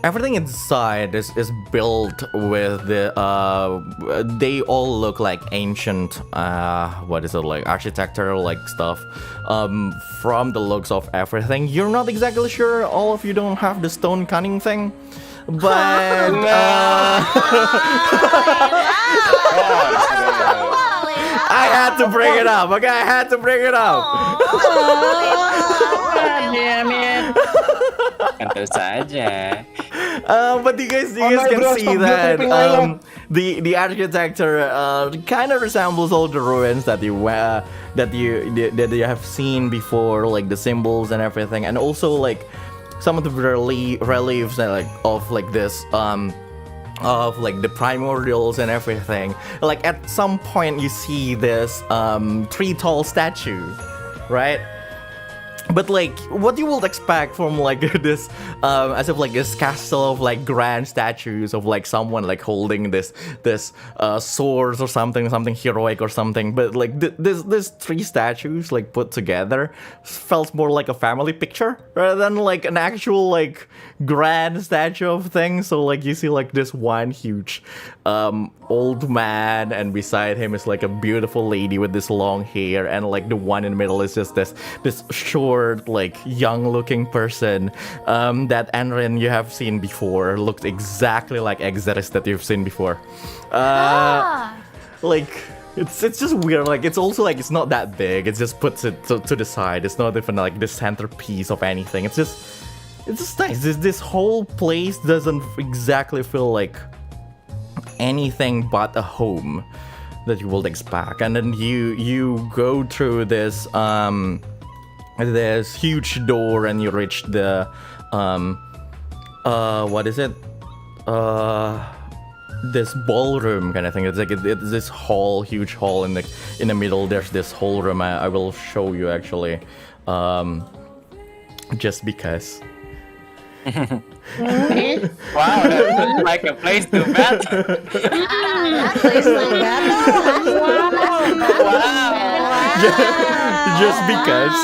everything inside is built with they all look like ancient what is it, like architecture like stuff. From the looks of everything, you're not exactly sure, all of you don't have the stone cunning thing, but I had to bring it up. Okay, I had to bring it up. God damn it. Tentu saja. But you guys my can bro, see stop that guilt-tripping Layla. the architecture kind of resembles all the ruins that you have seen before, like the symbols and everything, and also like some of the reliefs and like of like this of like the primordials and everything. Like at some point you see this tree tall statue, right? But like what you would expect from like this as if like this castle of like grand statues of like someone like holding this swords or something heroic or something, but like this three statues like put together felt more like a family picture rather than like an actual like grand statue of things. So like you see like this one huge old man, and beside him is like a beautiful lady with this long hair, and like the one in the middle is just this short like young looking person that Anrin you have seen before, looked exactly like Exodus that you've seen before. Like it's just weird. Like it's also like it's not that big, it's just put to the side, it's not even like the centerpiece of anything. It's just nice. This whole place doesn't exactly feel like anything but a home that you will expect. And then you go through this huge door, and you reach the what is it, this ballroom kind of thing. It's like it's this huge hall in the middle. There's this whole room. I will show you actually, just because. Wow, that looks like a place to bet. Just because.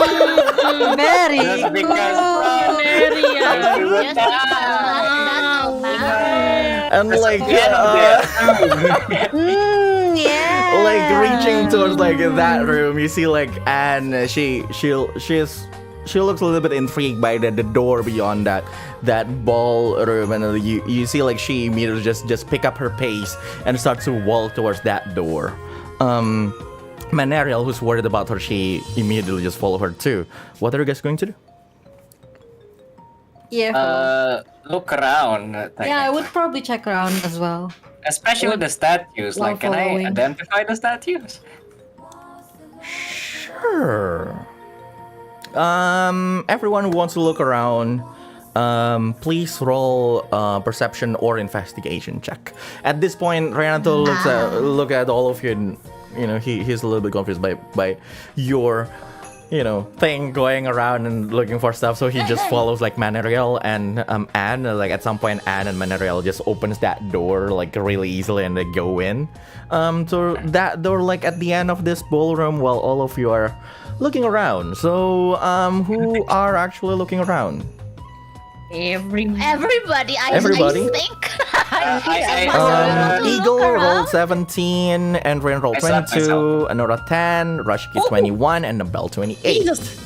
Very Just because. And like yeah. like reaching towards like that room, you see like Anne. She looks a little bit intrigued by the door beyond that ballroom, and you see like she immediately just pick up her pace and start to walk towards that door. Manariel, who's worried about her, she immediately just follow her too. What are you guys going to do? Yeah. Look around. Yeah, I would probably check around as well. Especially with the statues. While Like, can I following. identify the statues? Sure. Everyone who wants to look around, please roll perception or investigation check. At this point, Renato look at all of you, and you know he's a little bit confused by your thing going around and looking for stuff. So he just follows like Manariel and Anne. Like at some point, Anne and Manariel just opens that door like really easily, and they go in. So that door, like at the end of this ballroom, while all of you are looking around. So who are actually looking around? Everybody, I Everybody? think. Eagle Look around. rolled 17, and Rain rolled Myself, 22, Anora 10, Rashki 21, and Nabel 28. Jesus.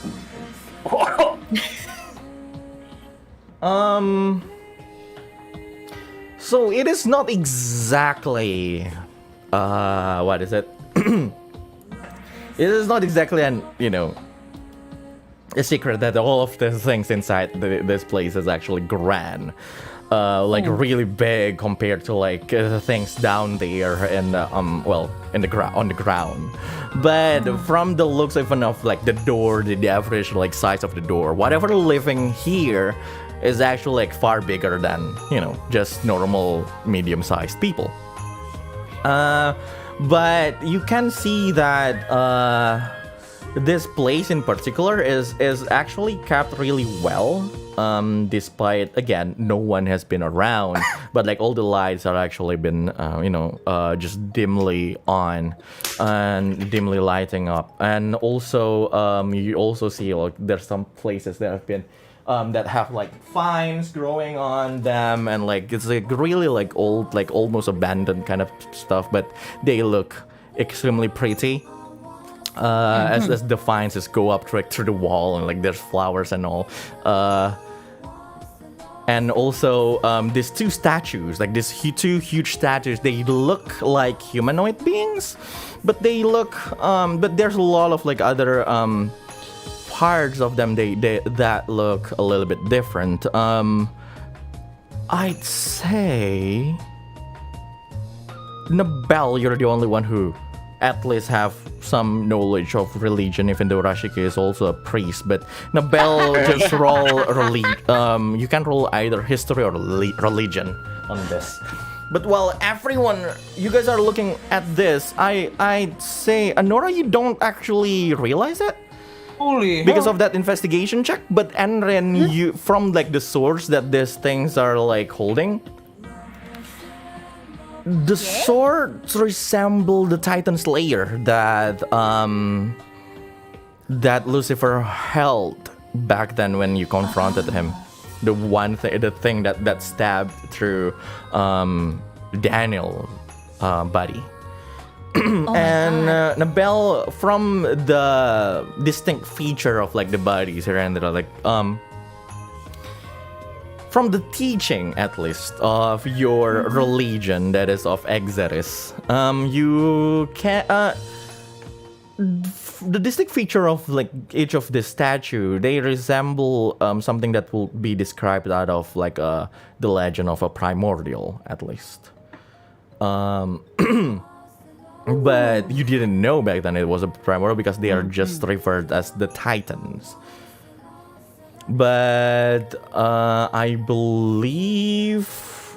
So it is not exactly what is it? It is not exactly a secret that all of the things inside this place is actually grand. Like really big compared to like things down there and on the ground. But from the looks of like the door, the average like size of the door, whatever living here is actually like far bigger than just normal medium-sized people. But you can see that this place in particular is actually kept really well, despite again no one has been around. But like all the lights are actually been just dimly on and dimly lighting up. And also you also see like there's some places that have been that have like vines growing on them, and like it's like really like old, like almost abandoned kind of stuff, but they look extremely pretty. As the vines just go up through the wall, and like there's flowers and all. And also these two statues, like these two huge statues, they look like humanoid beings, but they look but there's a lot of like other parts of them they that look a little bit different. I'd say Nabel, you're the only one who at least have some knowledge of religion, even though Rashika is also a priest. But Nabel, just roll you can roll either history or religion on this. But while everyone, you guys are looking at this, I'd say, Anora, you don't actually realize it Holy because hell. of that investigation check. But Enren, you, from like the source that these things are like holding, the swords resemble the Titan Slayer that that Lucifer held back then when you confronted him. The one thing, the thing that stabbed through Daniel body. And Nabel, from the distinct feature of like the bodies around it, like from the teaching, at least, of your religion, that is of Exeris, you can the distinct feature of like each of the statue, they resemble something that will be described out of like the legend of a primordial, at least. But you didn't know back then it was a primordial because they are just referred as the Titans. But I believe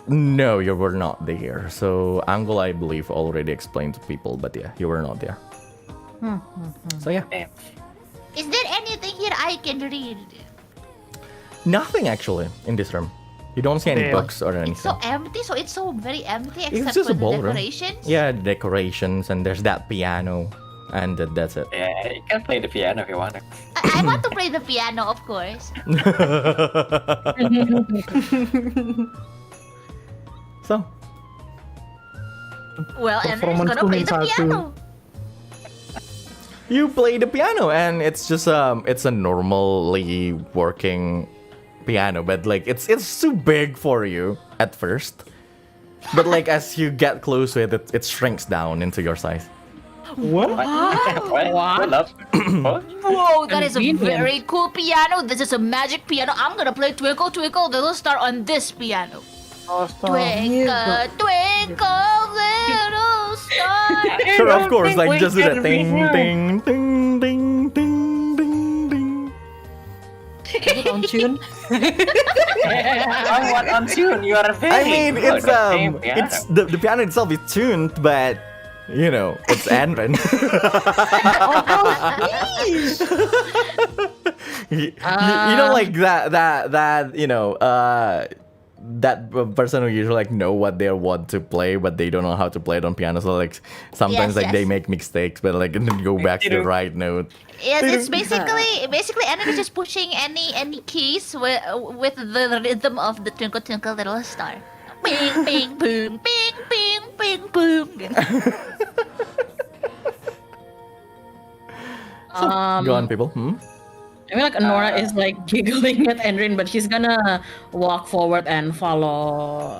no, you were not there. So Angol, I believe, already explained to people, but yeah, you were not there. So yeah, Damn. Is there anything here I can read? nothing actually in this room. You don't see any Damn. books or anything. It's so empty, so it's so very empty It's except just for a the ballroom. decorations. Yeah, decorations, and there's that piano, and that's it. Yeah, you can play the piano if you want to. I want to play the piano, of course. So, Well, and I'm Performance gonna play tuning the satu. piano. you play the piano, and it's just it's a normally working piano, but like it's too big for you at first. But like as you get close to it, it shrinks down into your size. What? What? What? Love? What? Whoa, that is a Convenient. very cool piano. This is a magic piano. I'm gonna play Twinkle Twinkle Little Star on this piano. Twinkle, twinkle, little star. Sure, of course, like we just do that can be ding, here. ding, ding, ding, ding, ding, ding. Is it on tune? Somewhat on tune. You are very I mean, good it's at playing piano. it's the piano itself is tuned, but you know, it's Anren. you know, like that you know, that person who usually like know what they want to play, but they don't know how to play it on piano. So like sometimes Yes, like they yes. make mistakes, but like and then go back to the right note. Yes, it's basically Anna is just pushing any keys with the rhythm of the Twinkle Twinkle Little Star. Bing bing boom, bing bing bing boom. Go on, people. I mean, like Anora is like giggling at Enrin, but she's gonna walk forward and follow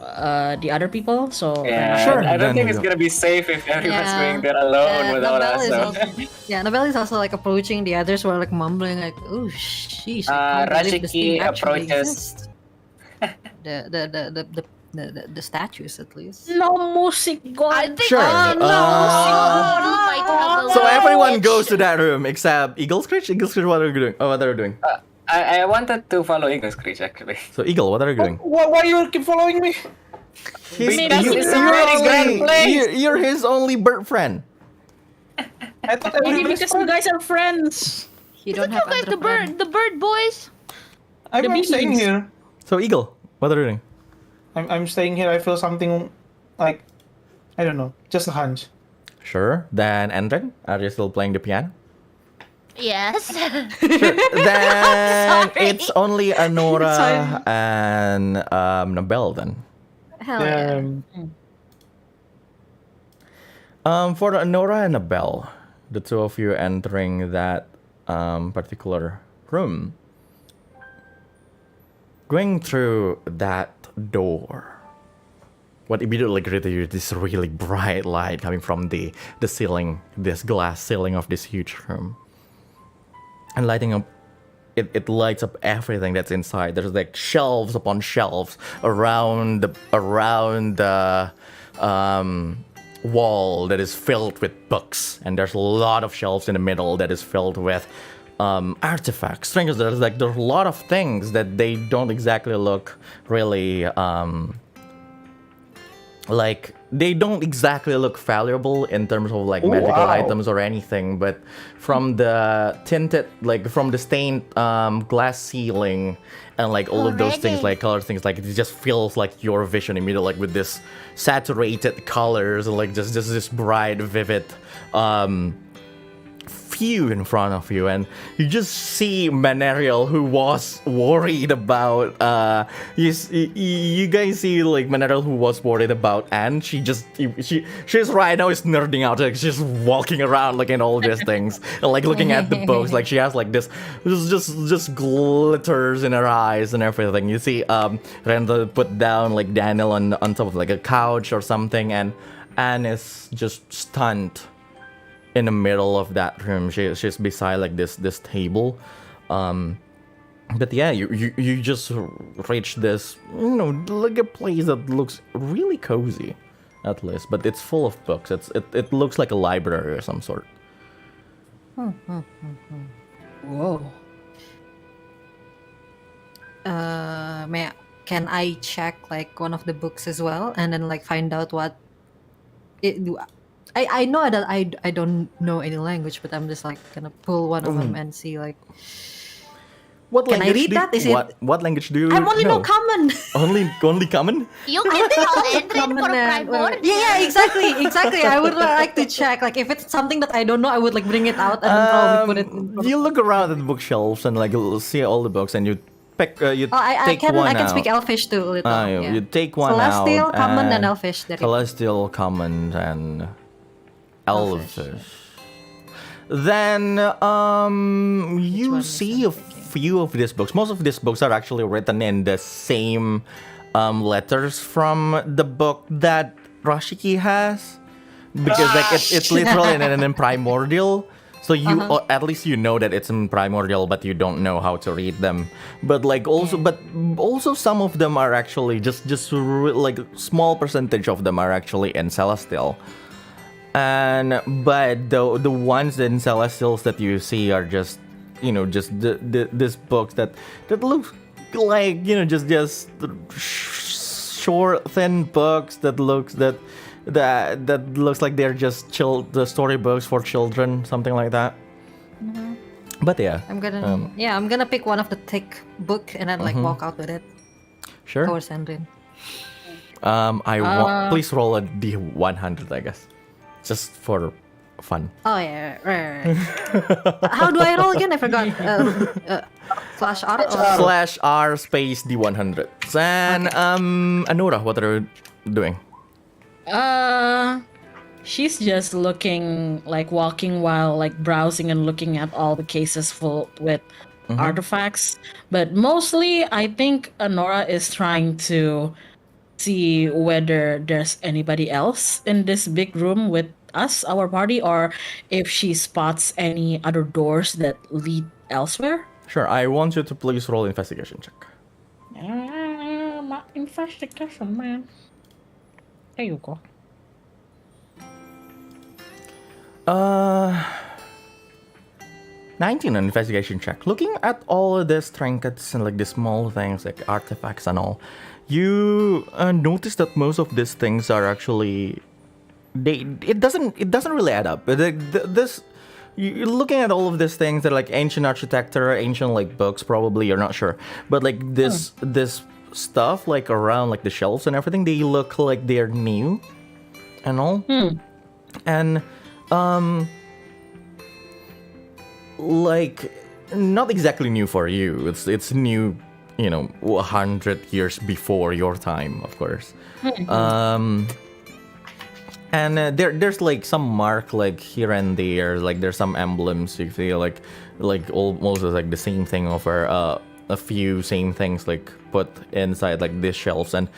the other people. So Yeah, Sure, I don't then think you it's go. gonna be safe if everyone's Yeah. going there alone without Nabel us. is So. also, yeah, Nabel is also like approaching the others who are like mumbling like, "Oh, sheesh!" I can't believe this Rashiki thing actually approaches. exists." The statues at least. no music, I God. think Sure. might have a So everyone witch. goes to that room except Eagle Screech. Eagle Screech, what are you doing? Oh, what are you doing? I wanted to follow Eagle Screech actually. So Eagle, what are you doing? Why you keep following me? Because it's a very grand place. You're his only bird friend. I thought Maybe everybody's because you guys are friends. You Isn't don't have you guys the other friend. bird boys? I'm staying bees. here. So Eagle, what are you doing? I'm staying here. I feel something like I don't know, just a hunch. Sure. Then Andren, are you still playing the piano? Yes. Then Sorry. it's only Anora fine. and Nabel then. Hell yeah. For Anora and Nabel, the two of you entering that particular room, going through that door, what immediately greeted you is this really bright light coming from the ceiling, this glass ceiling of this huge room. And lighting up, it lights up everything that's inside. There's like shelves upon shelves around the wall that is filled with books, and there's a lot of shelves in the middle that is filled with artifacts. Strangers, there's a lot of things that they don't exactly look really like they don't exactly look valuable in terms of like magical wow. items or anything, but from the tinted, like from the stained glass ceiling and like all of those things, Already. like color things, like it just feels like your vision immediately, like with this saturated colors and like just this bright, vivid view in front of you, and you just see Manerial, who was worried about you guys see like Manerial, who was worried about Anne. She's right now is nerding out, like she's walking around looking at all these things and like looking at the books, like she has like this just glitters in her eyes and everything. You see Randall put down like Daniel on top of like a couch or something, and Anne is just stunned in the middle of that room. She's beside like this table, but yeah, you just reach this, like a place that looks really cozy, at least, but it's full of books. It looks like a library or some sort. Whoa. Can I check like one of the books as well, and then like find out what it do? I know that I don't know any language, but I'm just like gonna pull one of them and see like. What Can I language read do that? Is it- what language do you I'm only know? no common. Only common? You can call Endrin Common for and- primordial. yeah, exactly. I would like to check like if it's something that I don't know, I would like bring it out and then probably put it. In front of- You look around at the bookshelves and like you'll see all the books, and you pick you Oh, I take can one I can out. speak Elfish too. Little, yeah. You take one Celestial, out. common, and Elfish. There you go. Celestial, common, and Elfish, Elfish. Then you one is see a few of these books. Most of these books are actually written in the same letters from the book that Rashiki has, because like it's literally in primordial. So you, or at least you know that it's in primordial, but you don't know how to read them. But like also some of them are actually like small percentage of them are actually in celestial. But the ones in celestials that you see are just this books that look like just short, thin books that looks like they're just the storybooks for children, something like that. But yeah, I'm gonna pick one of the thick book and then like walk out with it sure. towards Endrin. Please roll a D100, I guess, just for fun. Oh yeah, right. How do I roll again? I forgot. Slash R. Slash R space D100. And Anora, what are you doing? She's just looking, like walking while like browsing and looking at all the cases full with artifacts. But mostly, I think Anora is trying to see whether there's anybody else in this big room with us, our party, or if she spots any other doors that lead elsewhere. Sure, I want you to please roll investigation check. My investigation, man. There you go. 19 on investigation check. Looking at all of these trinkets and like the small things like artifacts and all, you notice that most of these things are actually it doesn't really add up. You're looking at all of these things that are like ancient architecture, ancient like books, probably, you're not sure, but like this stuff like around like the shelves and everything, they look like they're new and all. And like not exactly new for you. It's new, 100 years before your time, of course. And there's like some mark like here and there, like there's some emblems you feel like almost like the same thing over a few same things like put inside like these shelves, and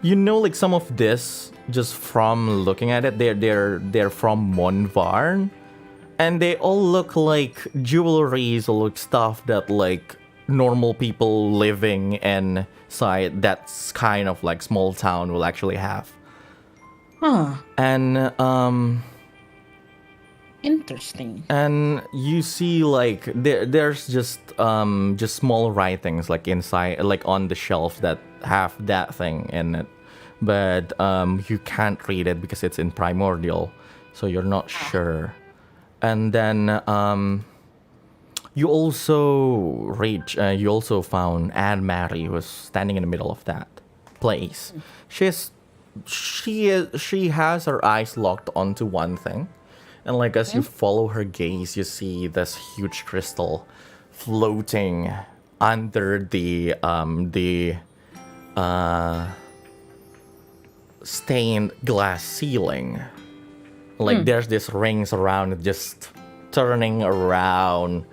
like some of this just from looking at it, they're from Monvarn, and they all look like jewelries or like stuff that like normal people living inside that's kind of like small town will actually have. Huh. And Interesting. and you see like there's just small writings like inside like on the shelf that have that thing in it, but you can't read it because it's in primordial, so you're not sure. And then you also found Anne Mary, who was standing in the middle of that place. She has her eyes locked onto one thing, and like as you follow her gaze, you see this huge crystal floating under the stained glass ceiling. Like there's this rings around it, just turning around,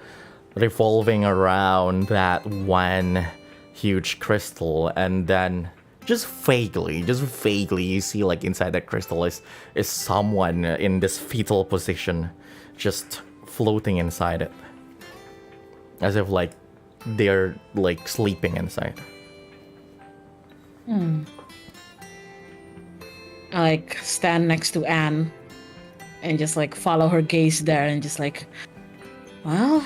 revolving around that one huge crystal, and then just vaguely you see like inside that crystal is someone in this fetal position, just floating inside it, as if like they're like sleeping inside. I like stand next to Anne and just like follow her gaze there and just like, well,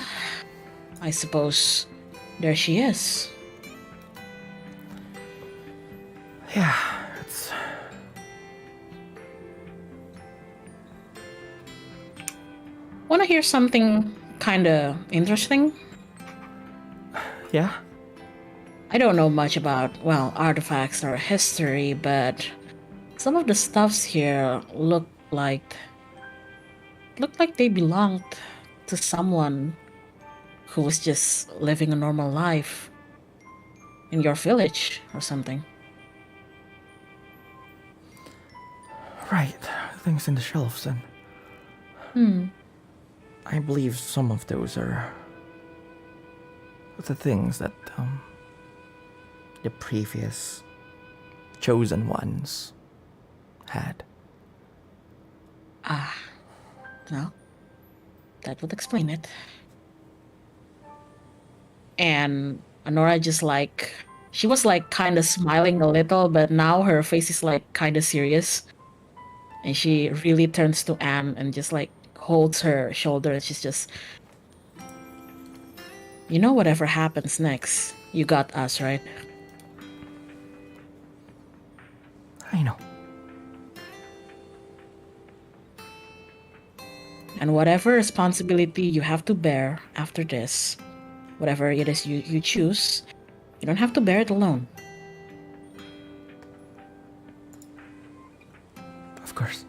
I suppose there she is. Yeah, it's Want to hear something kind of interesting? yeah. I don't know much about, well, artifacts or history, but some of the stuffs here look like they belonged to someone who was just living a normal life in your village or something. Right, things in the shelves, and I believe some of those are the things that the previous chosen ones had. No, that would explain it. And Honora just like, she was like kind of smiling a little, but now her face is like kind of serious. And she really turns to Anne and just like holds her shoulder, and she's just, whatever happens next, you got us, right? I know. And whatever responsibility you have to bear after this, whatever it is you choose, you don't have to bear it alone. Of course.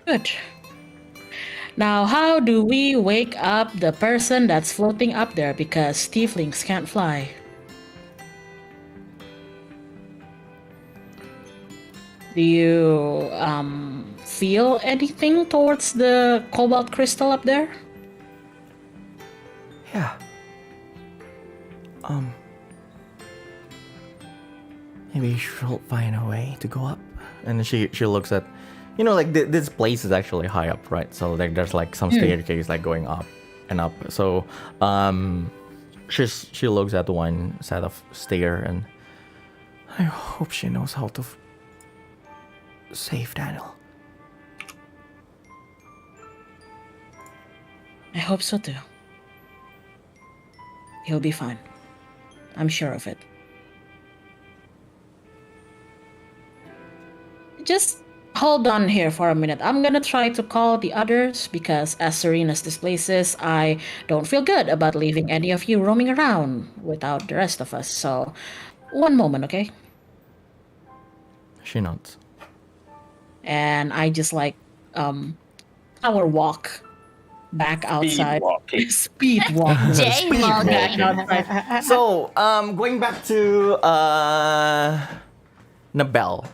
Good. Now, how do we wake up the person that's floating up there, because tieflings can't fly? Do you feel anything towards the cobalt crystal up there? Yeah. Maybe you should find a way to go up. And she looks at, like this place is actually high up, right? So like there's like some staircase like going up and up. So she looks at one set of stair, and I hope she knows how to save Daniel. I hope so too. He'll be fine. I'm sure of it. Just hold on here for a minute. I'm gonna try to call the others, because as serene as this place is, I don't feel good about leaving any of you roaming around without the rest of us. So, one moment, okay? She nods. And I just like power walk back outside. walking. Speed walking. Jaywalking. Back outside. So, going back to Nabel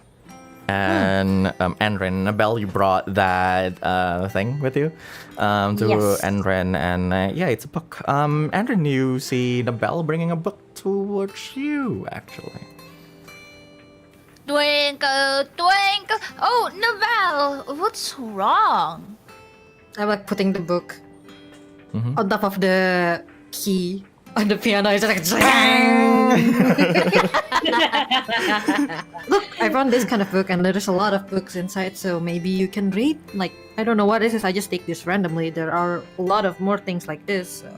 and Enrin. Nabel, you brought that thing with you to Yes. Enrin, and yeah, it's a book. Enrin, you see Nabel bringing a book towards you, actually. Twinkle, twinkle. Oh, Novell, what's wrong? I'm like putting the book on top of the key on the piano. It's just like look, I found this kind of book, and there's a lot of books inside, so maybe you can read. Like, I don't know what this is. I just take this randomly. There are a lot of more things like this, so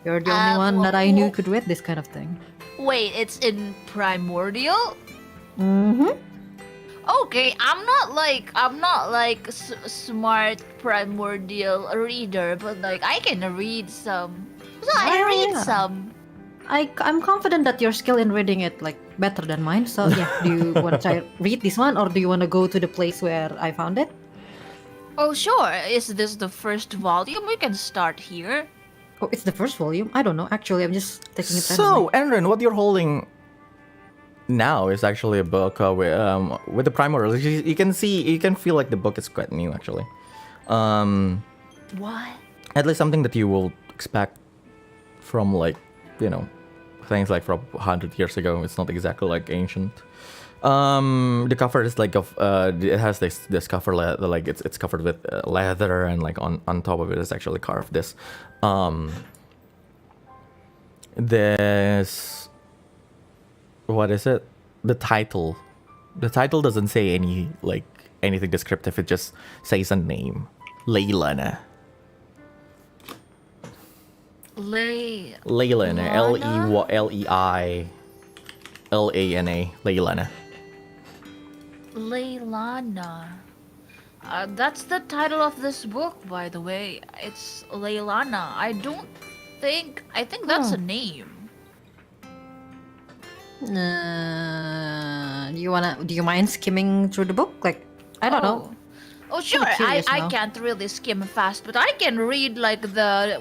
you're the only one that I knew could read this kind of thing. Wait, it's in Primordial? Mm-hmm. Okay, I'm not like smart Primordial reader, but like I can read some. So I Yeah, read yeah. some. I'm confident that your skill in reading it like better than mine. So yeah, do you want to try read this one, or do you want to go to the place where I found it? Oh sure, is this the first volume? We can start here. Oh, it's the first volume. I don't know. Actually, I'm just taking it. So, Enrin, what you're holding now is actually a book with the primordial. You can see, you can feel like the book is quite new, actually. What? At least something that you will expect from, like, you know, things like from 100 years ago. It's not exactly like ancient. The cover is like it has this cover like it's covered with leather, and like on top of it is actually carved this what is it? The title doesn't say anything descriptive. It just says a name, Leilana. Leilana, Leilana, Leilana. Leilana. That's the title of this book, by the way. It's Leilana. I think that's a name. Do you mind skimming through the book? Like, I don't know. Oh sure, curious I now. can't really skim fast, but I can read like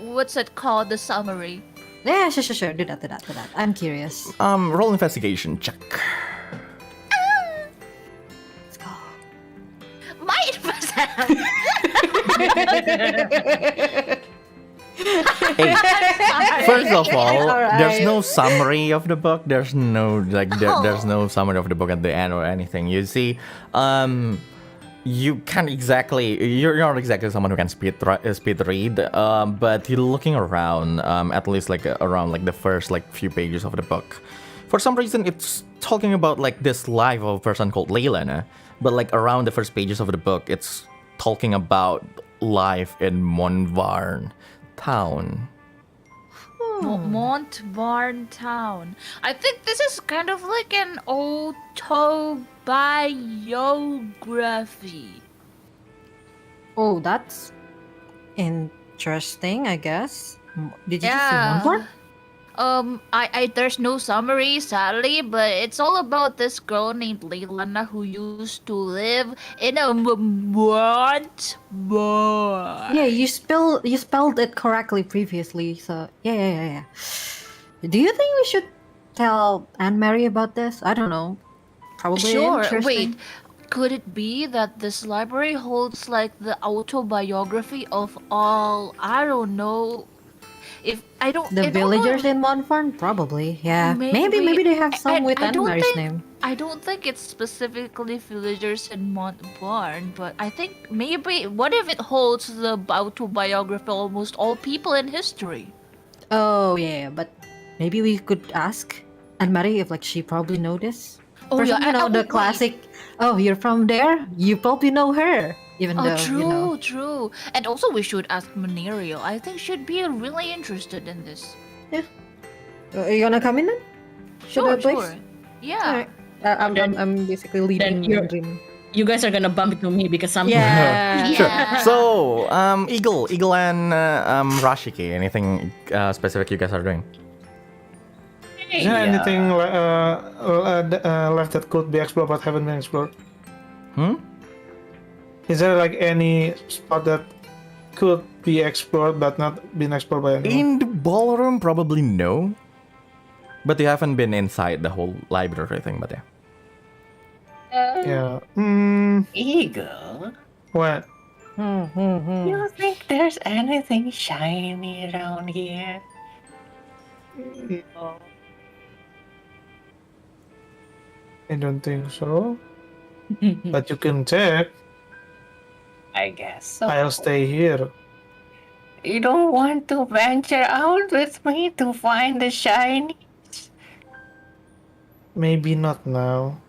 what's it called, the summary. Yeah, sure. Do that. I'm curious. Roll investigation check. Let's go. My First of all, there's no summary of the book. There's no there's no summary of the book at the end or anything. You see, you can't exactly. You're not exactly someone who can speed read. But you're looking around. At least like around like the first like few pages of the book. For some reason, it's talking about like this life of a person called Leilana. But like around the first pages of the book, it's talking about life in Montvarn town. Montvarn town. I think this is kind of like an autobiography. Oh, that's interesting, I guess. Did you just say one word? I there's no summary, sadly, but it's all about this girl named Leilana who used to live in a Montvarn. Yeah, you spelled it correctly previously, so yeah. Do you think we should tell Anne-Marie about this? I don't know. Probably Sure. interesting. Wait, could it be that this library holds like the autobiography of all? I don't know. If I don't, The I don't know villagers if- in Montfarn? Probably, yeah. Maybe they have some with I don't Anne-Marie's think- name. I don't think it's specifically villagers in Montbarn, but I think maybe. What if it holds the autobiography of almost all people in history? Oh yeah, but maybe we could ask Anne-Marie if like she probably know this. Oh, For yeah, some, you know, the wait. classic. Oh, you're from there. You probably know her, even Oh, though true, you know. true. And also, we should ask Monerio. I think she'd be really interested in this. You wanna come in then? Sure, the place? sure. Yeah. Alright. I'm basically leading you're- Dream. You guys are gonna bump into me because I'm Yeah. Sure. Yeah. So, Eagle and Rashiki, anything specific you guys are doing? Is there anything left that could be explored but haven't been explored? Hmm? Is there like any spot that could be explored but not been explored by anyone? In the ballroom, probably no. But you haven't been inside the whole library thing, but yeah. Yeah. Eagle, What? you think there's anything shiny around here? I don't think so. But you can check. I guess so. I'll stay here. You don't want to venture out with me to find the shiny? Maybe not now.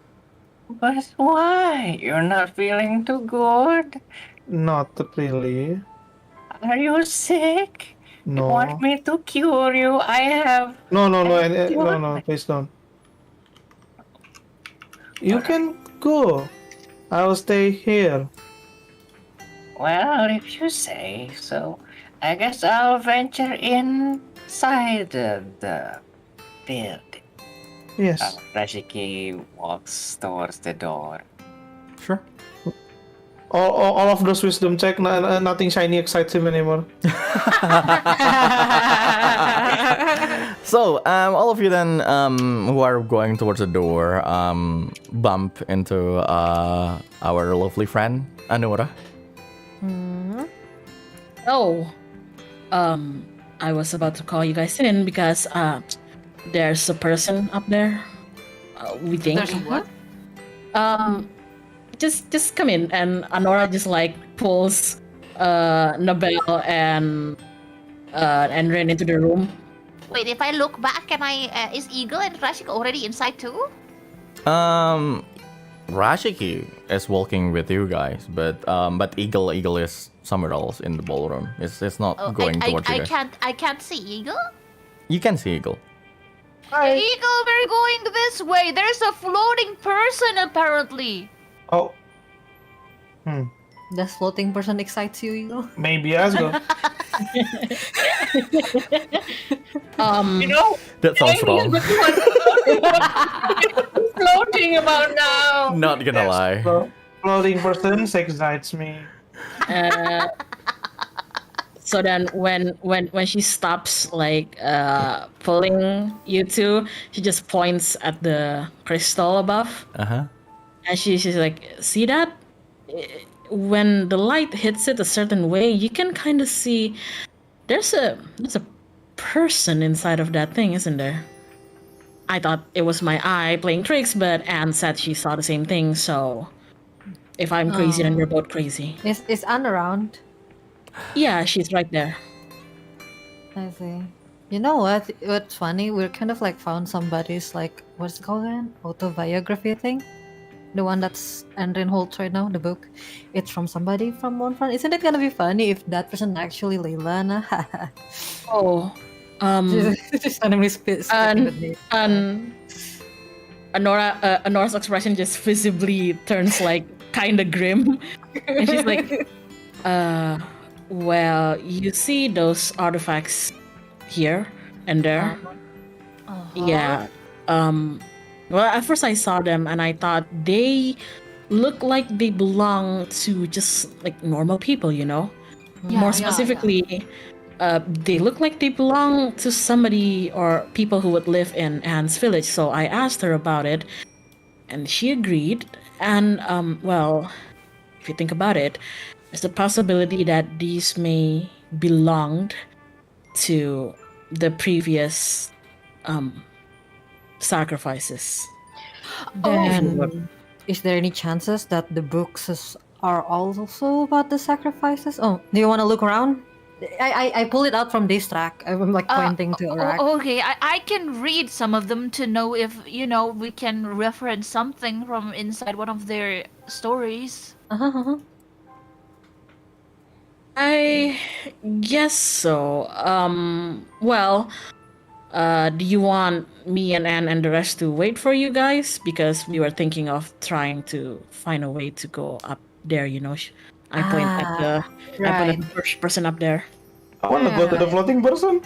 But why? You're not feeling too good? Not really. Are you sick? You No. want me to cure you? I have. No, What? no, please don't. You can go. I'll stay here. Well, if you say so, I guess I'll venture inside the building. Yes. Rashiki walks towards the door. Sure. All of those wisdom check, nothing shiny excites him anymore. So, all of you then who are going towards the door bump into our lovely friend, Anura. Oh, I was about to call you guys in because there's a person up there. We think. There's what? Just come in, and Anora just like pulls Nabel and Ren into the room. Wait, if I look back, can I? Is Eagle and Rashik already inside too? Rashiki is walking with you guys, but Eagle is somewhere else in the ballroom. It's not Oh, going towards you guys. I can't see Eagle. You can see Eagle. Eagle, we're going this way. There's a floating person apparently. Oh, Does floating person excites you, Eagle? maybe Asgo. You know, That sounds wrong. floating about now. Not gonna lie. Floating person excites me. So then when she stops like pulling you two, she just points at the crystal above, Uh-huh. and she's like, see that? When the light hits it a certain way, you can kind of see there's a person inside of that thing, isn't there? I thought it was my eye playing tricks, but Anne said she saw the same thing, so if I'm crazy, then we're both crazy. Is Anne around? Yeah, she's right there. I see. You know what? What's funny? We're kind of like found somebody's like what's it called again? Autobiography thing. The one that's Andrin holds right now, the book. It's from somebody from one front. Isn't it gonna be funny if that person actually Leilana? Oh, Just randomly spit. and Anora's expression just visibly turns like kind of grim, and she's like, well, you see those artifacts here and there? Yeah. Well, at first I saw them and I thought they look like they belong to just like normal people, you know? More specifically, they look like they belong to somebody or people who would live in Anne's village. So I asked her about it and she agreed. And, well, if you think about it, there's a possibility that these may belonged to the previous sacrifices. Then, is there any chances that the books are also about the sacrifices? Oh, do you want to look around? I pull it out from this track. I'm like pointing to a rack. Okay, I can read some of them to know if, we can reference something from inside one of their stories. I guess so. Well, do you want me and Anne and the rest to wait for you guys? Because we were thinking of trying to find a way to go up there, I point at the first person up there. I want to go to the floating person.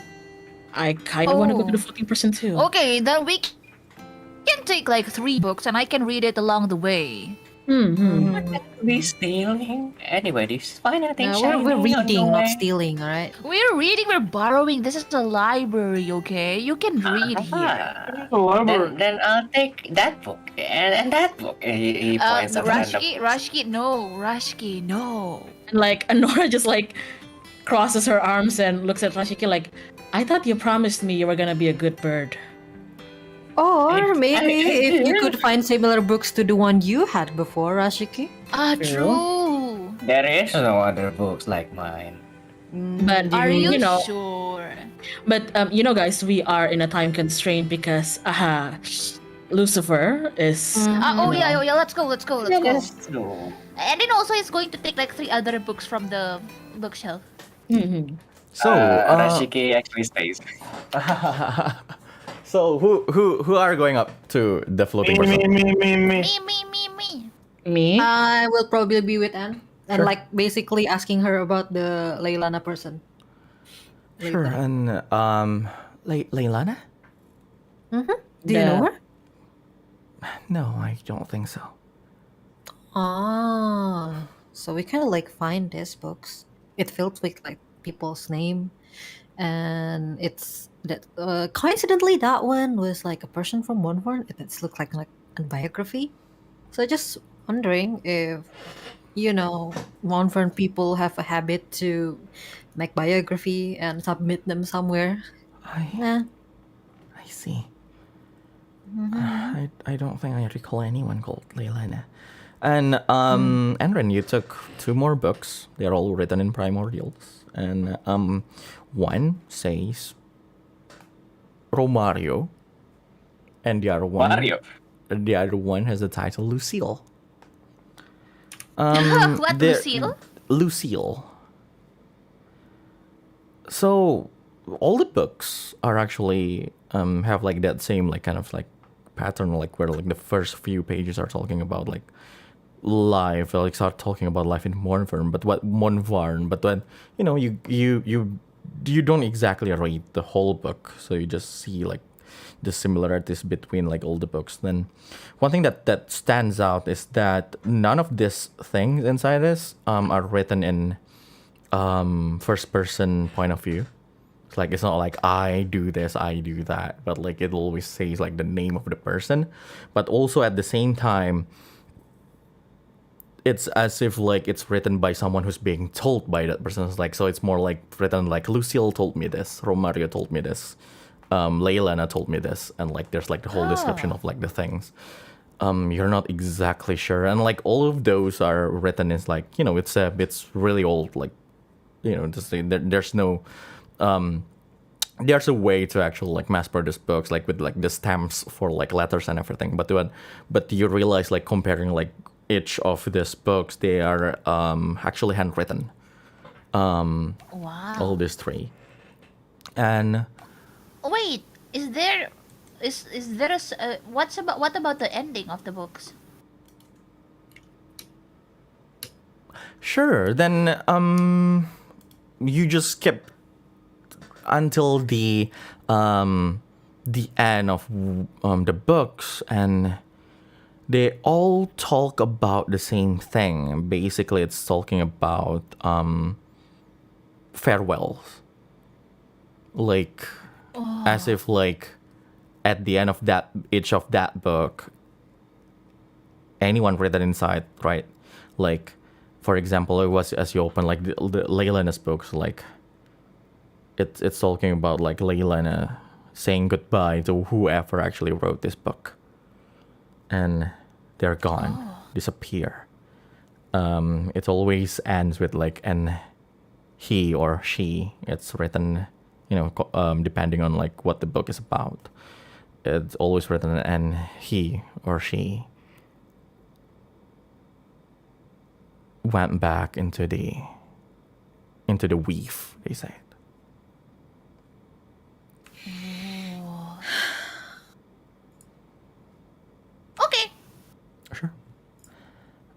I kind of want to go to the floating person too. Okay, then we can take like 3 books and I can read it along the way. We stealing? Anyway, do you find anything we're shiny on the reading, not way? stealing, all right? We're reading, we're borrowing. This is a library, okay? You can read here. Then I'll take that book and that book. And he points at random books. Rashki, no. Rashki, no. And like Anora just like crosses her arms and looks at Rashiki like, I thought you promised me you were gonna be a good bird. Or maybe if you could find similar books to the one you had before, Rashiki. True. There is no other books like mine. But Are you know, sure? but guys, we are in a time constraint because Lucifer is Yeah, let's go. True. And then also it's going to take like 3 other books from the bookshelf. So, Rashiki actually stays. so who are going up to the floating person? Me. me. I will probably be with Anne. And Sure. like basically asking her about the Leilana person. Sure, and Leilana? Do you know her? No, I don't think so. Ah, so we kind of like find these books. It filled with like people's name, and it's that coincidentally that one was like a person from Mournford. It looked like a biography. So just wondering if Mournford people have a habit to make biography and submit them somewhere. Yeah. I see. I don't think I recall anyone called Leilana. And Enren, you took 2 more books. They're all written in primordials. And one says Romario, and the other one has the title Lucille. What, the- Lucille? Lucille. So all the books are actually have like that same like kind of like pattern, like where like the first few pages are talking about like life, like start talking about life in Mournford, but then you don't exactly read the whole book, so you just see like the similarities between like all the books. Then one thing that stands out is that none of these things inside this are written in first person point of view. It's like it's not like I do this, I do that, but like it always says like the name of the person, but also at the same time it's as if like it's written by someone who's being told by that person. It's like, so it's more like written like Lucille told me this, Romario told me this, Leilana told me this, and like there's like the whole description of like the things. You're not exactly sure, and like all of those are written as like it's really old, like there's no there's a way to actually like mass produce books like with like the stamps for like letters and everything, but you realize like comparing like each of these books, they are actually handwritten. Wow. All these 3. And Wait, is there what about the ending of the books? sure, then you just skip until the end of the books, and they all talk about the same thing. Basically, it's talking about farewells. Like, as if like at the end of each of that book, anyone written inside, right? Like, for example, it was as you open like the Leilana's books, like it's talking about like Leilana saying goodbye to whoever actually wrote this book, and they're gone, disappear. It always ends with like an he or she. It's written, depending on like what the book is about. It's always written an he or she went back into the weave, they say. Okay. Sure.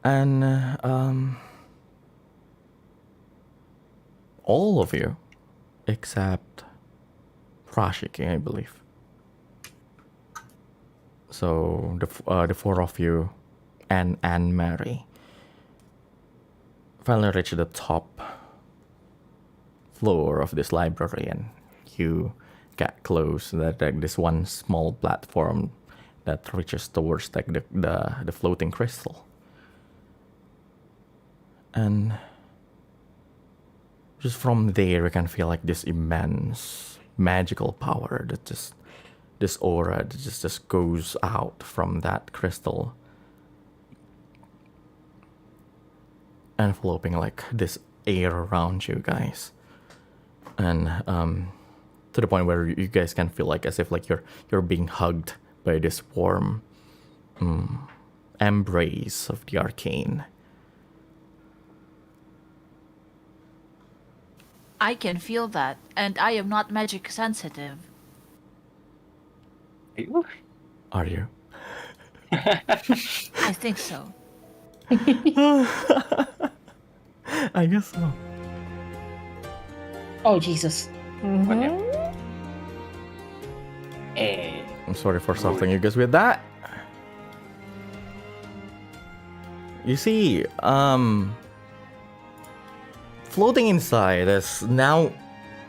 And all of you, except Rashiki, I believe. So the 4 of you and Anne Mary finally reach the top floor of this library, and you get close to that like this one small platform that reaches towards like the floating crystal. And just from there you can feel like this immense magical power that just this aura that just goes out from that crystal, enveloping like this air around you guys, and to the point where you guys can feel like as if like you're being hugged by this warm embrace of the arcane. I can feel that, and I am not magic sensitive. You? Are you? I think so. I guess so. Oh Jesus. Eh, I'm sorry for stopping you guys with that. You see, floating inside is now,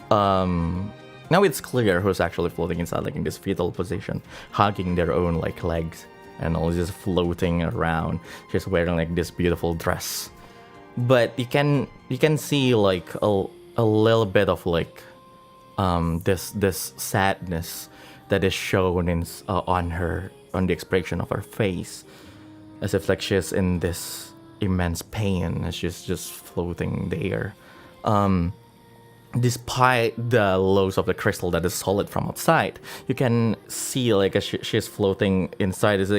now it's clear who's actually floating inside, like in this fetal position, hugging their own like legs, and all just floating around. She's wearing like this beautiful dress, but you can see like a little bit of like this sadness that is shown in on the expression of her face, as if like she's in this immense pain as she's just floating there. Despite the lows of the crystal that is solid from outside, you can see like as she's floating inside. It's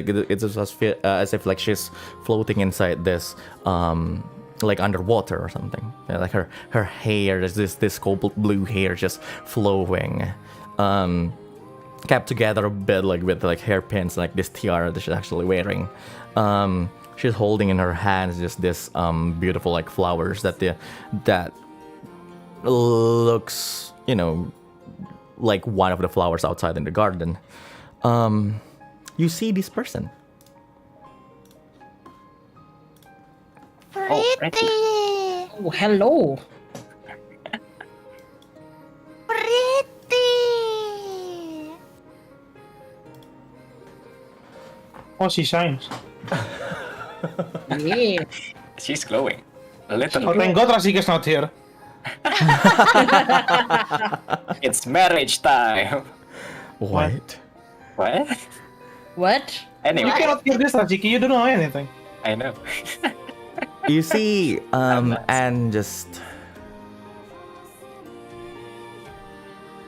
as if like she's floating inside this like underwater or something. Yeah, like her hair is this cobalt blue hair just flowing, kept together a bit like with like hairpins, like this tiara that she's actually wearing. She's holding in her hands just this beautiful like flowers that looks, you know, like one of the flowers outside in the garden. You see this person. Pretty. Oh, hello. Pretty. Oh, she shines. Yeah. she's glowing. A little. Oh, thank God Rasika's not here. It's marriage time. What? What? What? Anyway, You cannot hear this, Rajiki. You don't know anything. I know. You see, nuts. and just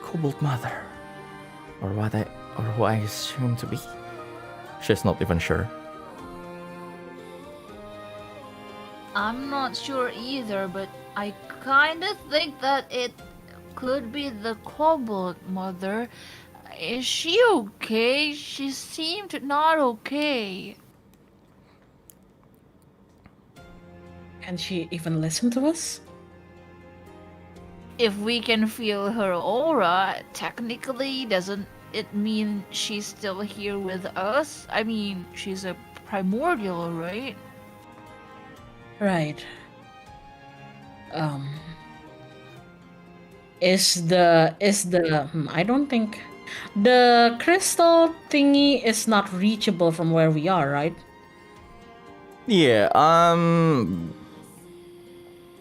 Cobalt Mother, or who I assume to be. She's not even sure. I'm not sure either, but I kind of think that it could be the Cobalt Mother. Is she okay? She seemed not okay. Can she even listen to us? If we can feel her aura, technically, doesn't it mean she's still here with us? I mean, she's a primordial, right? Right. I don't think the crystal thingy is not reachable from where we are, right? Yeah,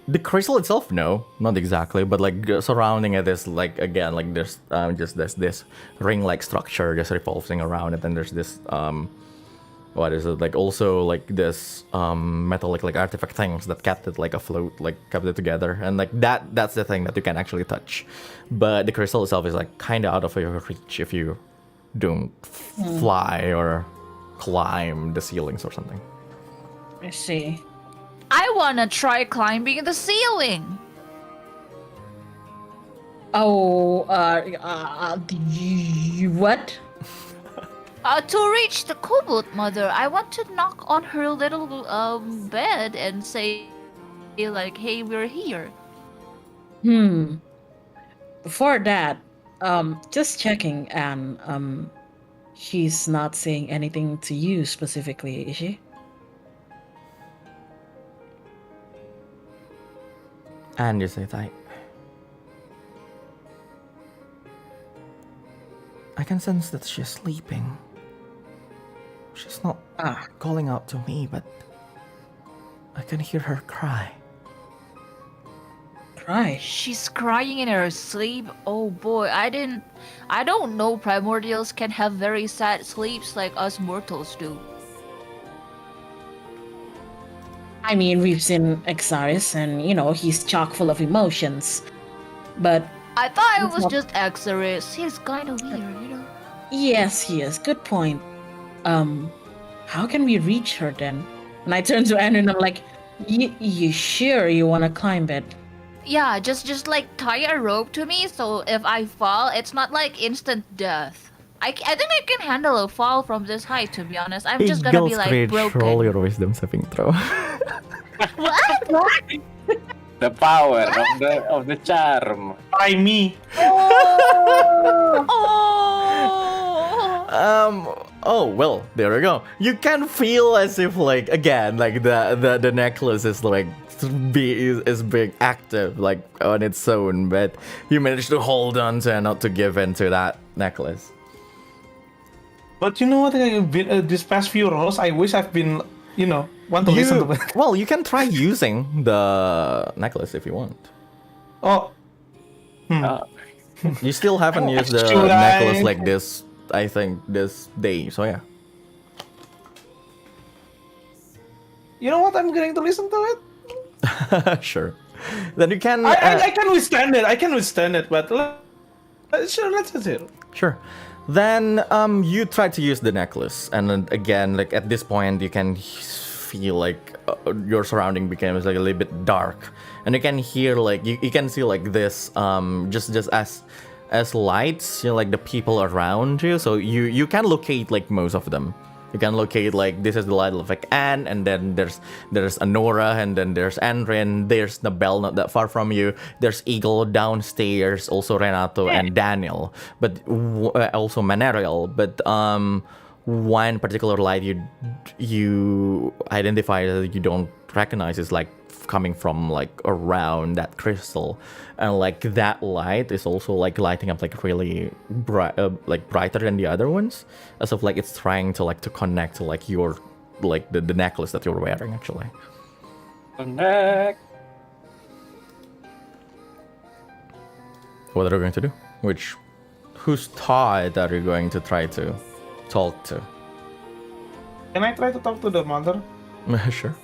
the crystal itself, no, not exactly, but like surrounding it is like, again, like there's just this ring-like structure just revolving around it, and there's this what is it, like also like this metallic like artifact things that kept it like afloat, like kept it together, and like that's the thing that you can actually touch. But the crystal itself is like kind of out of your reach if you don't fly or climb the ceilings or something. I see. I wanna try climbing the ceiling. Oh, what? To reach the Cobalt Mother, I want to knock on her little bed and say, like, "Hey, we're here." Before that, just checking, and she's not saying anything to you specifically, is she? Andesite. I can sense that she's sleeping. She's not calling out to me, but I can hear her cry. Cry. She's crying in her sleep. Oh boy, I don't know primordials can have very sad sleeps like us mortals do. I mean, we've seen Exaris, and he's chock full of emotions. But I thought it It's was not- just Exaris. He's kind of weird. yes, he is. Good point. How can we reach her then? And I turn to Anne and I'm like, you sure you want to climb it? Yeah, just like tie a rope to me so if I fall, it's not like instant death. I think I can handle a fall from this height, to be honest. I'm just gonna be like broken. Roll your wisdom saving throw. What? The power of the charm. Try me. Oh! Oh well, there we go. You can feel as if like again, like the necklace is like is being active like on its own, but you managed to hold on to and not to give in to that necklace. But you know what? These past few rolls, I wish I've been, want to listen to it. Well, you can try using the necklace if you want. Oh, You still haven't used the Should I? necklace like this, I think, this day. So yeah. you know what? I'm going to listen to it. Sure. Then you can. I can withstand it. I can withstand it, but sure, let's do it. Sure. Then you try to use the necklace, and then again, like at this point, you can feel like your surrounding becomes like a little bit dark, and you can hear like you can see like this just as lights, like the people around you. So you can locate like most of them. You can locate like this is the light of like Anne, and then there's Anora, and then there's Andrin, there's Nabel not that far from you, there's Eagle downstairs, also Renato and Daniel, but also Manerial. But one particular light you identify that you don't recognize is like coming from like around that crystal, and like that light is also like lighting up like really bright, like brighter than the other ones, as if like it's trying to like to connect to like your like the necklace that you're wearing actually. Connect. What are you going to do? Whose thought are you going to try to talk to? Can I try to talk to the mother? Sure.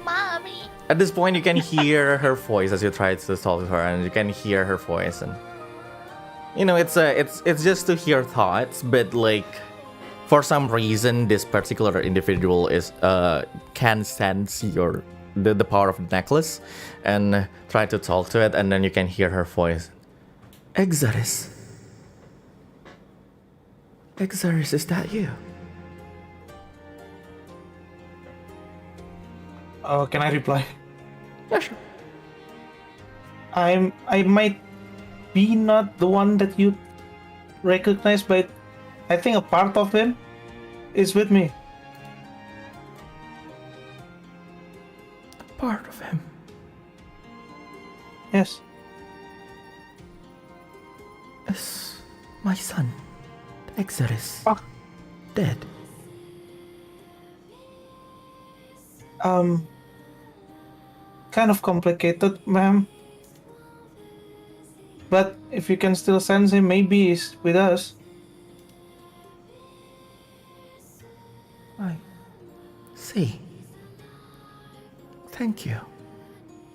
Mommy. At this point, you can hear her voice as you try to talk to her, and you can hear her voice, and it's just to hear thoughts, but like for some reason, this particular individual can sense the power of the necklace, and try to talk to it, and then you can hear her voice. Exaris, is that you? Can I reply? Yeah, sure. I might be not the one that you recognize, but I think a part of him is with me. Part of him. Yes. Is my son, Exaris, Ah. dead? Kind of complicated, ma'am. But if you can still sense him, maybe he's with us. I see. Thank you,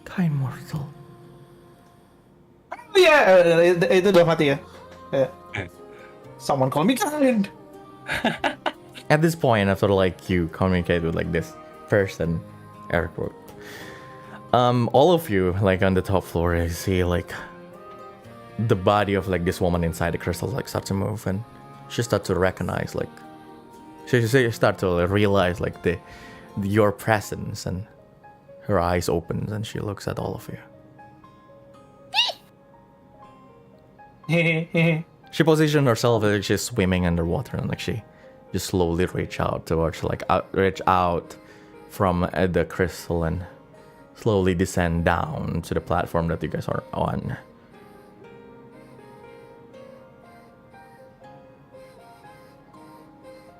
kind mortal. Yeah, itu udah mati ya. Someone call me kind. At this point, after like you communicate with like this person, airport, all of you like on the top floor, you see like the body of like this woman inside the crystal like start to move, and she start to recognize like she start to realize like your presence, and her eyes opens and she looks at all of you. She positioned herself like she's swimming underwater, and like she just slowly reach out towards reach out from the crystal, and slowly descend down to the platform that you guys are on.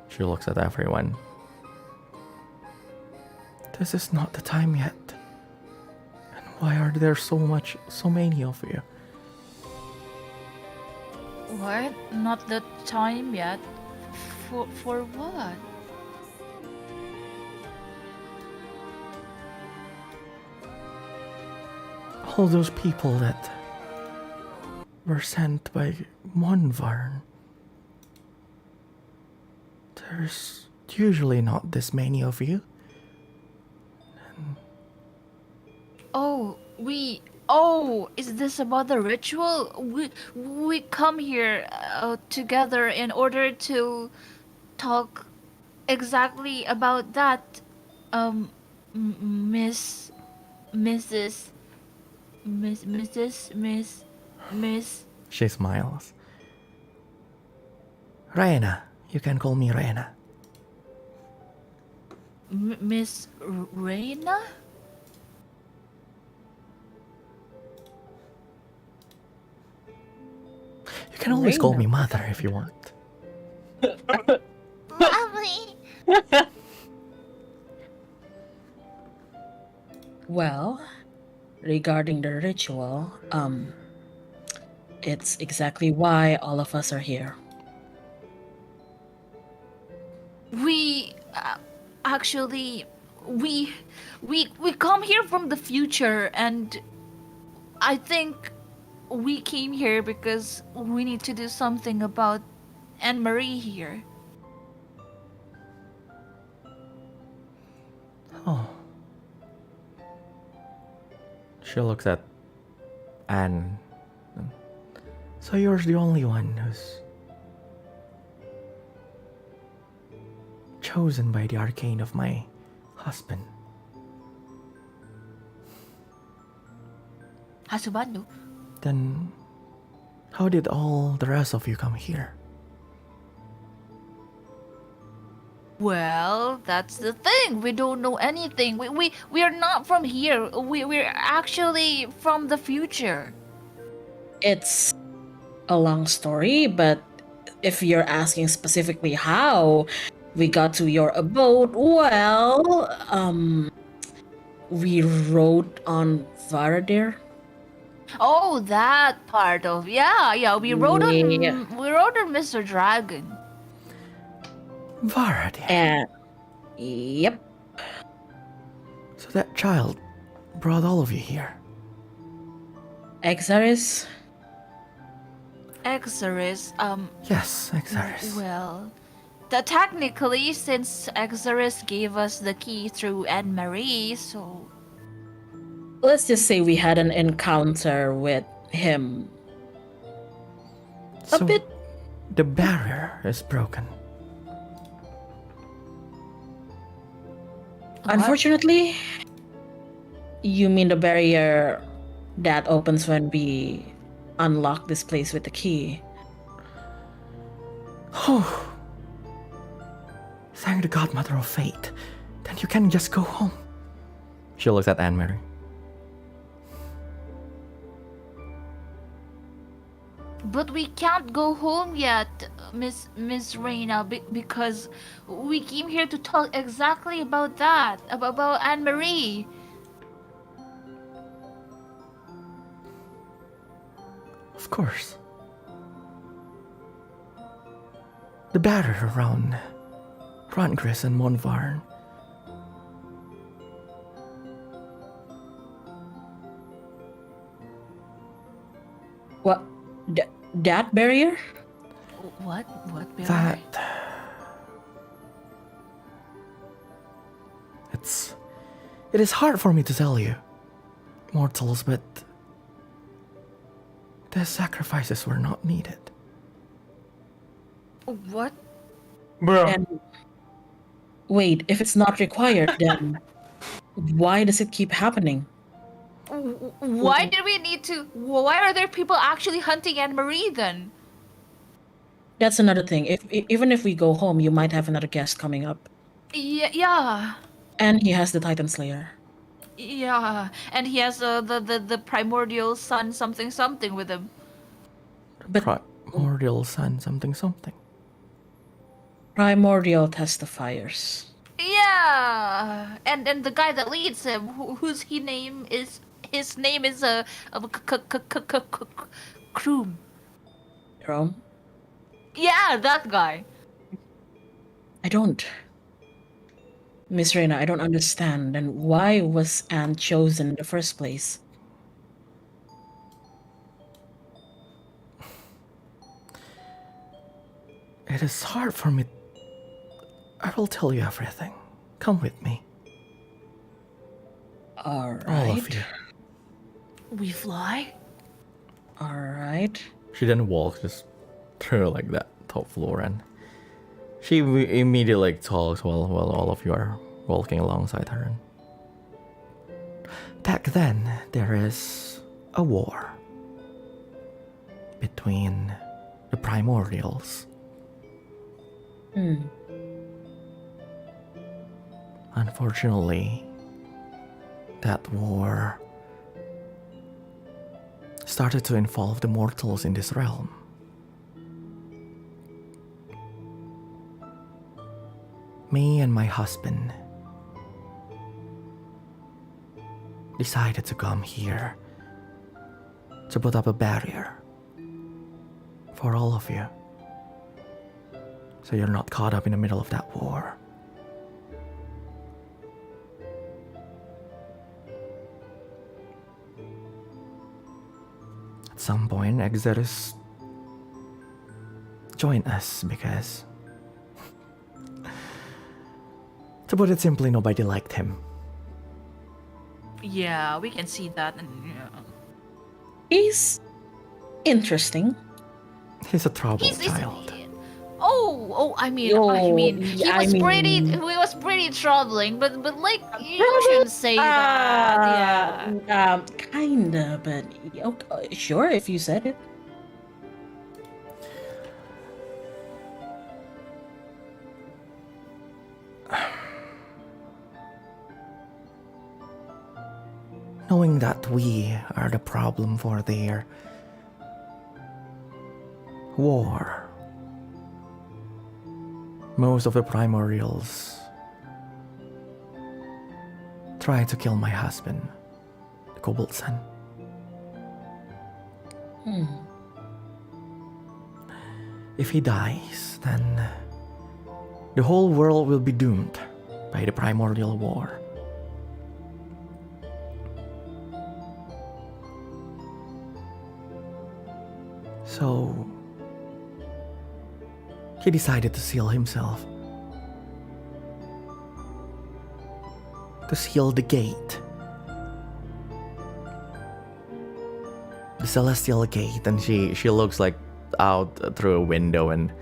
She looks at everyone. This is not the time yet. And why are there so many of you? What? Not the time yet? For what? All those people that were sent by Monvarn. There's usually not this many of you. Oh, is this about the ritual? We come here together in order to talk exactly about that. Miss, Mrs, Miss. She smiles. Raina. You can call me Raina. Miss Reina? You can always call me Mother if you want. Mommy. Well, regarding the ritual, it's exactly why all of us are here. We actually we come here from the future, and I think we came here because we need to do something about Anne Marie here. Oh. She looks at Anne. So you're the only one who's chosen by the arcane of my husband. Hasubando. Then how did all the rest of you come here? Well, that's the thing. We don't know anything. We are not from here. We're actually from the future. It's a long story, but if you're asking specifically how we got to your abode, well, we rode on Varadir. Oh, that part of yeah. We rode on Mr. Dragon. Varadir. And yep, So that child brought all of you here. Exaris. Exarus, Yes, Exaris. well, technically, since Exarus gave us the key through Anne Marie, so Let's just say we had an encounter with him. A So bit. the barrier is broken. Unfortunately, you mean the barrier that opens when we unlock this place with the key. Oh. Thank the godmother of fate. Then you can just go home. She looks at Anne Mary. but we can't go home yet, Miss Reina, because we came here to talk exactly about that, about Anne Marie. Of course. The barrier around Rundgris and Monvarn. What? That barrier? What barrier? That. It is hard for me to tell you, mortals, but the sacrifices were not needed. What? Bro, And wait, if it's not required, then why does it keep happening? Why do we need to? Why are there people actually hunting Anne Marie then? That's another thing. Even if we go home, you might have another guest coming up. Yeah. And he has the Titan Slayer. Yeah, and he has the primordial sun something something with him. But Primordial sun, something, something. primordial testifiers. Yeah, and the guy that leads him, whose his name is Kroom. Rome? Yeah, that guy. I don't. Miss Reina, I don't understand. And why was Anne chosen in the first place? It is hard for me. I will tell you everything. Come with me, all Alright. of you. We fly. Alright. She then walks just through like that top floor, and she immediately like, talks while all of you are walking alongside her. And back then, there is a war between the primordials. Hmm. Unfortunately, that war started to involve the mortals in this realm. Me and my husband decided to come here to put up a barrier for all of you, so you're not caught up in the middle of that war. At some point, Exodus joined us because, to put it simply, nobody liked him. Yeah, we can see that. And, He's interesting. He's a troubled he's child. I mean, he I was pretty troubling, but like you shouldn't say that. Yeah. Kinda, but okay, sure if you said it. Knowing that we are the problem for their war, most of the primordials tried to kill my husband, the Cobalt Sun. If he dies, then the whole world will be doomed by the primordial war. So he decided to seal himself. To seal the gate. The celestial gate, and she looks like out through a window, and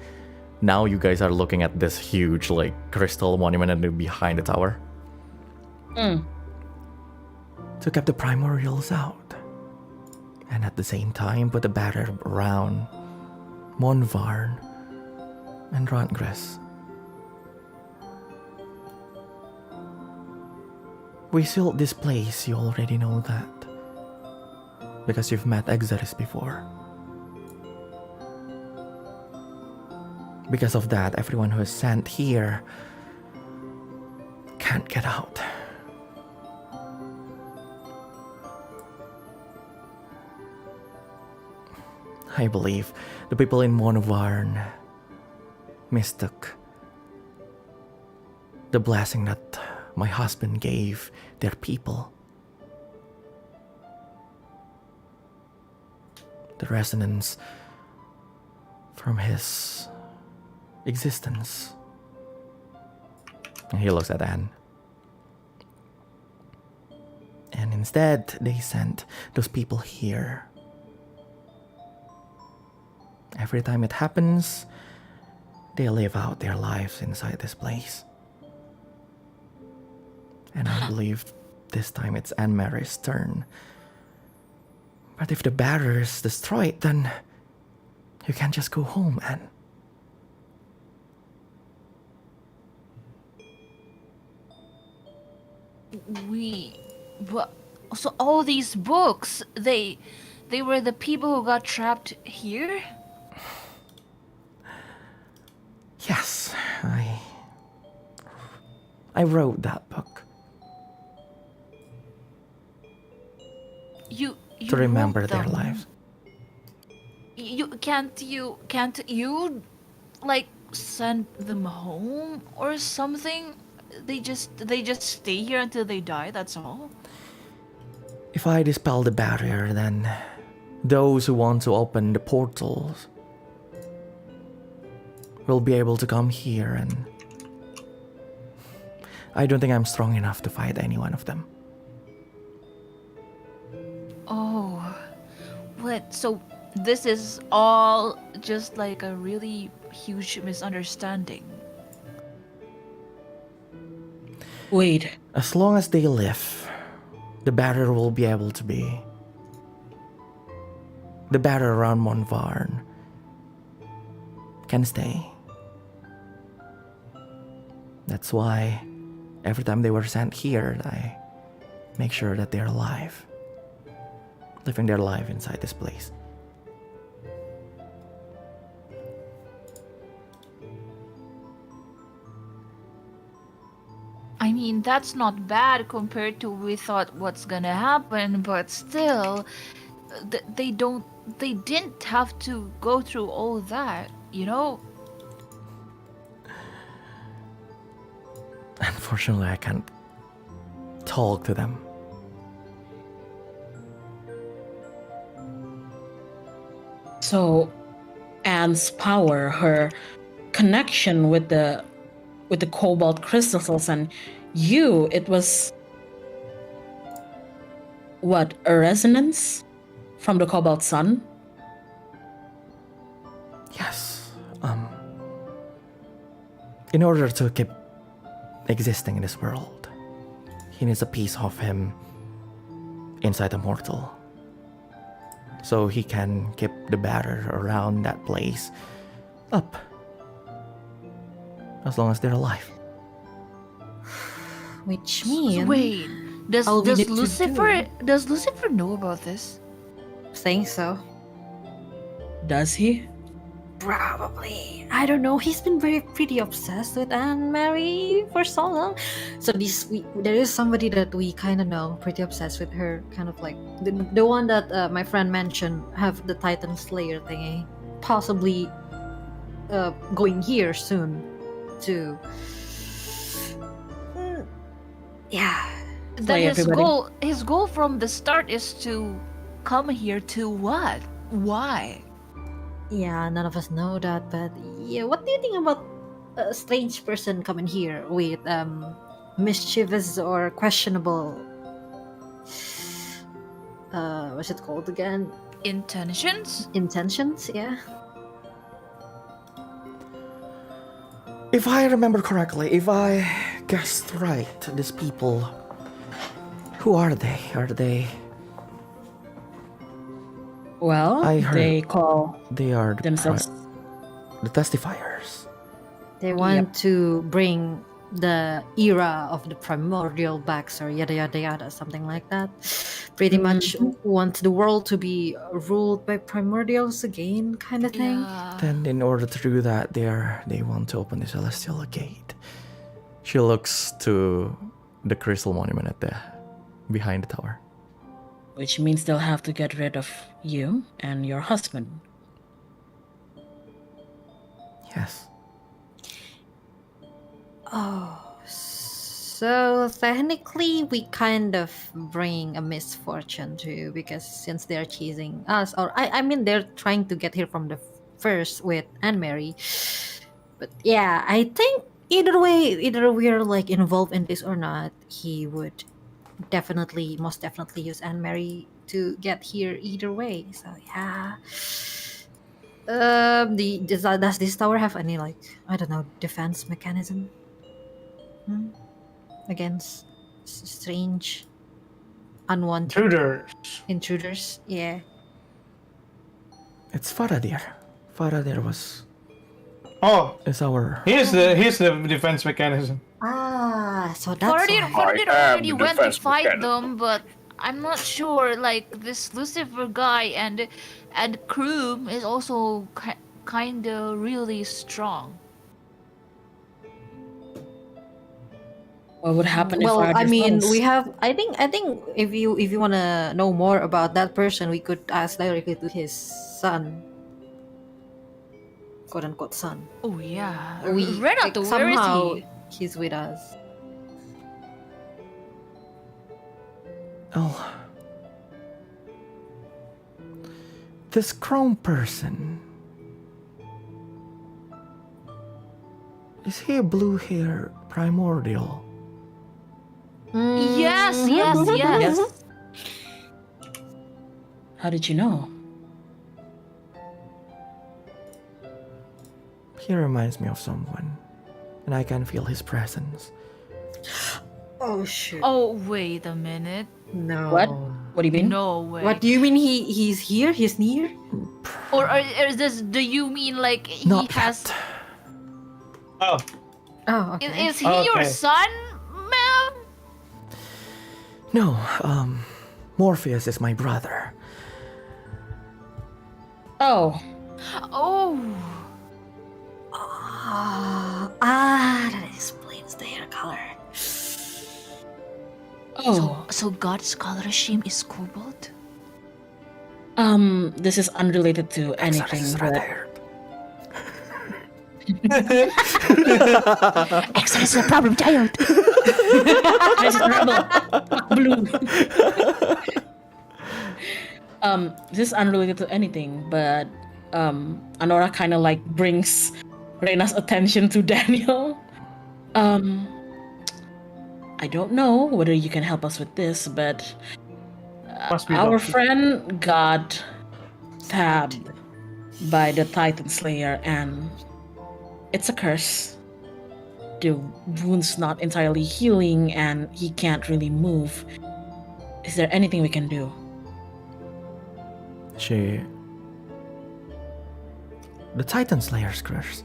now you guys are looking at this huge like crystal monument and behind the tower. To keep the primordials out. And at the same time put a barrier around Monvarn and Rantgris. We sealed this place, you already know that. Because you've met Exodus before. Because of that, everyone who is sent here can't get out. I believe the people in Monvarn mistook the blessing that my husband gave their people. The resonance from his existence. And he looks at Anne. And instead, they sent those people here. Every time it happens, they live out their lives inside this place. And I believe this time it's Anne Mary's turn. But if the barrier is destroyed, then you can't just go home, Anne. We But so all these books, they were the people who got trapped here? Yes, I wrote that book You to remember wrote their them. lives. You can't you like send them home or something? They just stay here until they die, that's all. If I dispel the barrier, then those who want to open the portals will be able to come here, and I don't think I'm strong enough to fight any one of them. Oh. What? So this is all just like a really huge misunderstanding. Wait, As long as they live, the barrier will be able to be. The barrier around Monvarn can stay. That's why every time they were sent here, I make sure that they're alive. Living their life inside this place. I mean, that's not bad compared to we thought what's gonna happen, but still, they didn't have to go through all that, you know? Unfortunately, I can't talk to them. so Anne's power, her connection with the cobalt crystals, and you, it was what, a resonance from the cobalt sun? Yes. In order to keep existing in this world, he needs a piece of him inside the mortal. So he can keep the barrier around that place up. As long as they're alive. Which means Wait, does all we does need to Lucifer know about this? think so. Does he? Probably. I don't know. He's been pretty obsessed with Anne Mary for so long. So there is somebody that we kind of know, pretty obsessed with her, kind of like the one that my friend mentioned, have the Titan Slayer thingy, possibly going here soon, too. Yeah. Then Sorry, everybody. his goal from the start is to come here to what? Why? Yeah, none of us know that, but yeah, what do you think about a strange person coming here with mischievous or questionable what's it called again? Intentions? Intentions, yeah. If I remember correctly, if I guessed right, these people, who are they? Are they? Well, I heard- they call They are themselves. the testifiers. They want to bring the era of the primordial backs or yada yada yada, something like that. Pretty much want the world to be ruled by primordials again, kind of thing. Yeah. Then, in order to do that, they want to open the celestial gate. She looks to the crystal monument at the behind the tower. Which means they'll have to get rid of you and your husband. Yes. Oh, so technically we kind of bring a misfortune too, because since they're chasing us, or I mean they're trying to get here from the first with Anne Mary. But yeah, I think either way, either we're like involved in this or not, he would most definitely use Anne Mary to get here either way. So yeah. Does this tower have any, like, I don't know, defense mechanism against strange, unwanted intruders? Yeah. It's Faradir. Faradir Oh, is our. here's the defense mechanism. So that's why. Ferdinand I am already the went to defense fight mechanic. them, but I'm not sure. Like this Lucifer guy and Kroom is also kind of really strong. What would happen if Well, our I mean, defense- we have. I think if you wanna know more about that person, we could ask directly to his son, quote unquote son. Oh yeah, like, Renato, where is somehow he? he's with us. Oh. This Chrome person. Is he a blue hair primordial? Yes, yes, yes. How did you know? He reminds me of someone, and I can feel his presence. Oh shoot! Oh wait a minute. No. What? What do you mean? No way. What do you mean? He's here? He's near? Or is this? Do you mean like he Not has? yet. Oh, Oh, okay. Is he your Okay. son, ma'am? No, Morpheus is my brother. Oh, Oh. That explains the hair color. oh. So God's color scheme is cobalt? This is unrelated to anything, Exodus is but red-haired. Excellent is a problem child. this is rebel. Fuck blue. This is unrelated to anything, but Anora kind of like brings Reina's attention to Daniel. I don't know whether you can help us with this, but must be our Loki. friend got stabbed by the Titan Slayer, and it's a curse. The wound's not entirely healing, and he can't really move. Is there anything we can do? The Titan Slayer's curse.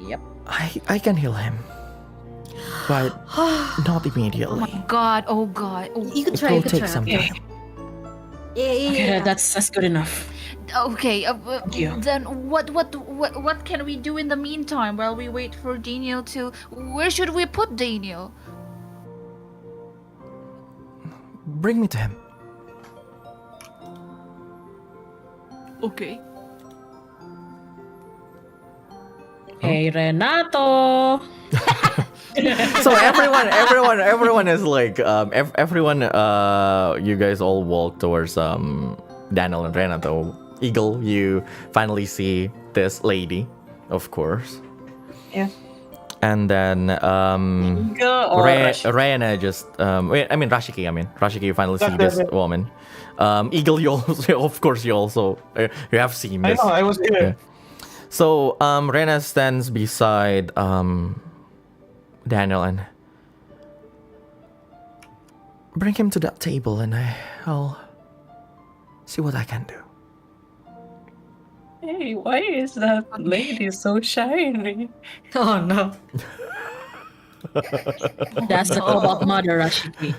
Yep. I can heal him. But not immediately. God, oh God. Oh, You could It try. will You could take try. some Okay. time. Yeah. Okay, that's good enough. okay, you. then what can we do in the meantime while we wait for Daniel to... Where should we put Daniel? Bring me to him. Okay. Hey, Renato! So everyone is like everyone you guys all walk towards Daniel and Renato. Eagle, you finally see this lady, of course. Yeah. And then Reyna just Rashiki, you finally see this woman. Eagle, you also, of course, you have seen I this. know, I was here. Yeah. So Reyna stands beside Daniel and bring him to that table, and I'll see what I can do. Hey, why is that lady so shiny? Oh no. That's the Cobalt Mother, Rashiki.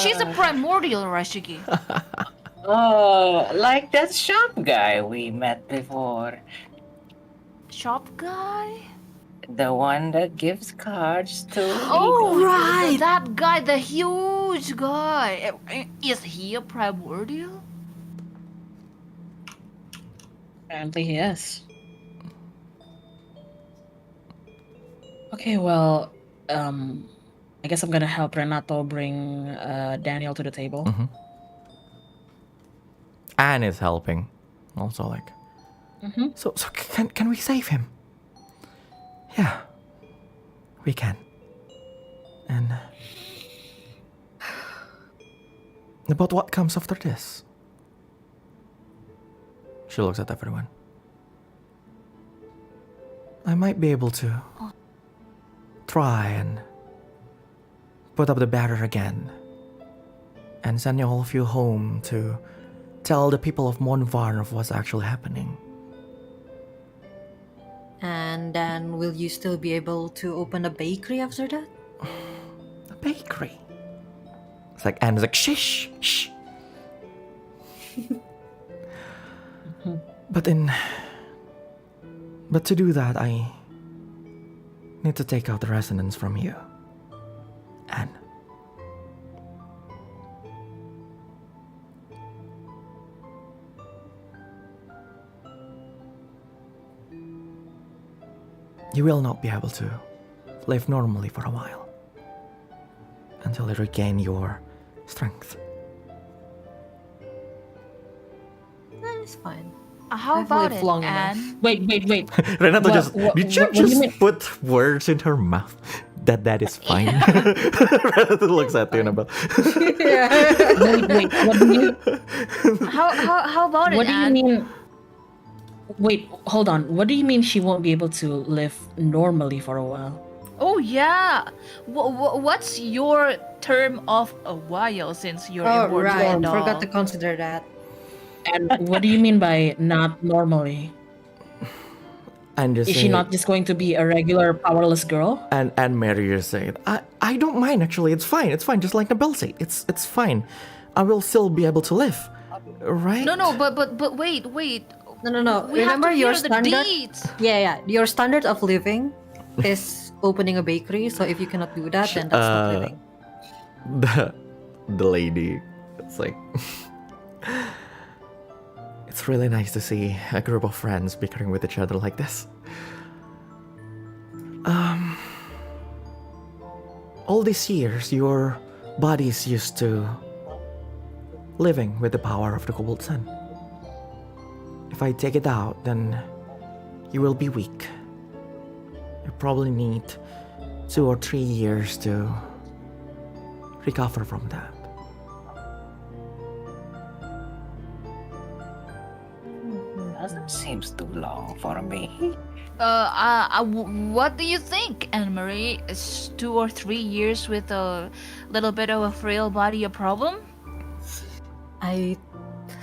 She's a primordial Rashigi. Oh, like that shop guy we met before. Shop guy? The one that gives cards to Oh, Eagle. right. That guy, the huge guy. Is he a primordial? Apparently he is. Okay, well, I guess I'm gonna help Renato bring Daniel to the table. Mhm. Anne is helping, also like. Mhm. So can we save him? Yeah, we can. And about what comes after this? She looks at everyone. I might be able to try and put up the banner again and send all of you home to tell the people of Monvarn of what's actually happening. And then will you still be able to open a bakery after that? A bakery. It's like Anne's like shh, shh. But to do that, I need to take out the resonance from you, Anne. You will not be able to live normally for a while until you regain your strength. That's fine. How I've about lived it, long enough. Anne? Wait. Renato What- just what- did you what do you just mean? put words in her mouth? That is fine. Renato looks at you, Annabelle. Wait. What do you? How about What it, do you Anne? mean? Wait, hold on. What do you mean she won't be able to live normally for a while? Oh yeah. What's your term of a while since you're Oh, immortal right. and all? Forgot to consider that. And what do you mean by not normally? And just Is she not just going to be a regular powerless girl? and Mary is saying, I don't mind actually. It's fine. It's fine. Just like Nabel said, it's fine. I will still be able to live, right? No, but wait. No. We have Remember to your hear the standard? deeds. Yeah. Your standard of living is opening a bakery. So if you cannot do that, then that's not living. The lady, it's like it's really nice to see a group of friends bickering with each other like this. All these years your body is used to living with the power of the Cobalt Sun. If I take it out, then you will be weak. You probably need 2 or 3 years to recover from that. Doesn't seems too long for me. What do you think, Anne Marie? Is 2 or 3 years with a little bit of a frail body a problem? I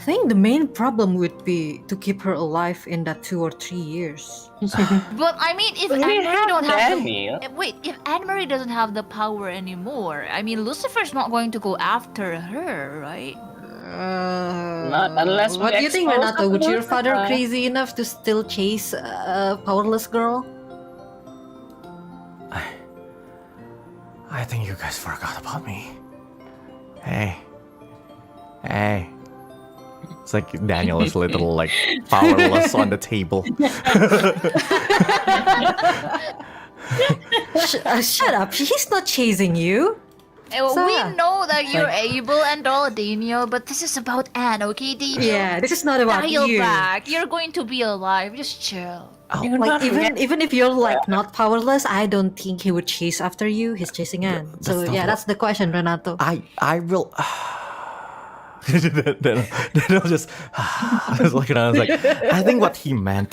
think the main problem would be to keep her alive in that 2 or 3 years. But I mean, if We Anne Marie have don't have the Daniel. wait, if Anne Marie doesn't have the power anymore, I mean, Lucifer's not going to go after her, right? Not unless we What do you think, expose Renato? Would your Lucifer. father crazy enough to still chase a powerless girl? I think you guys forgot about me. Hey. It's like Daniel is a little like powerless on the table. Shut up! He's not chasing you. So, we yeah. know that you're able and all, Daniel, but this is about Anne, okay, Daniel? Yeah, this is not about Dial you. back. You're going to be alive. Just chill. You're Like not even if you're like not powerless, I don't think he would chase after you. He's chasing Anne. So that's not yeah, what- that's the question, Renato. I will. then I'll just I was looking at. I was like, I think what he meant,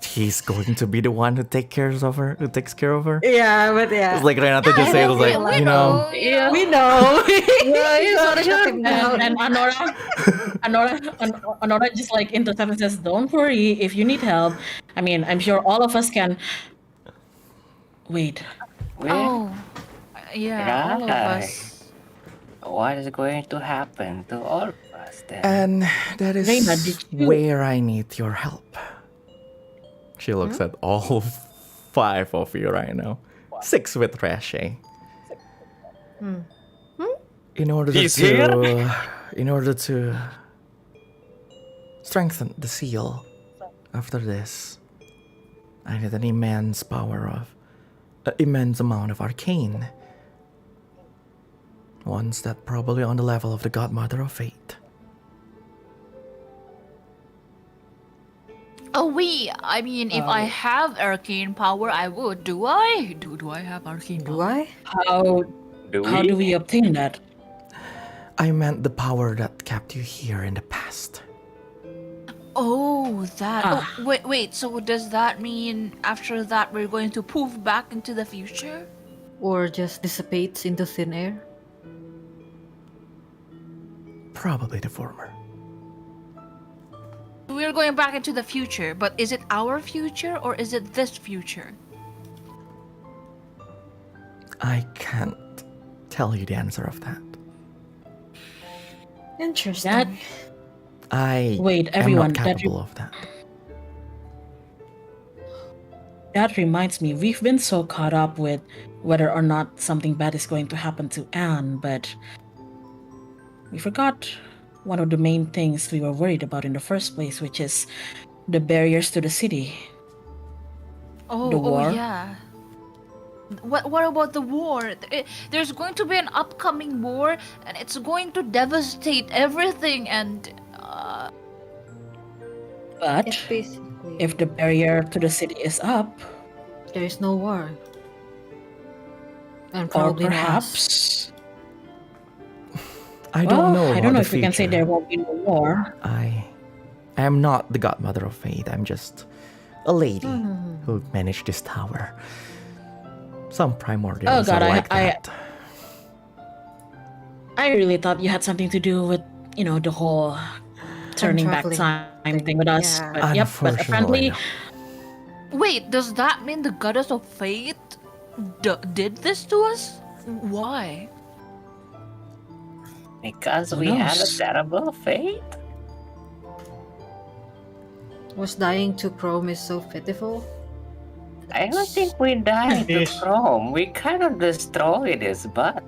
he's going to be the one who takes care of her. Yeah, but yeah, It's like Renato just said, it was like, we you know, Yeah. we know. You gotta shut him down. And Anora just like intercepts and says, "Don't worry, if you need help. I mean, I'm sure all of us can." Wait, Oh, yeah, all of Right. us. What is going to happen to all of us then? and that is Reina, did you- where I need your help. She looks at all 5 of you right now. 6 with Rashe. In order He's to here? in order to strengthen the seal after this, I need an immense immense amount of arcane. Ones that probably on the level of the Godmother of Fate. Oh, I mean, if I have arcane power, I would. Do I? Do I have arcane Do power? I? how do we obtain that? I meant the power that kept you here in the past. Oh, that. Ah. Oh, wait. So does that mean after that we're going to poof back into the future? Or just dissipates into thin air? Probably the former. We're we're going back into the future, but is it our future or is it this future? I can't tell you the answer of that. Interesting. That I Wait, am everyone, not that capable of that. That reminds me, we've been so caught up with whether or not something bad is going to happen to Anne, but we forgot one of the main things we were worried about in the first place, which is the barriers to the city. Oh, The war? yeah. What about the war? There's going to be an upcoming war, and it's going to devastate everything. And But It's basically if the barrier to the city is up, there is no war. And or probably no us. perhaps I don't know. I about don't know the if we can say future. there won't be no war. I am not the godmother of Faith. I'm just a lady Hmm. who managed this tower. Some primordials Oh, God, are I- like that. I really thought you had something to do with, the whole turning back traveling time thing with us. Yeah. But yep, but apparently, Unfortunately, no. wait, does that mean the goddess of fate did this to us? Why? Because Who we had a knows? terrible fate. Was dying to Chrome is so pitiful? I don't think we died to Yes. Chrome. We kind of destroyed his butt.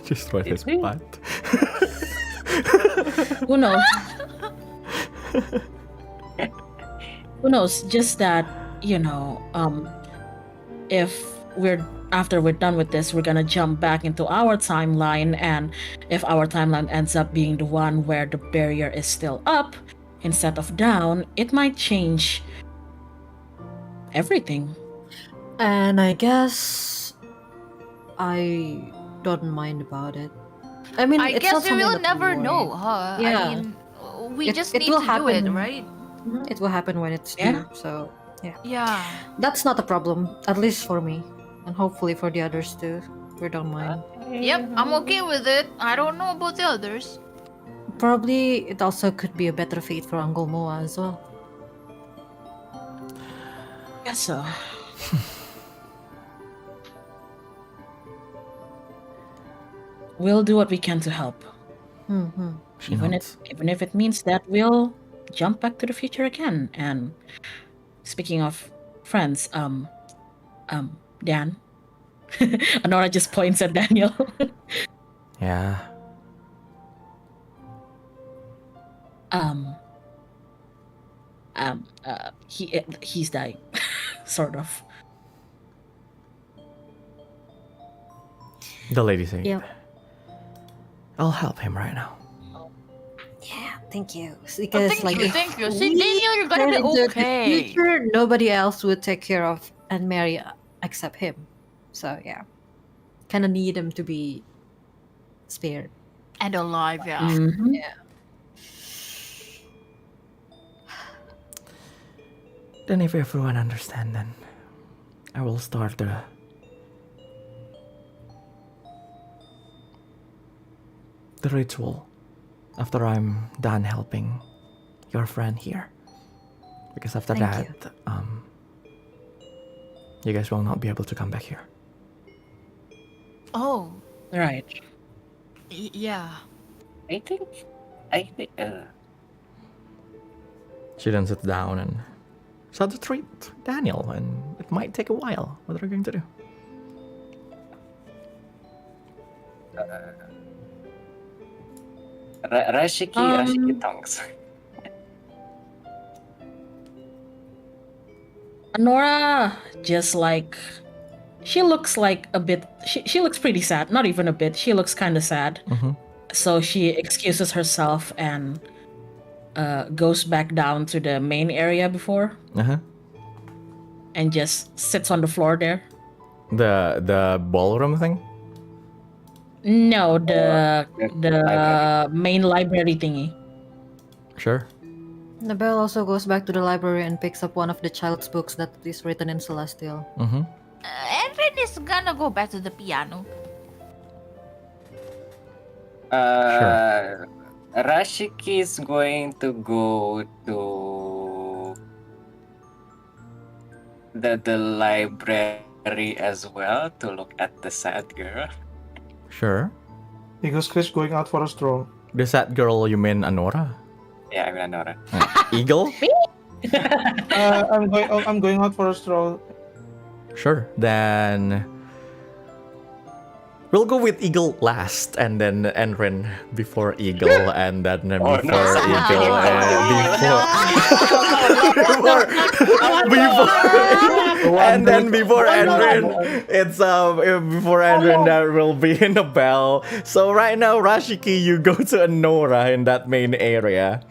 Destroy Did his we? butt. who knows? Who knows? Just that, if after we're done with this, we're gonna jump back into our timeline, and if our timeline ends up being the one where the barrier is still up instead of down, it might change everything. And I guess I don't mind about it. I mean, I it's guess not we something will that never worry. know, huh? Yeah. I mean, we It- just it need will to do it, happen. right? It will happen when it's Yeah. due. So Yeah. that's not a problem, at least for me, and hopefully for the others too. We don't mind. Yep, I'm okay with it. I don't know about the others. Probably it also could be a better fate for Uncle Moa as well. Guess so. We'll do what we can to help. Hmm. She even nods. if it means that we'll jump back to the future again. And speaking of friends, Dan, Honora just points at Daniel. Yeah. He's dying, sort of. The lady said, Yep. I'll help him right now. Yeah, thank you. Oh, Because thank you, thank you. See, we Daniel, you're gonna turn be into the okay. future, nobody else would take care of and Mary except him. So yeah, kind of need him to be spared. And alive, yeah. Mhm. Then if everyone understand, then I will start the ritual after I'm done helping your friend here. Because after Thank that, you guys will not be able to come back here. Oh, Right. yeah. I think. She then sits down and starts to treat Daniel, and it might take a while. What are you going to do? Rashiki tongues. Nora just like she looks like a bit she looks pretty sad, not even a bit, she looks kind of sad. Mhm. So she excuses herself and goes back down to the main area before Uh-huh. and just sits on the floor there. The ballroom thing? No, the library. main library thingy. Sure. Nabel also goes back to the library and picks up one of the child's books that is written in Celestial. Mm-hmm. Erin is gonna go back to the piano. Rashiki is going to go to the library as well to look at the sad girl. Sure. Because Chris going out for a stroll. The sad girl, you mean Anora? Yeah, I mean Nora. Eagle? I'm going out for a stroll. Sure. Then we'll go with Eagle last, and then Enrin before Eagle, and then Oh, before no. Eagle, and then before Enrin, it's before Enrin that will be Nobel. So right now, Rashiki, you go to Anora in that main area.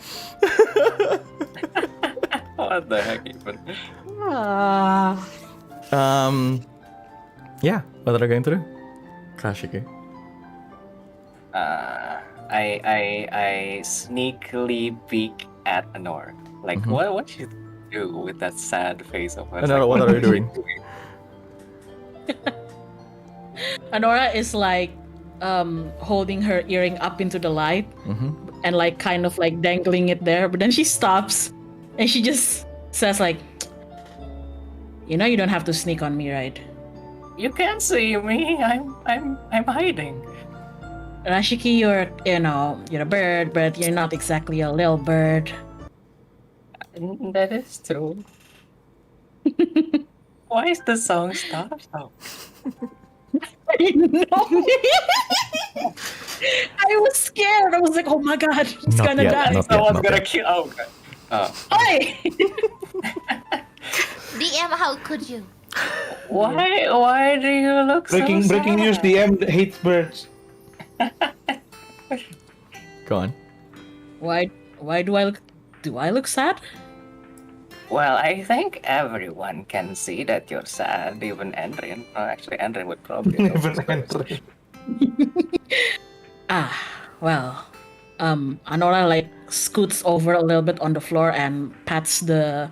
What the heck even? Yeah. What are you going to do, Rashiki? I sneakily peek at Anor. Like, what should you do with that sad face of hers? Anora, Like, what are you doing? Anora is like holding her earring up into the light and like kind of like dangling it there, but then she stops and she just says like, you know, you don't have to sneak on me, right? You can't see me. I'm hiding. Rashiki, you're a bird, but you're not exactly a little bird. That is true. Why is the song stop? Oh. I know. I was scared. I was like, oh my god, he's Not gonna yet, die. not Someone's gonna yet. kill. Oh god. Oh. Oi! DM, how could you? Why do you look Breaking so breaking news: sad? DM hates birds. Go on. Why do I look sad? Well, I think everyone can see that you're sad, even Andrian. Oh, actually, Andrian would probably know. Never entering. Well, Anora like scoots over a little bit on the floor and pats a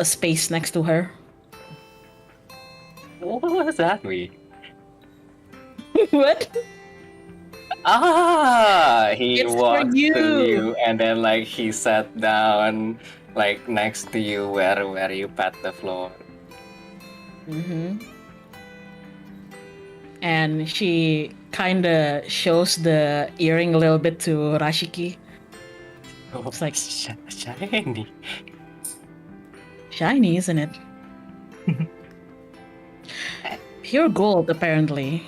space next to her. What does that mean? What? He It's for walked to you. you and then like he sat down like next to you where you pat the floor. Mm-hmm. And she kinda shows the earring a little bit to Rashiki. Oh, It's like- shiny. Shiny, isn't it? Pure gold, apparently.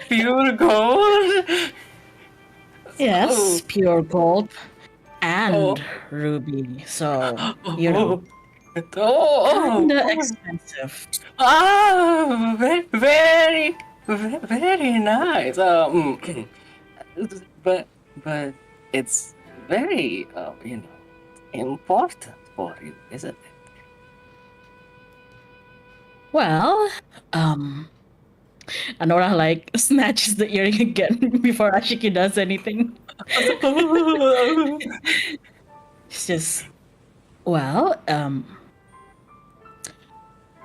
Pure gold. Yes, Oh. pure gold and Oh. ruby. So, you know, Oh, kinda expensive. very, very nice. But it's very important for you, isn't it? Well, Anora like snatches the earring again before Ashiki does anything. It's just, well,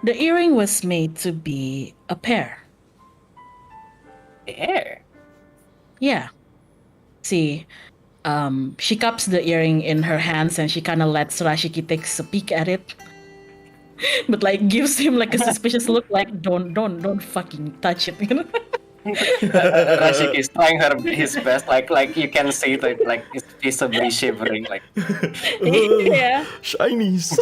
the earring was made to be a pair. There. Yeah. See, she cups the earring in her hands and she kind of lets Rashiki takes a peek at it. But like gives him like a suspicious look like don't fucking touch it, you know? Rashik is trying his best, like you can see that like it's visibly shivering, like. Yeah. Shinies.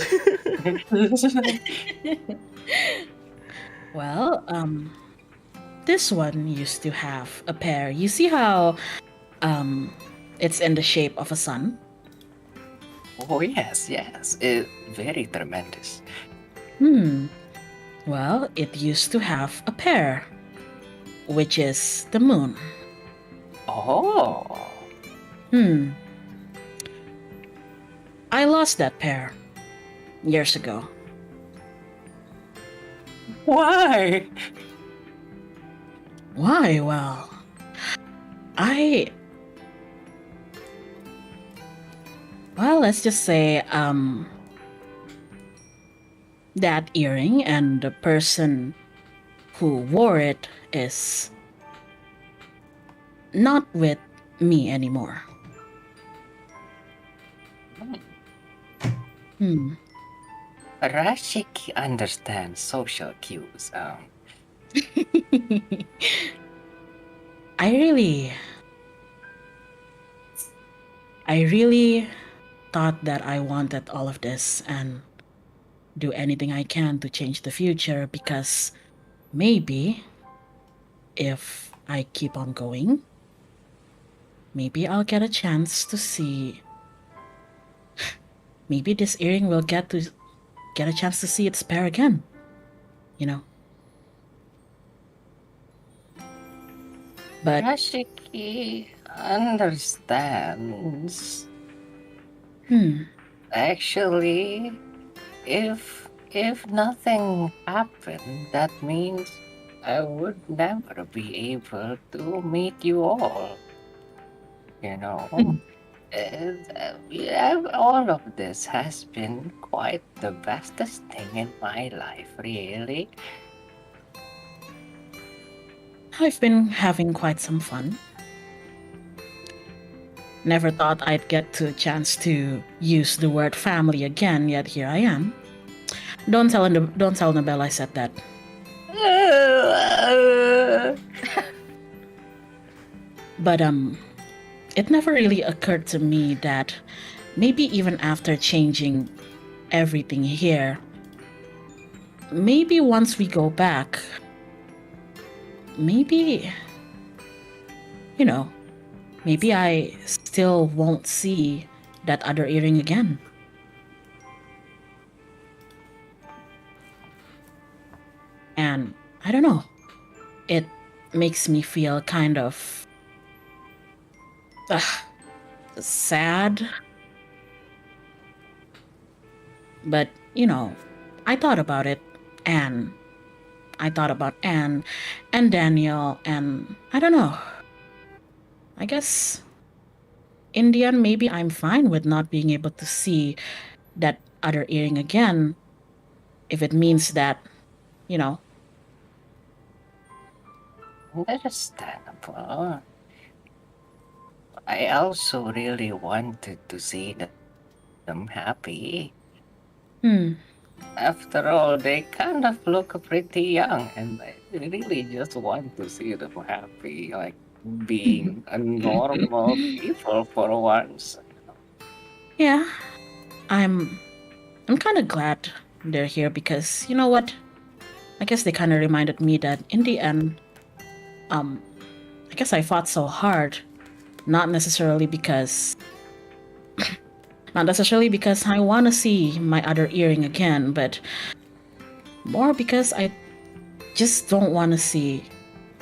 Well, this one used to have a pair. You see how it's in the shape of a sun? Oh yes, it very tremendous. Well, it used to have a pair, which is the moon. Oh, I lost that pair years ago. why? Why? Well, let's just say, that earring and the person who wore it is not with me anymore. Rashik understands social cues. I really thought that I wanted all of this and do anything I can to change the future because maybe if I keep on going, maybe I'll get a chance to see. Maybe this earring will get a chance to see its pair again. You know? But Rashiki understands. Actually, if nothing happened, that means I would never be able to meet you all. You know, all of this has been quite the bestest thing in my life, really. I've been having quite some fun. Never thought I'd get to a chance to use the word family again, yet here I am. Don't tell Nabel I said that. But it never really occurred to me that maybe even after changing everything here, maybe once we go back, maybe, you know, maybe I still won't see that other earring again. And I don't know, it makes me feel kind of sad. But, you know, I thought about it, and I thought about Anne and Daniel, and I don't know. I guess in the end, maybe I'm fine with not being able to see that other earring again if it means that, you know. Understandable. I also really wanted to see them happy. After all, they kind of look pretty young, and I really just want to see them happy, like being a normal people for once. Yeah, I'm kind of glad they're here because you know what? I guess they kind of reminded me that in the end, I guess I fought so hard, not necessarily because I want to see my other earring again, but more because I just don't want to see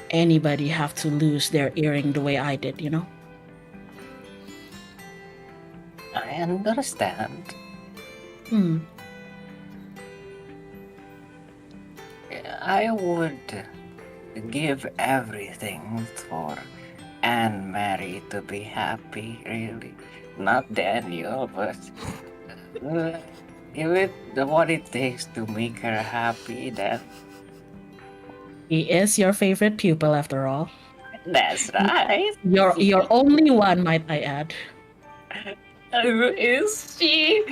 anybody have to lose their earring the way I did, you know? I understand. I would give everything for Anne Mary to be happy, really. Not Daniel, but give it what it takes to make her happy, then He is your favorite pupil after all. that's right. Your only one, might I add. Is she?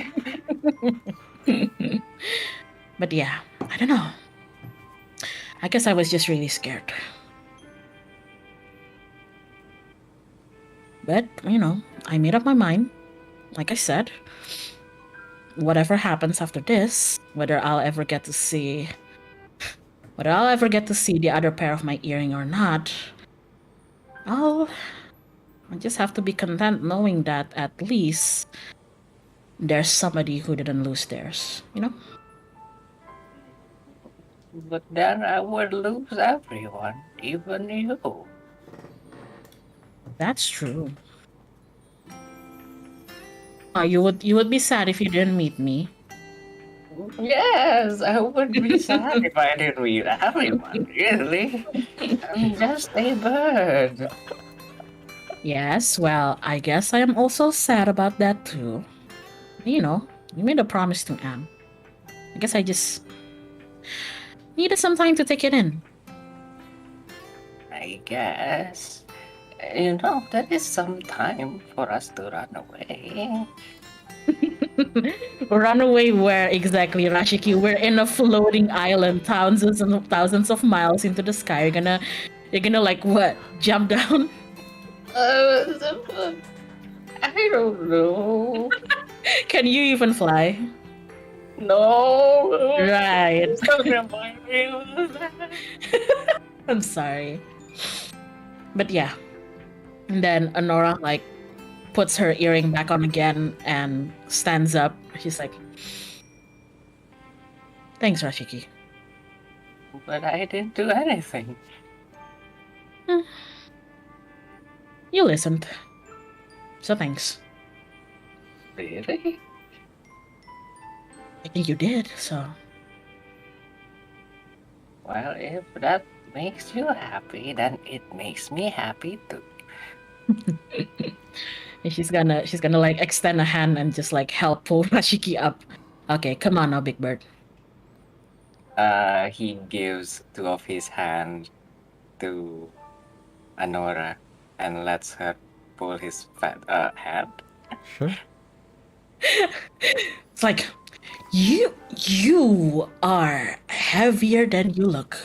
But yeah, I don't know. I guess I was just really scared. But, you know, I made up my mind. Like I said, whatever happens after this, whether I'll ever get to see the other pair of my earring or not, I just have to be content knowing that at least there's somebody who didn't lose theirs, you know? But then I would lose everyone, even you. That's true. You would be sad if you didn't meet me. Yes, I would be sad if I didn't meet everyone, really. I'm just a bird. Yes, well, I guess I am also sad about that too. You know, you made a promise to Anne. I guess I just needed some time to take it in. I guess. there is some time for us to run away. Run away where exactly, Rashiki? We're in a floating island, thousands of miles into the sky. You're gonna like what? Jump down? I don't know. Can you even fly? No. Right. Don't remind me of that. I'm sorry. But yeah. And then Honora like puts her earring back on again and stands up. She's like, thanks, Rashiki. But I didn't do anything. You listened. So thanks. Really? I think you did, so Well, if that makes you happy, then it makes me happy too. and she's gonna like extend a hand and just like help pull Rashiki up. Okay, come on now, Big Bird. He gives two of his hands to Anora and lets her pull his hand. Sure. It's like you are heavier than you look.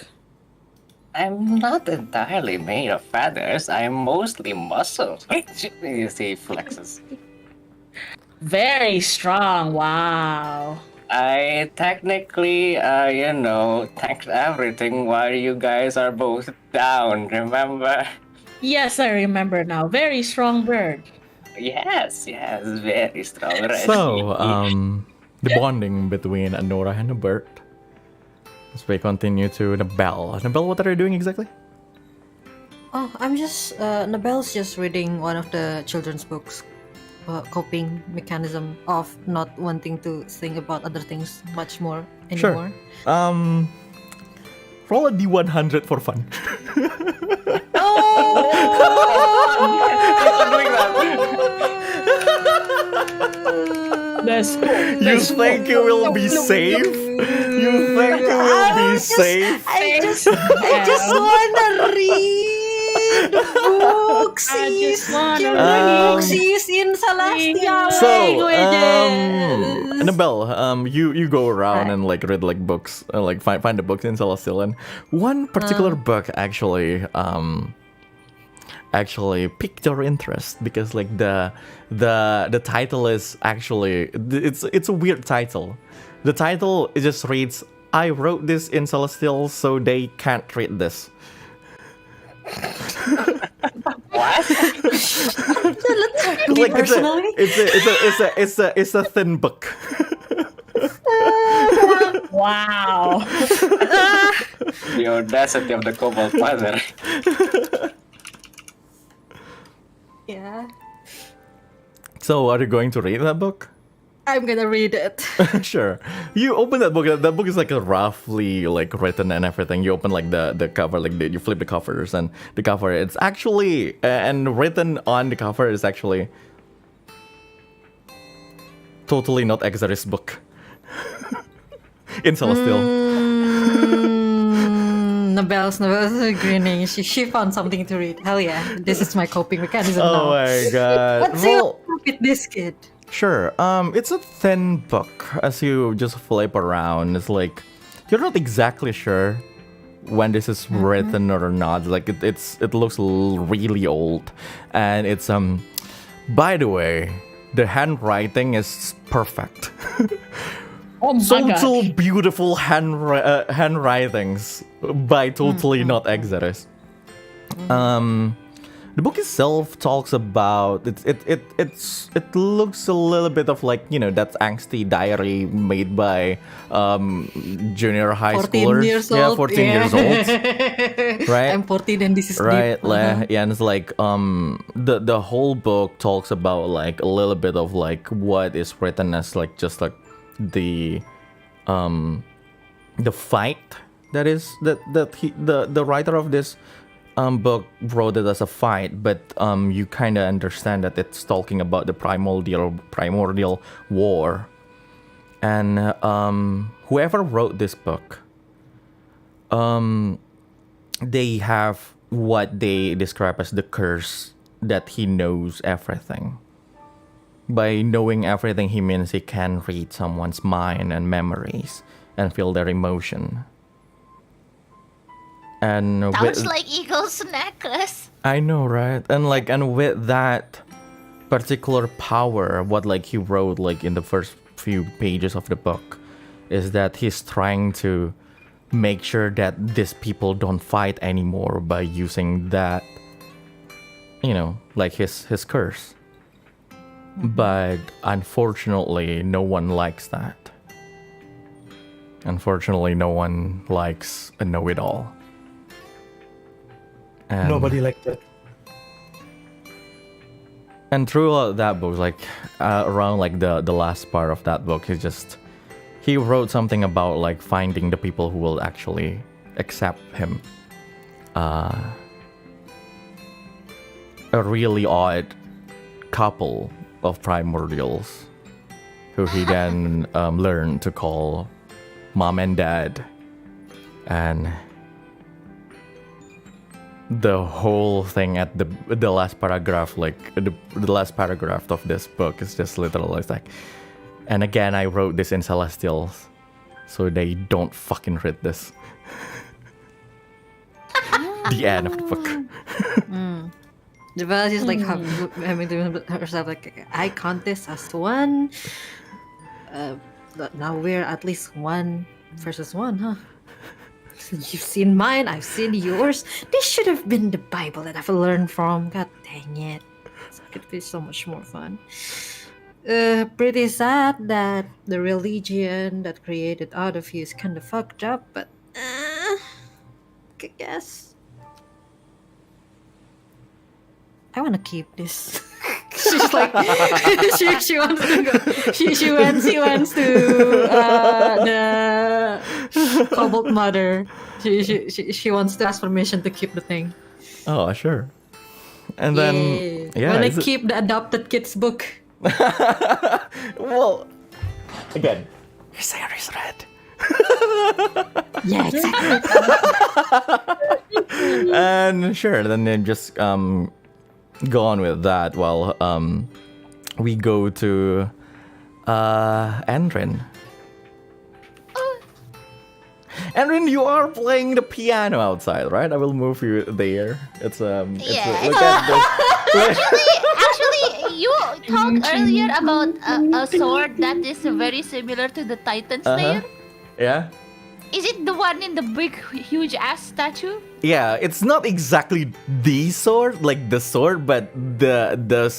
I'm not entirely made of feathers. I'm mostly muscle. You see, flexes. Very strong. Wow. I technically, tanked everything while you guys are both down, remember? Yes, I remember now. Very strong bird. Yes, very strong. So, the bonding between Anora and the bird. As we continue to Nabel. Nabel, what are you doing exactly? Oh, I'm just Nabel's just reading one of the children's books. Coping mechanism of not wanting to think about other things much more anymore. Sure. Roll a D100 for fun. That's You think you will be safe? You think you will be safe? I just wanna read books. I just wanna Children's books in Celestia. So, languages. Annabelle, you go around Right. and like read like books, like find the books in Celestial. One particular book actually piqued your interest because like the title is actually it's a weird title. The title it just reads, "I wrote this in Celestial, so they can't read this." What? Like personally? it's a thin book. wow. The audacity of the Cobalt Father. Yeah, So, are you going to read that book? I'm gonna read it. Sure. You open that book. That book is like a roughly like written and everything. You open like the cover, like you flip the covers and the cover. It's actually and written on the cover is actually totally not Exodus book in Celestial. Nabel's grinning. She found something to read. Hell yeah, this is my coping mechanism Oh now. my god. What's Well, up with this kid? sure. It's a thin book. As you just flip around, it's like you're not exactly sure when this is written or not. Like it looks really old, and it's By the way, the handwriting is perfect. Oh my So god. beautiful handwritings by totally not Exodus. The book itself talks about it looks a little bit of like that angsty diary made by junior high 14 schoolers. years Yeah, old. 14 years old. Right? I'm 14 and this is Right, deep. Uh-huh. yeah, and it's like the whole book talks about like a little bit of like what is written as like just like the fight that is the writer of this book wrote it as a fight, but you kind of understand that it's talking about the primordial war, and whoever wrote this book, they have what they describe as the curse, that he knows everything. By knowing everything, he means he can read someone's mind and memories and feel their emotion. And Sounds like Eagle's necklace. I know, right? And with that particular power, what like he wrote like in the first few pages of the book is that he's trying to make sure that these people don't fight anymore by using that, like his curse. But unfortunately, no one likes that. Unfortunately, no one likes a know-it-all. And, Nobody liked that. and throughout that book, like around like the last part of that book, he wrote something about like finding the people who will actually accept him. A really odd couple of primordials who he then learned to call mom and dad. And the whole thing at the last paragraph, like the last paragraph of this book is just literally like, and again, I wrote this in Celestials, so they don't fucking read this. The end of the book. Jabal is like having to herself like, I count this as one. Now we're at least 1 versus 1, huh? You've seen mine, I've seen yours. This should have been the Bible that I've learned from. God dang it. It could be so much more fun. Pretty sad that the religion that created out of you is kind of fucked up, but I guess I want to keep this. She's like, she wants to go. She wants to the Cobalt Mother. She wants to ask permission to keep the thing. Oh, sure. And then, yeah. Wanna keep the adopted kids book. Well, again, his hair is red. Yeah, exactly. And sure, then they just go on with that while we go to Andrin. Andrin, you are playing the piano outside, right? I will move you there. It's Yeah. look at this. Actually, you talked earlier about a sword that is very similar to the Titan Slayer. Yeah. Is it the one in the big, huge ass statue? Yeah, it's not exactly the sword, like the sword, but the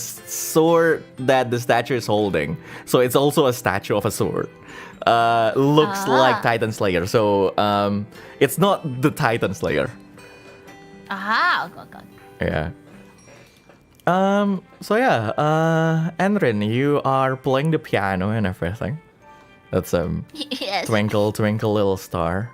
sword that the statue is holding. So it's also a statue of a sword. Looks like Titan Slayer. So it's not the Titan Slayer. Aha, okay. Yeah. So yeah, Andrin, you are playing the piano and everything. That's Yes. Twinkle Twinkle Little Star.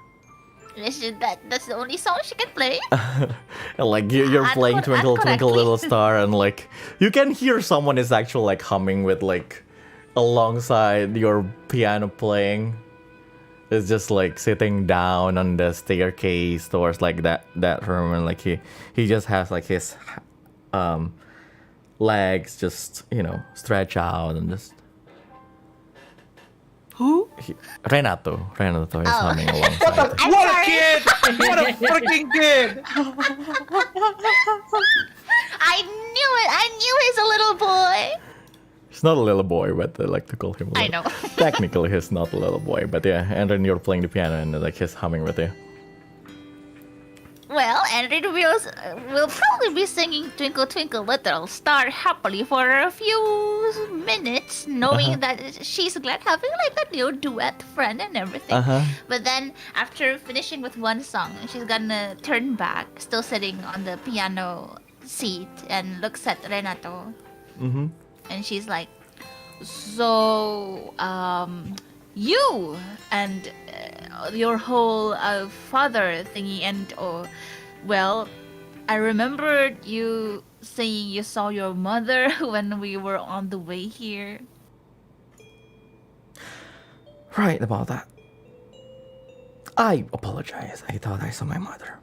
That's the only song she can play. And like you're playing Twinkle Twinkle Little Star, and like you can hear someone is actually like humming with like alongside your piano playing. It's just like sitting down on the staircase towards like that room, and like he just has like his legs just stretch out and just. Who? Renato is humming alongside. I'm What sorry. a kid! What a freaking kid! I knew it. I knew he's a little boy. He's not a little boy, but I like to call him. I know. Technically, he's not a little boy, but yeah. And then you're playing the piano, and like he's humming with you. Well, Andrew will probably be singing Twinkle Twinkle Little Star happily for a few minutes, knowing that she's glad having like a new duet friend and everything. But then after finishing with one song, she's gonna turn back, still sitting on the piano seat, and looks at Renato. And she's like, so, you and your whole father thingy, and well, I remembered you saying you saw your mother when we were on the way here. Right about that. I apologize. I thought I saw my mother.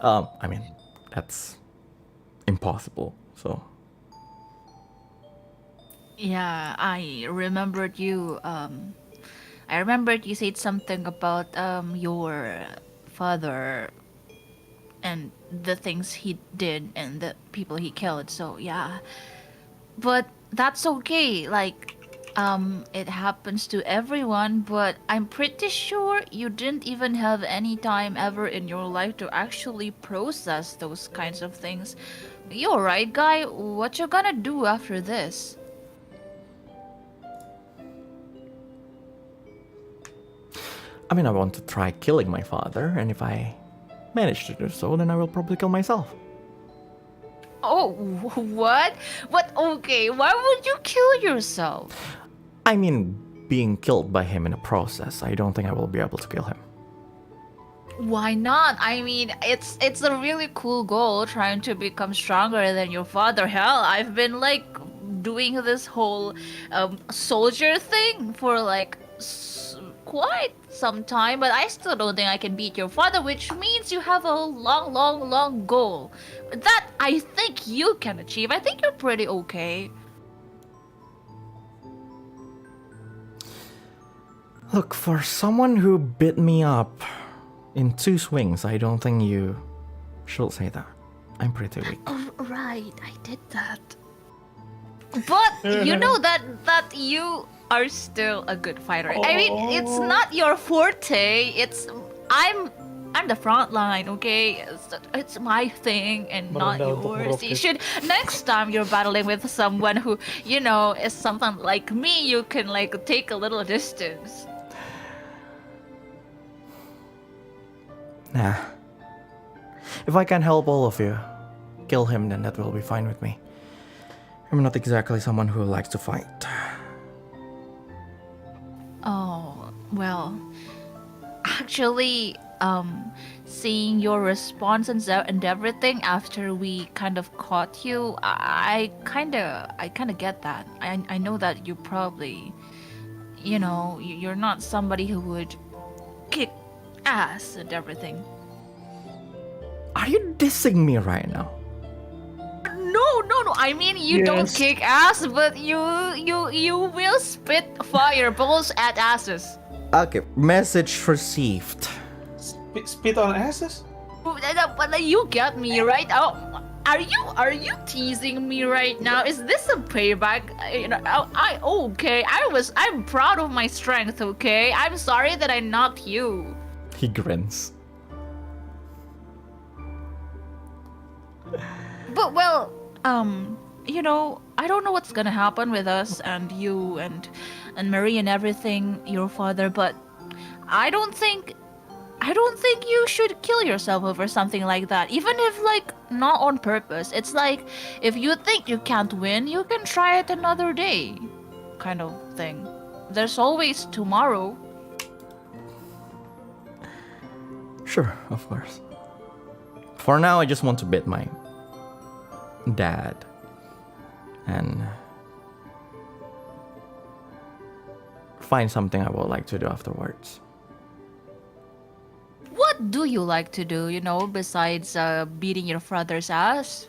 I mean, that's impossible. So Yeah, I remembered you. I remembered you said something about your father and the things he did and the people he killed. So yeah, but that's okay. Like, it happens to everyone. But I'm pretty sure you didn't even have any time ever in your life to actually process those kinds of things. You alright, guy? What you gonna do after this? I mean, I want to try killing my father, and if I manage to do so, then I will probably kill myself. Oh, what? What? Okay, why would you kill yourself? I mean, being killed by him in a process, I don't think I will be able to kill him. Why not? I mean, it's a really cool goal trying to become stronger than your father. Hell, I've been like doing this whole soldier thing for like quite some time, but I still don't think I can beat your father, which means you have a long, long, long goal. That I think you can achieve. I think you're pretty okay. Look, for someone who beat me up in 2 swings, I don't think you should say that. I'm pretty weak. Oh, right, I did that. But you know that you are still a good fighter. I mean, it's not your forte. I'm the front line, okay? It's my thing and not Merendah untuk yours. You meroket. should next time you're battling with someone who, you know, is something like me, you can like take a little distance. Nah. If I can help all of you kill him, then that will be fine with me. I'm not exactly someone who likes to fight. Oh, well, actually, seeing your response and everything after we kind of caught you, I kind of get that. I know that you probably, you know, you're not somebody who would kick ass and everything. Are you dissing me right now? No. I mean, you don't Yes. kick ass, but you will spit fireballs at asses. Okay, message received. Spit on asses? But you get me right. Oh, are you teasing me right now? Is this a payback? You know, okay. I'm proud of my strength. Okay, I'm sorry that I knocked you. He grins. But well, you know, I don't know what's gonna happen with us and you and Marie and everything, your father. But I don't think you should kill yourself over something like that. Even if like not on purpose. It's like if you think you can't win, you can try it another day, kind of thing. There's always tomorrow. Sure, of course. For now, I just want to beat my dad. And find something I would like to do afterwards. What do you like to do, you know, besides beating your father's ass?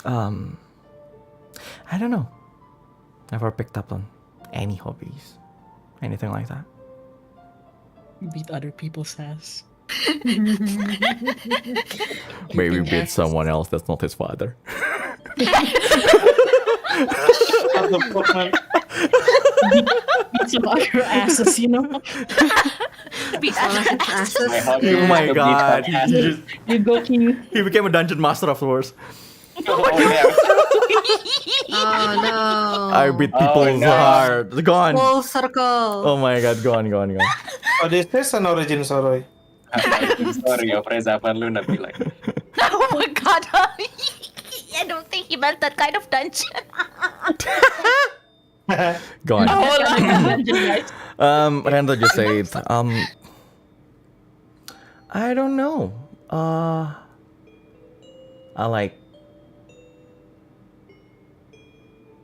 I don't know. Never picked up on any hobbies. Anything like that. Beat other people's ass. Maybe beat someone else that's not his father. What the fuck, man? Beat some other asses, you know? Beat All of his asses. My hobby Oh is my to beat god. on asses. You go king. He became a dungeon master afterwards. Oh, yeah. Oh no. I beat Oh, people's no. heart. Gone. Full circle. Oh my god, gone. Oh, this is an origin story. Sorry, Freza, apaan lu Nabi like? Oh my god. I don't think he meant that kind of dungeon. Gone. Guys. Rento just said, I don't know. I like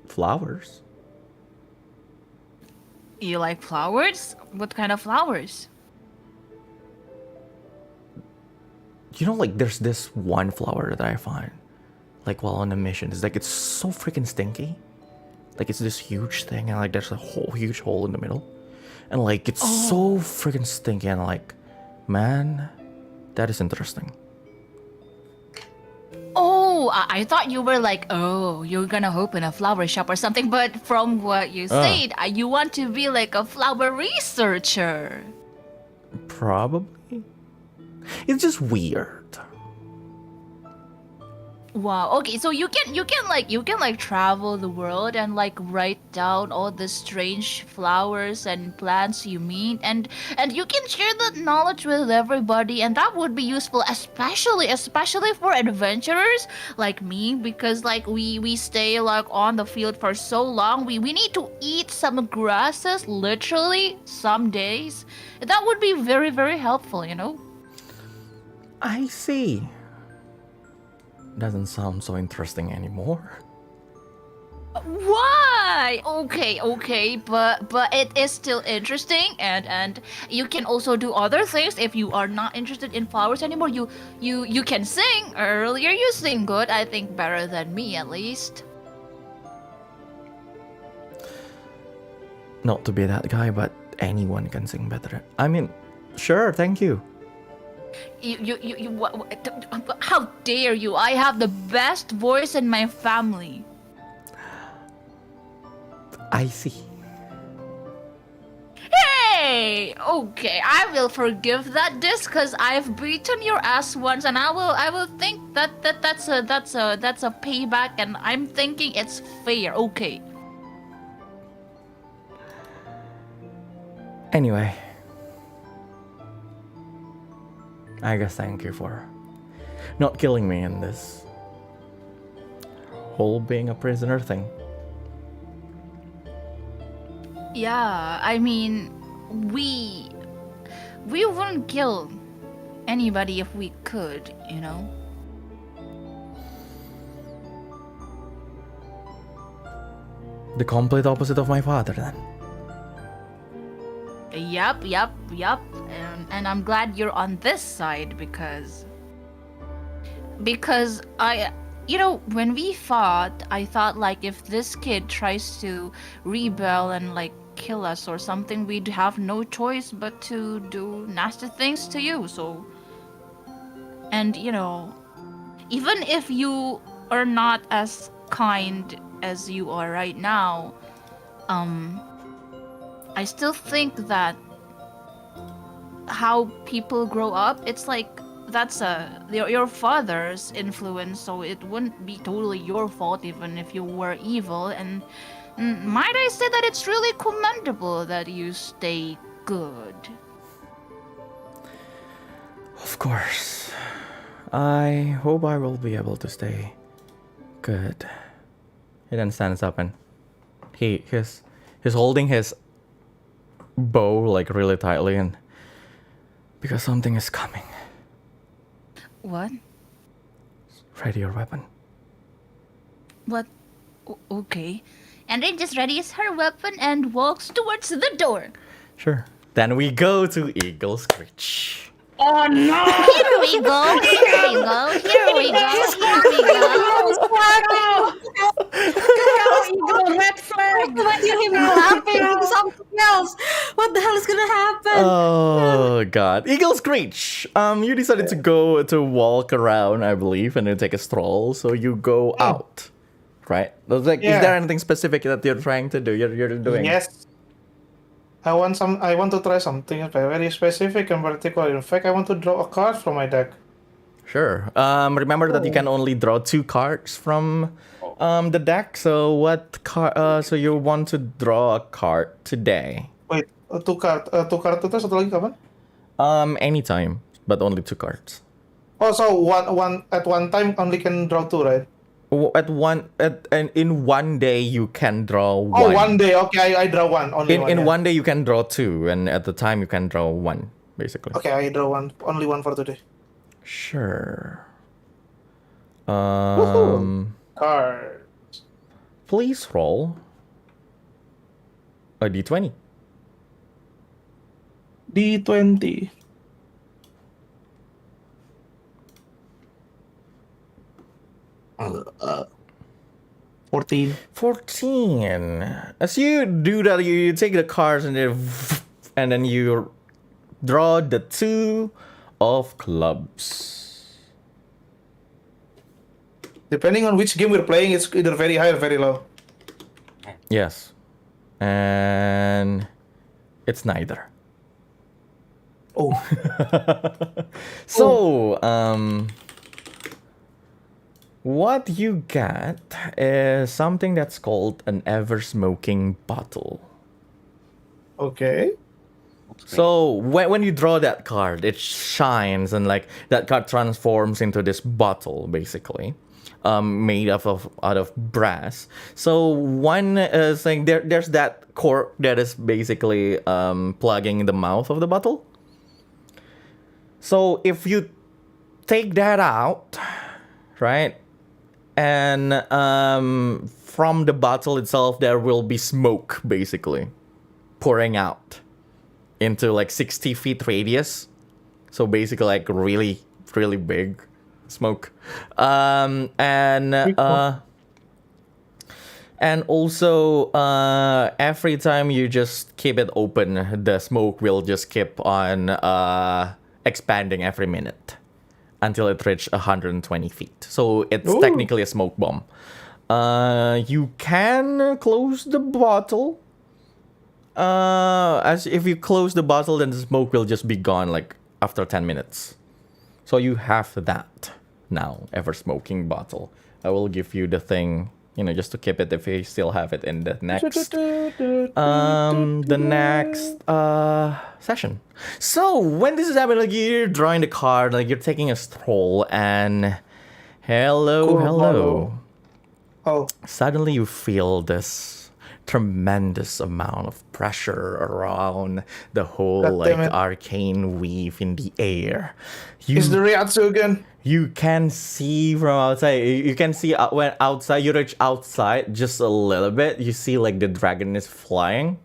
flowers. You like flowers? What kind of flowers? you know, like there's this one flower that I find, like while on a mission. It's like it's so freaking stinky. Like it's this huge thing, and like there's a whole huge hole in the middle, and like it's so freaking stinky. And like, man, that is interesting. Oh, I thought you were like, oh, you're gonna open a flower shop or something. But from what you said, you want to be like a flower researcher. Probably. It's just weird. Wow. Okay, so you can like travel the world and like write down all the strange flowers and plants you meet, and you can share that knowledge with everybody, and that would be useful, especially for adventurers like me, because like we stay like on the field for so long. We need to eat some grasses literally some days. That would be very, very helpful, you know. I see. Doesn't sound so interesting anymore. Why? Okay, but it is still interesting, and you can also do other things if you are not interested in flowers anymore. You can sing. Earlier you sing good, I think better than me at least. Not to be that guy, but anyone can sing better. I mean, sure, thank you. How dare you? I have the best voice in my family. I see. Hey, okay, I will forgive that disc because I've beaten your ass once, and I will think that's a payback, and I'm thinking it's fair. Okay. Anyway, I guess thank you for not killing me in this whole being a prisoner thing. Yeah, I mean, we wouldn't kill anybody if we could, you know. The complete opposite of my father, then. Yup. And I'm glad you're on this side because when we fought, I thought like if this kid tries to rebel and like kill us or something, we'd have no choice but to do nasty things to you. So, and even if you are not as kind as you are right now, I still think that how people grow up, it's like that's your father's influence, so it wouldn't be totally your fault even if you were evil. And might I say that it's really commendable that you stay good. Of course. I hope I will be able to stay good. He then stands up and he's holding his bow like really tightly, and because something is coming. What? Ready your weapon. What? Okay. And then just readies her weapon and walks towards the door. Sure. Then we go to Eagle Screech. Oh no! Here we go. Eagle, red flag! What do you hear me laughing? Something else. What the hell is gonna happen? Oh god. Eagle Screech. You decided to go to walk around, I believe, and then take a stroll. So you go out. Right? Is there anything specific that you're trying to do? You're doing? Yes. I want to try something very specific and particular. In fact, I want to draw a card from my deck. Sure. Remember that you can only draw 2 cards from the deck. So what card? So you want to draw a card today? Wait, 2 card itu satu lagi kapan? Anytime, but only 2 cards. Oh, so one at one time only can draw 2, right? And in one day you can draw 1. Oh, one day. Okay, I draw 1. Only one. In one day you can draw 2, and at the time you can draw 1, basically. Okay, I draw 1. Only 1 for today. Sure. Card. Please roll a d20. D20. 14. 14. As you do that, you take the cards and then you draw the 2 of clubs. Depending on which game we're playing, it's either very high or very low. Yes. And it's neither. Oh. So, what you get is something that's called an ever-smoking bottle. Okay. So when you draw that card, it shines and like that card transforms into this bottle, basically, made out of brass. So one thing there's that cork that is basically plugging the mouth of the bottle. So if you take that out, right, and from the bottle itself, there will be smoke basically pouring out into like 60 feet radius. So basically like really, really big smoke. And also every time you just keep it open, the smoke will just keep on expanding every minute until it reaches 120 feet. So it's technically a smoke bomb. You can close the bottle. As if you close the bottle, then the smoke will just be gone like after 10 minutes. So you have that now, ever smoking bottle. I will give you the thing, just to keep it if you still have it in the next session. So when this is happening, like you're drawing the card, like you're taking a stroll, and hello. Oh. Suddenly you feel this tremendous amount of pressure around the whole God damn it. arcane weave in the air. Is the Ryatsu again? You can see from outside. You can see when outside you reach outside just a little bit. You see like the dragon is flying,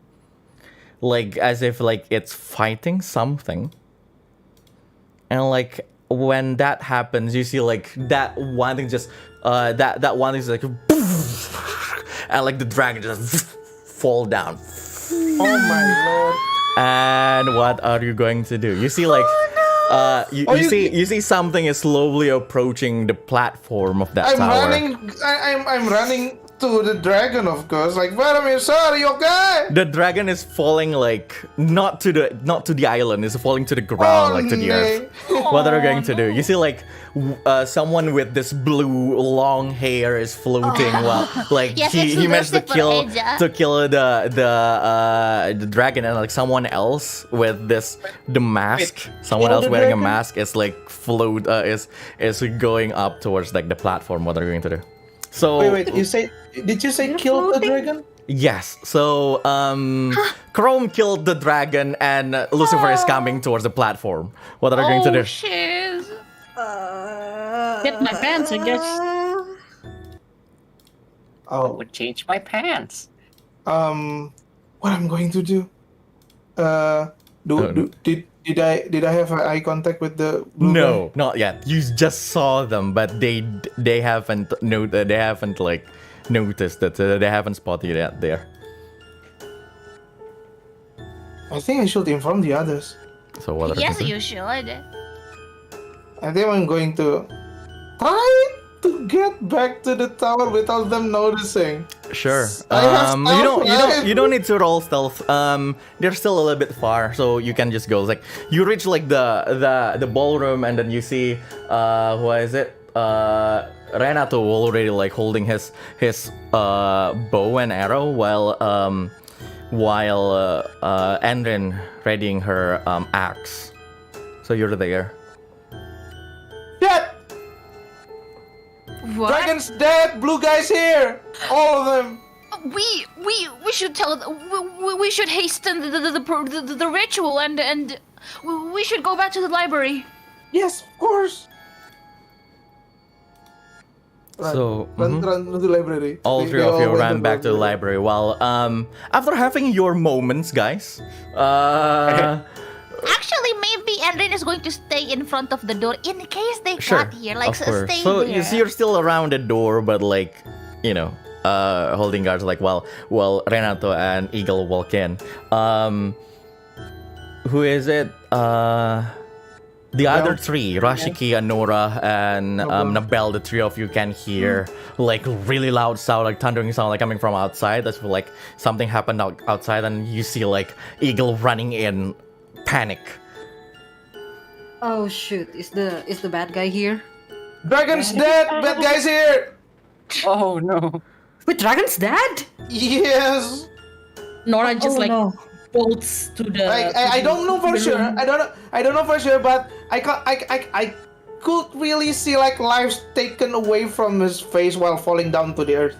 like as if like it's fighting something. And like when that happens, you see like that one thing just that one is like. And like the dragon just fall down. Oh my lord. And what are you going to do? You see like you see something is slowly approaching the platform of that tower. I'm running to the dragon, of course. Like, Varamir, sir, are you okay? The dragon is falling like not to the island, it's falling to the ground, like to the earth. What are you going to do? You see like someone with this blue long hair is floating while like Yes, he it's managed to kill Eja. the dragon, and like someone else with the mask, someone kill else the wearing a dragon? mask is like is going up towards like the platform. What are you going to do? So Wait, did you say kill the dragon? yes. So Chrome killed the dragon and Lucifer is coming towards the platform. What are you going to do? Shiz. Hit my pants, I guess. Oh. Would change my pants. What I'm going to do? Did I have eye contact with the blue No, not yet. You just saw them, but they haven't like noticed that they haven't spotted you yet there. guy? I think I should inform the others. So what are Yes, you? you should. I think I'm going to try to get back to the tower without them noticing. Sure. I have stealth, You don't need to roll stealth. They're still a little bit far, so you can just go. Like you reach like the ballroom, and then you see who is it? Renato already like holding his bow and arrow while Andrin readying her axe. So you're there. Shit! What? Dragon's dead! Blue guy's here! All of them! We should tell. We should hasten the ritual and we should go back to the library. Yes, of course! So, Run to the library. All They- three they of you all went ran back to the library. Well, after having your moments, guys, Actually, maybe Andrin is going to stay in front of the door in case they Sure, got here. Like, of course. stay So there. you're still around the door, but like, you know, holding guards. Like, while Renato and Eagle walk in. Who is it? The other three, Rashiki, Anora, and Nabel, the three of you can hear like really loud sound, like thundering sound, like coming from outside. That's like something happened outside, and you see like Eagle running in, panic. Oh shoot! Is the bad guy here? Dragon's dead. Bad guys here. Oh no. Wait, Dragon's dead? Yes. Nora just Oh, like no. bolts to the. I don't know for the sure. room. I don't know for sure, but I could really see like lives taken away from his face while falling down to the earth.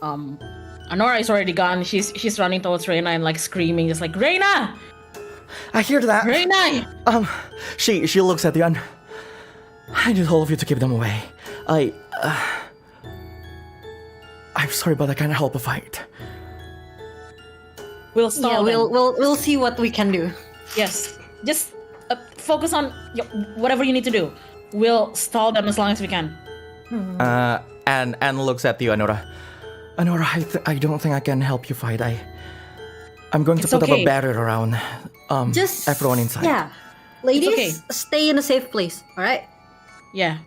Anora is already gone. She's running towards Reina and like screaming, just like Reina, I hear that. Reina. She looks at you and I need all of you to keep them away. I'm sorry, but I can't help a fight. We'll stall Yeah, them. we'll see what we can do. Yes, just focus on whatever you need to do. We'll stall them as long as we can. And looks at you, Anora. Anora, I don't think I can help you fight. I'm going to It's put up okay. a barrier around Just everyone inside. Yeah, ladies, okay. stay in a safe place. All right. Yeah.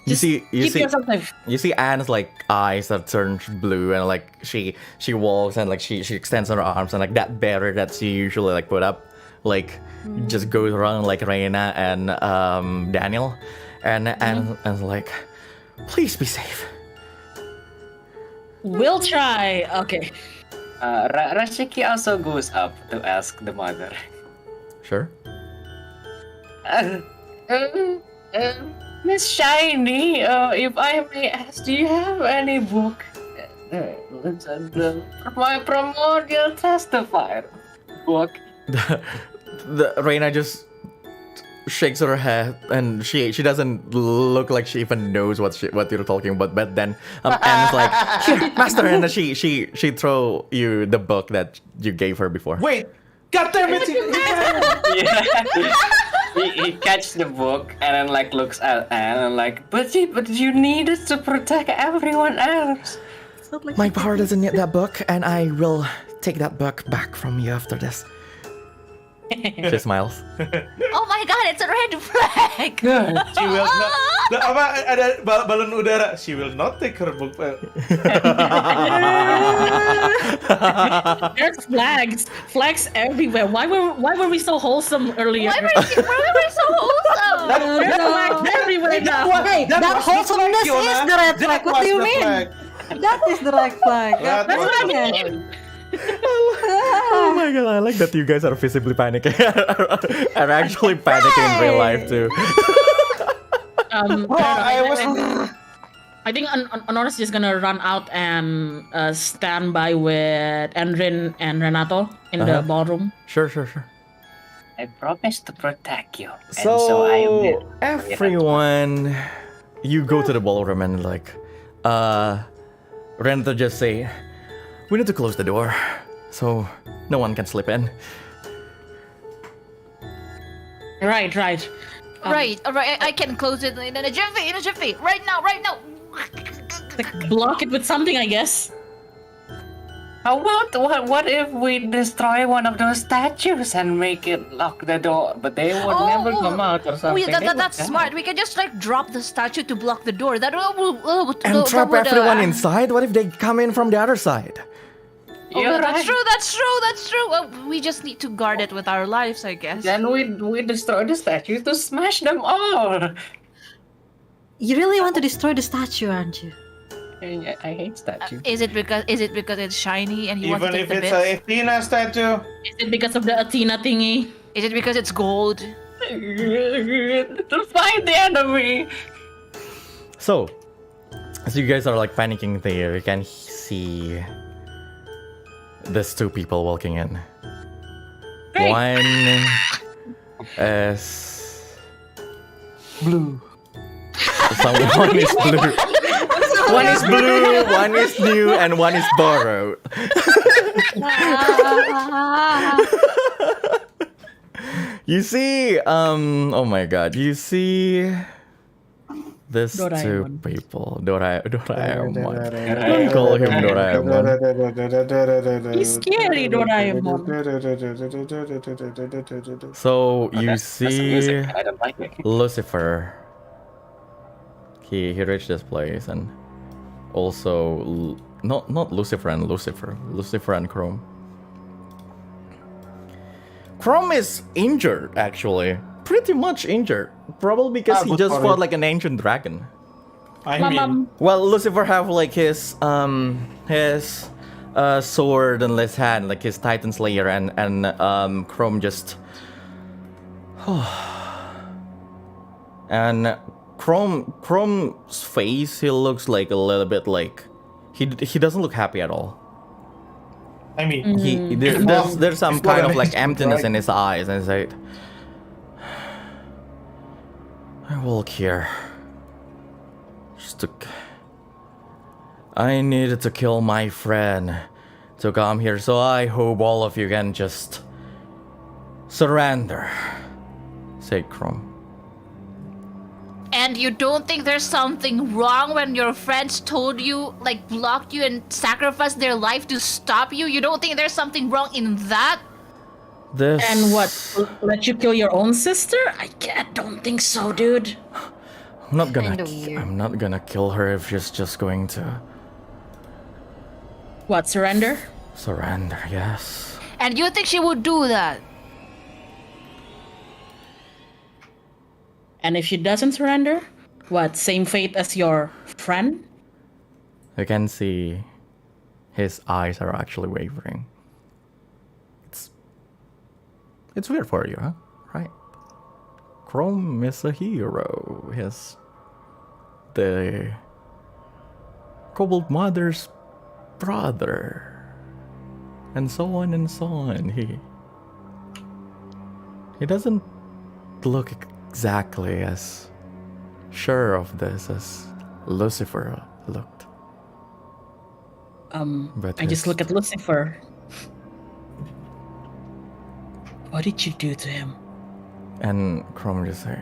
You Just see, keep yourself safe. you see Anne's like eyes that turn blue, and like she walks and like she extends her arms, and like that barrier that she usually like put up, like just goes around like Reina and Daniel, and like, please be safe. We'll try. Okay. Rashiki also goes up to ask the mother. Sure. Miss Shiny, if I may ask, do you have any book? My primordial testifier book. The Reina just shakes her head, and she doesn't look like she even knows what you're talking about. But then Anne's like, "Here, master," and then she throw you the book that you gave her before. Wait. God damn it! Yeah. he catches the book and then like looks at Anne and like, but you need it to protect everyone else. My power doesn't need that book, and I will take that book back from you after this. She smiles. Oh my god, it's a red flag! She will not. Ada balon udara. She will not take her book. There's flags everywhere. Why were we so wholesome earlier? Why were we so wholesome? There's flags everywhere now. Hey, that wholesomeness is the red flag. What do you mean? That is the red flag. That That's was what I the mean. Oh my god, I like that you guys are visibly panicking. Are actually panicking in real life too. I think Anora's just gonna run out and stand by with Andrin and Renato in the ballroom. Sure. I promise to protect you, and so I will. Everyone, you go to the ballroom and like, Renato just say, we need to close the door so no one can slip in. Right. Right, alright, I can close it in a jiffy, right now. Like, block it with something, I guess. How about what if we destroy one of those statues and make it lock the door, but they would never come out or something? They would That's die. smart. We can just like drop the statue to block the door. That will And trap everyone inside? What if they come in from the other side? You're That's right. true. Well, we just need to guard it with our lives, I guess. Then we destroy the statues to smash them all. You really want to destroy the statue, aren't you? I hate statues. Is it because it's shiny and he wants to Even take if the it's bits? a Athena statue. Is it because of the Athena thingy? Is it because it's gold? To fight the enemy. So, as you guys are like panicking there, you can see there's two people walking in. Great. One is blue. One is blue. One is blue, one is new, and one is borrowed. You see, oh my god, you see this two Doraemon. people. Doraemon. Don't call him Doraemon. He's scary, Doraemon. So you That's the see music. I don't like it. Lucifer. He reached this place, and also not Lucifer and Lucifer and Chrome. Chrome is injured, actually. Pretty much injured. Probably because he good just for fought it. like an ancient dragon. I mean, Well, Lucifer have like his sword in his hand, like his Titan Slayer, and Chrome just and Chrome's face, he looks like a little bit like he doesn't look happy at all. I mean, There's some It's not kind an of like ancient emptiness in dragon. his eyes, and he's like, I walk here. I needed to kill my friend to come here, so I hope all of you can just surrender, said Chrome. And you don't think there's something wrong when your friends told you, like, blocked you and sacrificed their life to stop you? You don't think there's something wrong in that? This And what? Let you kill your own sister? Don't think so, dude. I'm not gonna. Kinda weird. I'm not gonna kill her if she's just going to What, surrender? surrender. Yes. And you think she would do that? And if she doesn't surrender, what? Same fate as your friend? You can see his eyes are actually wavering. It's weird for you, huh? Right? Chrome is a hero. He's the Cobalt Mother's brother, and so on and so on. He doesn't look exactly as sure of this as Lucifer looked. But I just his- look at Lucifer. What did you do to him? And Chrome just say,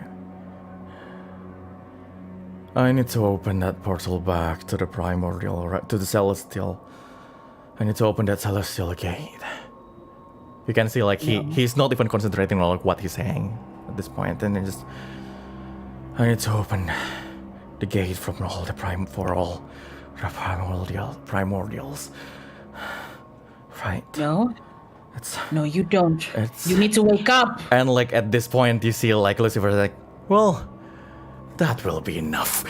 I need to open that portal back to the primordial, to the celestial. I need to open that celestial gate. You can see like he's not even concentrating on like what he's saying at this point, and just I need to open the gate from all the primordials. Right. No? It's No, you don't. It's- You need to wake up. And like at this point, you see like Lucifer's like, well, that will be enough.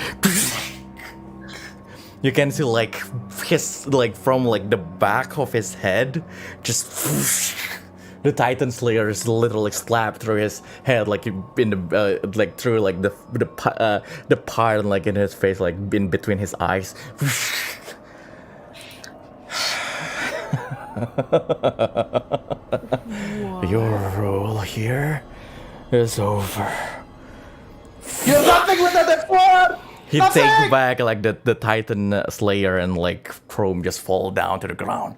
You can see like his like from like the back of his head, just the Titan Slayer is literally slapped through his head, like in the like through like the part like in his face, like in between his eyes. Your role here is over. you're nothing with that before. He takes back like the Titan Slayer, and like Chrome just fall down to the ground.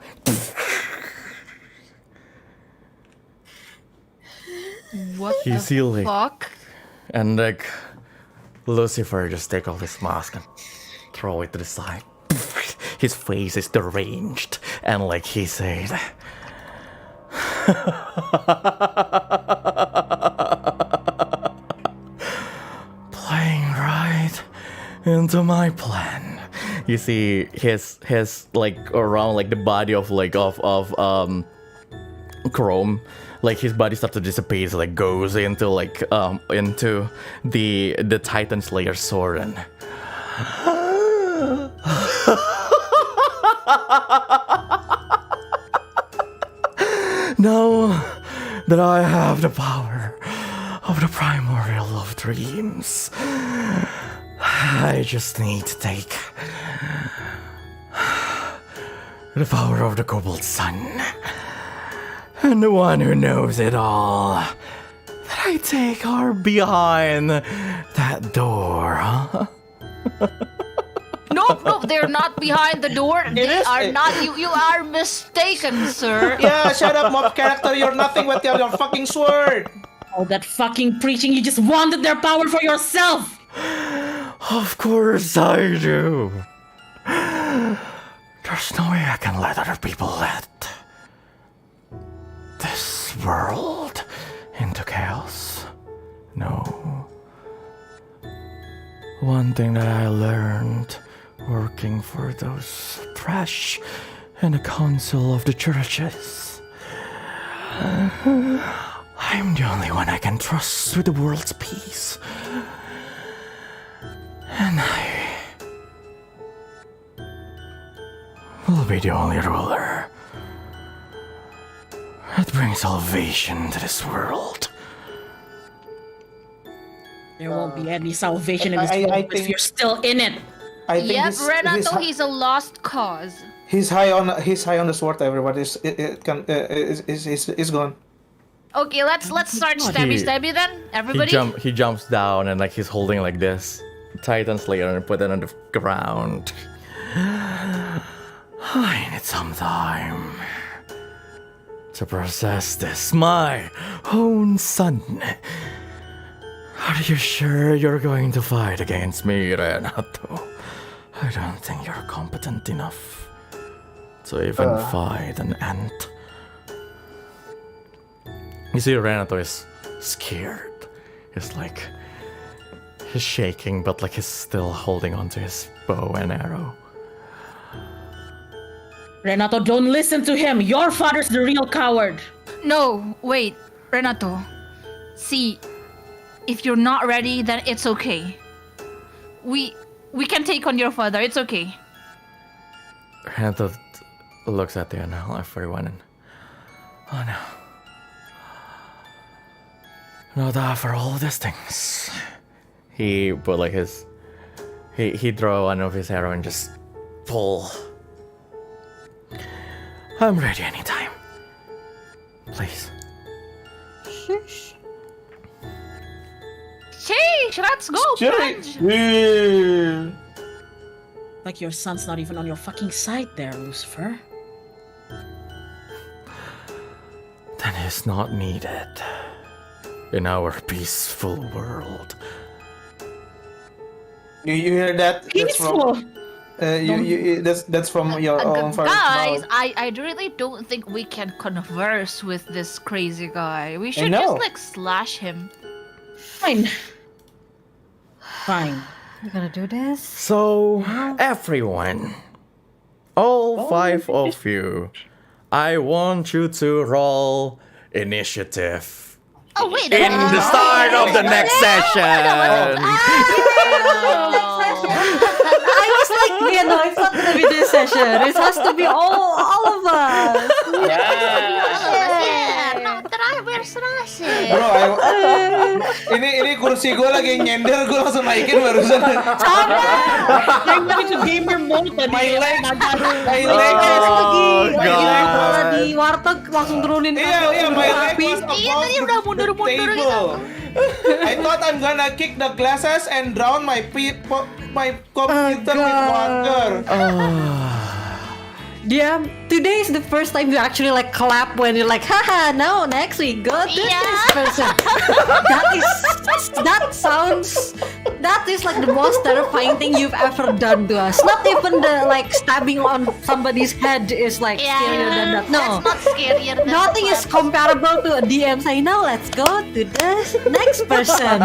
What You the see like, fuck? and like Lucifer just take off his mask and throw it to the side. His face is deranged, and like he said, playing right into my plan. You see his like around like the body of Chrome, like his body starts to dissipate, like goes into like into the Titan Slayer sword, and now that I have the power of the primordial of dreams, I just need to take the power of the Cobalt Sun. And the one who knows it all, that I take her behind that door, huh? Nope. no, they're not behind the door. They is- are not. You are mistaken, sir. Yeah, shut up, mob character. You're nothing but your fucking sword. All that fucking preaching, you just wanted their power for yourself. Of course I do. There's no way I can let other people let this world into chaos. No. One thing that I learned working for those trash in the council of the churches. I'm the only one I can trust with the world's peace. And I will be the only ruler that brings salvation to this world. There won't be any salvation in this I world if think- you're still in it. I think Yep, Renato, he's a lost cause. he's high on the sword. Everybody is gone. Okay, let's start He- stabby then. Everybody. He jumps down and like he's holding like this Titan Slayer and put it on the ground. I need some time to process this. My own son. Are you sure you're going to fight against me, Renato? I don't think you're competent enough to even fight an ant. You see, Renato is scared. He's like, he's shaking, but like he's still holding onto his bow and arrow. Renato, don't listen to him. Your father's the real coward. No, wait, Renato. See, if you're not ready, then it's okay. We can take on your father. It's okay. Renato looks at the everyone and, oh no. Not after all these things. He put like his, he throw one of his arrow and just pull. I'm ready anytime. Please. Shush. Sheesh, let's go, Punch. Like your son's not even on your fucking side there, Lucifer. Then he's not needed in our peaceful world. You hear that? That's Peaceful. from that's from your own father's Guys, mouth. I really don't think we can converse with this crazy guy. We should know. just like slash him. Fine. Fine. You're gonna do this? So, everyone, all 5 of you, I want you to roll initiative Oh wait, in the start of the next session. I was like, yeah, no, it's not gonna be this session. It has to be all of us. no, terakhir serasi. Bro, ini kursi gue lagi nyender, gue langsung naikin barusan. I'm going to gamer mode tadi. My legs, my Oh, legs. Kalau God. di warteg langsung turunin Iya, my leg api. was Iya, above tadi udah mundur-mundur the gitu. table. I thought I'm gonna kick the glasses and drown my computer with water. Yeah, today is the first time you actually like clap when you're like, haha, no, next week, go do this person. That is like the most terrifying thing you've ever done to us. Not even the like stabbing on somebody's head is like scarier than that. No. That's not scarier than Nothing is comparable to a DM saying, now let's go to this next person.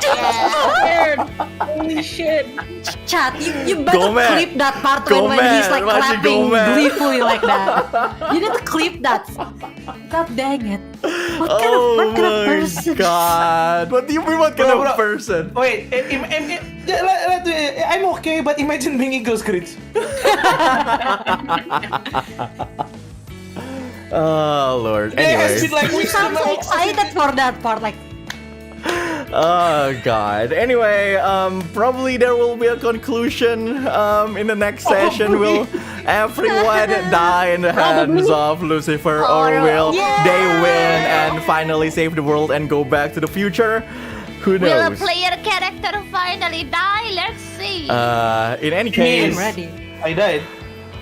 Scared. Holy shit. Chat, you better Gomez. clip that part when he's like Gomez, Machi clapping Gomez. gleefully like that. You need to clip that. God dang it. What kind of person? God. What do you mean, what kind Bro, of bro. person? Wait, I'm okay, but imagine being Eagle Screech. Oh, Lord. It has Anyways. been like You weeks sound so now. excited for that part, like, Oh God. Anyway, probably there will be a conclusion in the next session. Will everyone die in the hands of Lucifer, or will they win and finally save the world and go back to the future? Who Will a knows? player character finally die? Let's see. see. In any Me case, I'm ready. I died.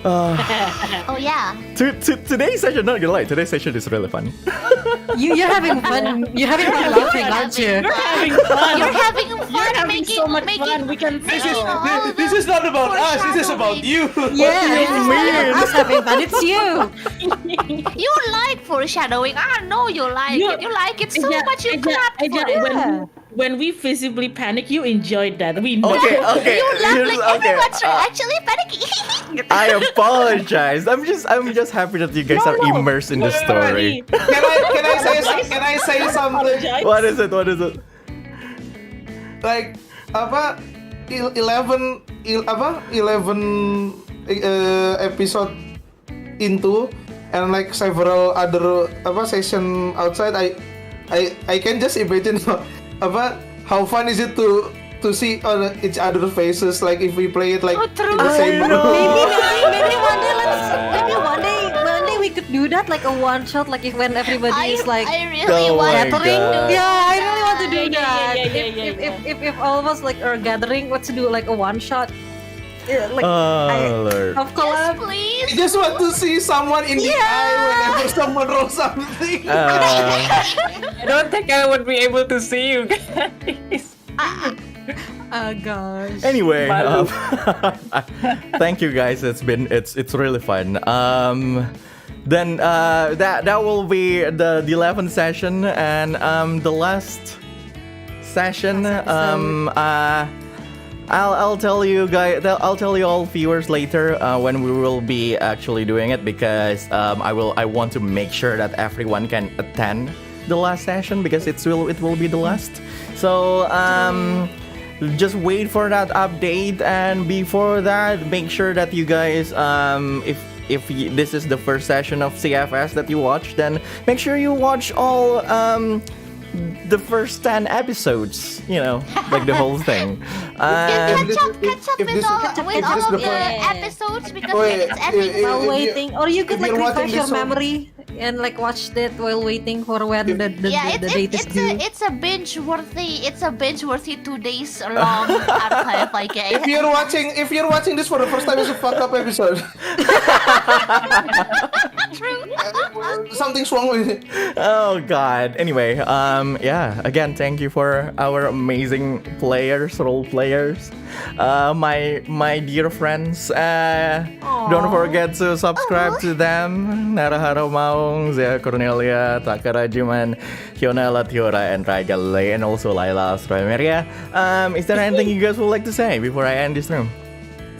Oh yeah. Today's session, not gonna lie, today's session is really fun. You're having fun. You're having fun laughing, aren't you? You're having fun. You're having fun. You're having making, so much making, fun. We can This tell. is all the this is not about us. This is about you. Yeah, it's not us having fun. It's you. You like foreshadowing. I know you like You- it. You like it so Eja, much. You Eja, clap for Eja, it. when we visibly panic, you enjoyed that. We know. Okay, You laugh here's- like okay, everyone's actually panicking. I apologize. I'm just happy that you guys are immersed in the story. Can I say something? Apologize. What is it? What is it? Like apa 11 episode into and like several other apa session outside, I can just imagine apa how fun is it to see on each other faces, like if we play it like Oh, true. in the same I room. know. Maybe one day we could do that, like a one shot, like if when everybody is like I really Oh want my to God. do. Yeah, I really want to do Yeah, that. yeah. If all of us like are gathering, let's do like a one shot. Yeah, like Oh Lord. of Yes, collab. I please. just want to see someone in the eye whenever someone rolls something. I don't think I would be able to see you guys. Oh gosh. Anyway, Malu. thank you guys. It's really fun. Then that will be the 11th session, and the last session. I'll tell you guys. I'll tell you all viewers later when we will be actually doing it, because I want to make sure that everyone can attend the last session, because it will be the last. So just wait for that update, and before that, make sure that you guys if this is the first session of CFS that you watch, then make sure you watch all the first 10 episodes, like the whole thing. Catch up if with this- all, if with this all is of the the first- episodes because Wait, it's everything. While if you- waiting, or you could if like you're watching refresh your this on- memory and like watch that while waiting for when the Yeah, date is due. it's a binge worthy 2 days long archive, I guess. If you're watching this for the first time, it's a fucked up episode. True. Something's wrong with it. Oh God. Anyway, yeah. Again, thank you for our amazing players, role players, my dear friends. Don't forget to subscribe to them: Narahara Maung, Zia Cornelia, Takara Juman, Fiona Latiora, and Raiga Lay, and also Laila Astroemeria. Is there anything you guys would like to say before I end this room?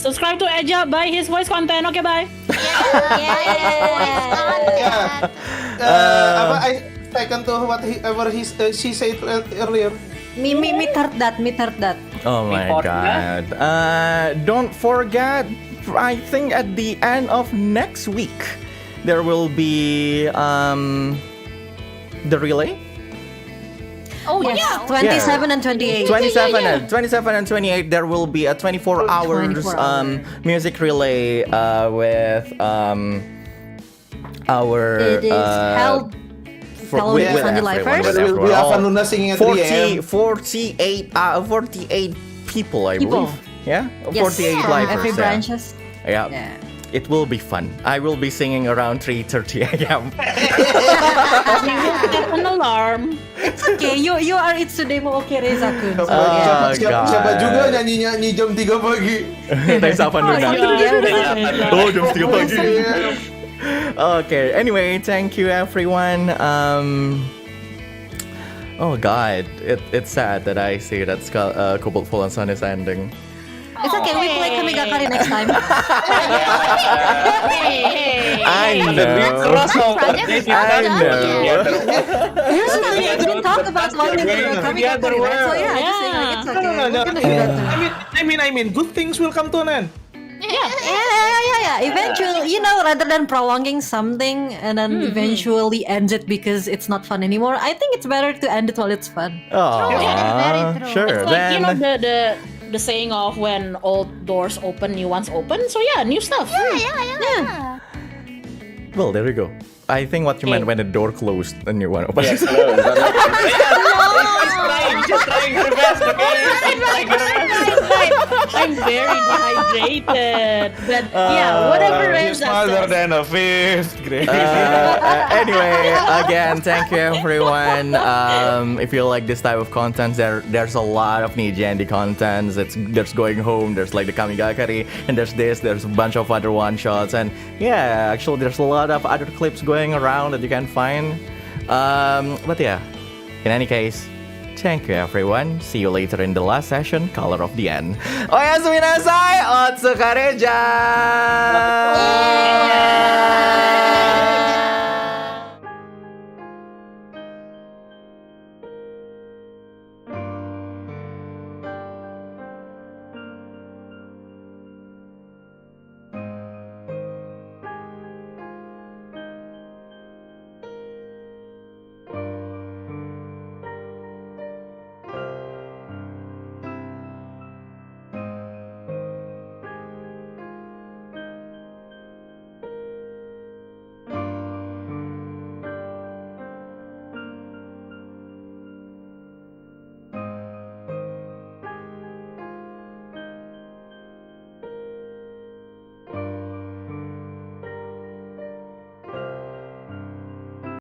Subscribe to Eja, buy his voice content. Okay, bye. Yeah. I second to whatever she said earlier. Me heard that. Oh my Before God. Don't forget, I think at the end of next week, there will be the relay. Oh Yes, yeah. 27 and 28. 27 and 28, there will be a 24 hours 24 hours. music relay with our It is held following with Sunday everyone, Lifers. with There will be everyone. Avan Luna singing at 3 a.m. 48 people, I People. believe. Yeah, Yes, 48 from lifers. every yeah. branches. Yeah. Yeah. It will be fun. I will be singing around 3:30 a.m. Set an alarm. It's okay. You are Itsude mo okay, Reza-kun. So, Oh, yeah. Siapa God. juga nyanyi jam 3 pagi. Thanks, Avan Luna. yeah. Oh, jam 3 pagi. Okay. Anyway, thank you everyone. Oh God, it's sad that I see that Cobalt Fallen Sun is ending. It's okay. We play Kamigakari next time. I know. Project is not I done know. yet. Usually we didn't talk about wanting to do Kamigakari, right? So yeah, just saying like it's okay. No. We're gonna do that too. I mean, good things will come to an end. Yeah. Eventually, rather than prolonging something and then eventually end it because it's not fun anymore, I think it's better to end it while it's fun. Oh, very true. sure. It's like, Then the saying of when old doors open, new ones open. So yeah, new stuff. Yeah. well, there you go. I think what you meant when the door closed, the new one opened. Yes, hello. She's trying her best, okay? She's trying her best. I'm very dehydrated. But yeah, whatever He's Reza smaller says. than a fifth grade. Anyway, again, thank you everyone. If you like this type of content, there's a lot of Nijendi contents. There's Going Home, there's like the Kamigakari, and there's a bunch of other one shots, and yeah, actually there's a lot of other clips going around that you can find. But yeah, in any case, thank you everyone. See you later in the last session, Color of the End. Oyasumi nasai, otsukareja!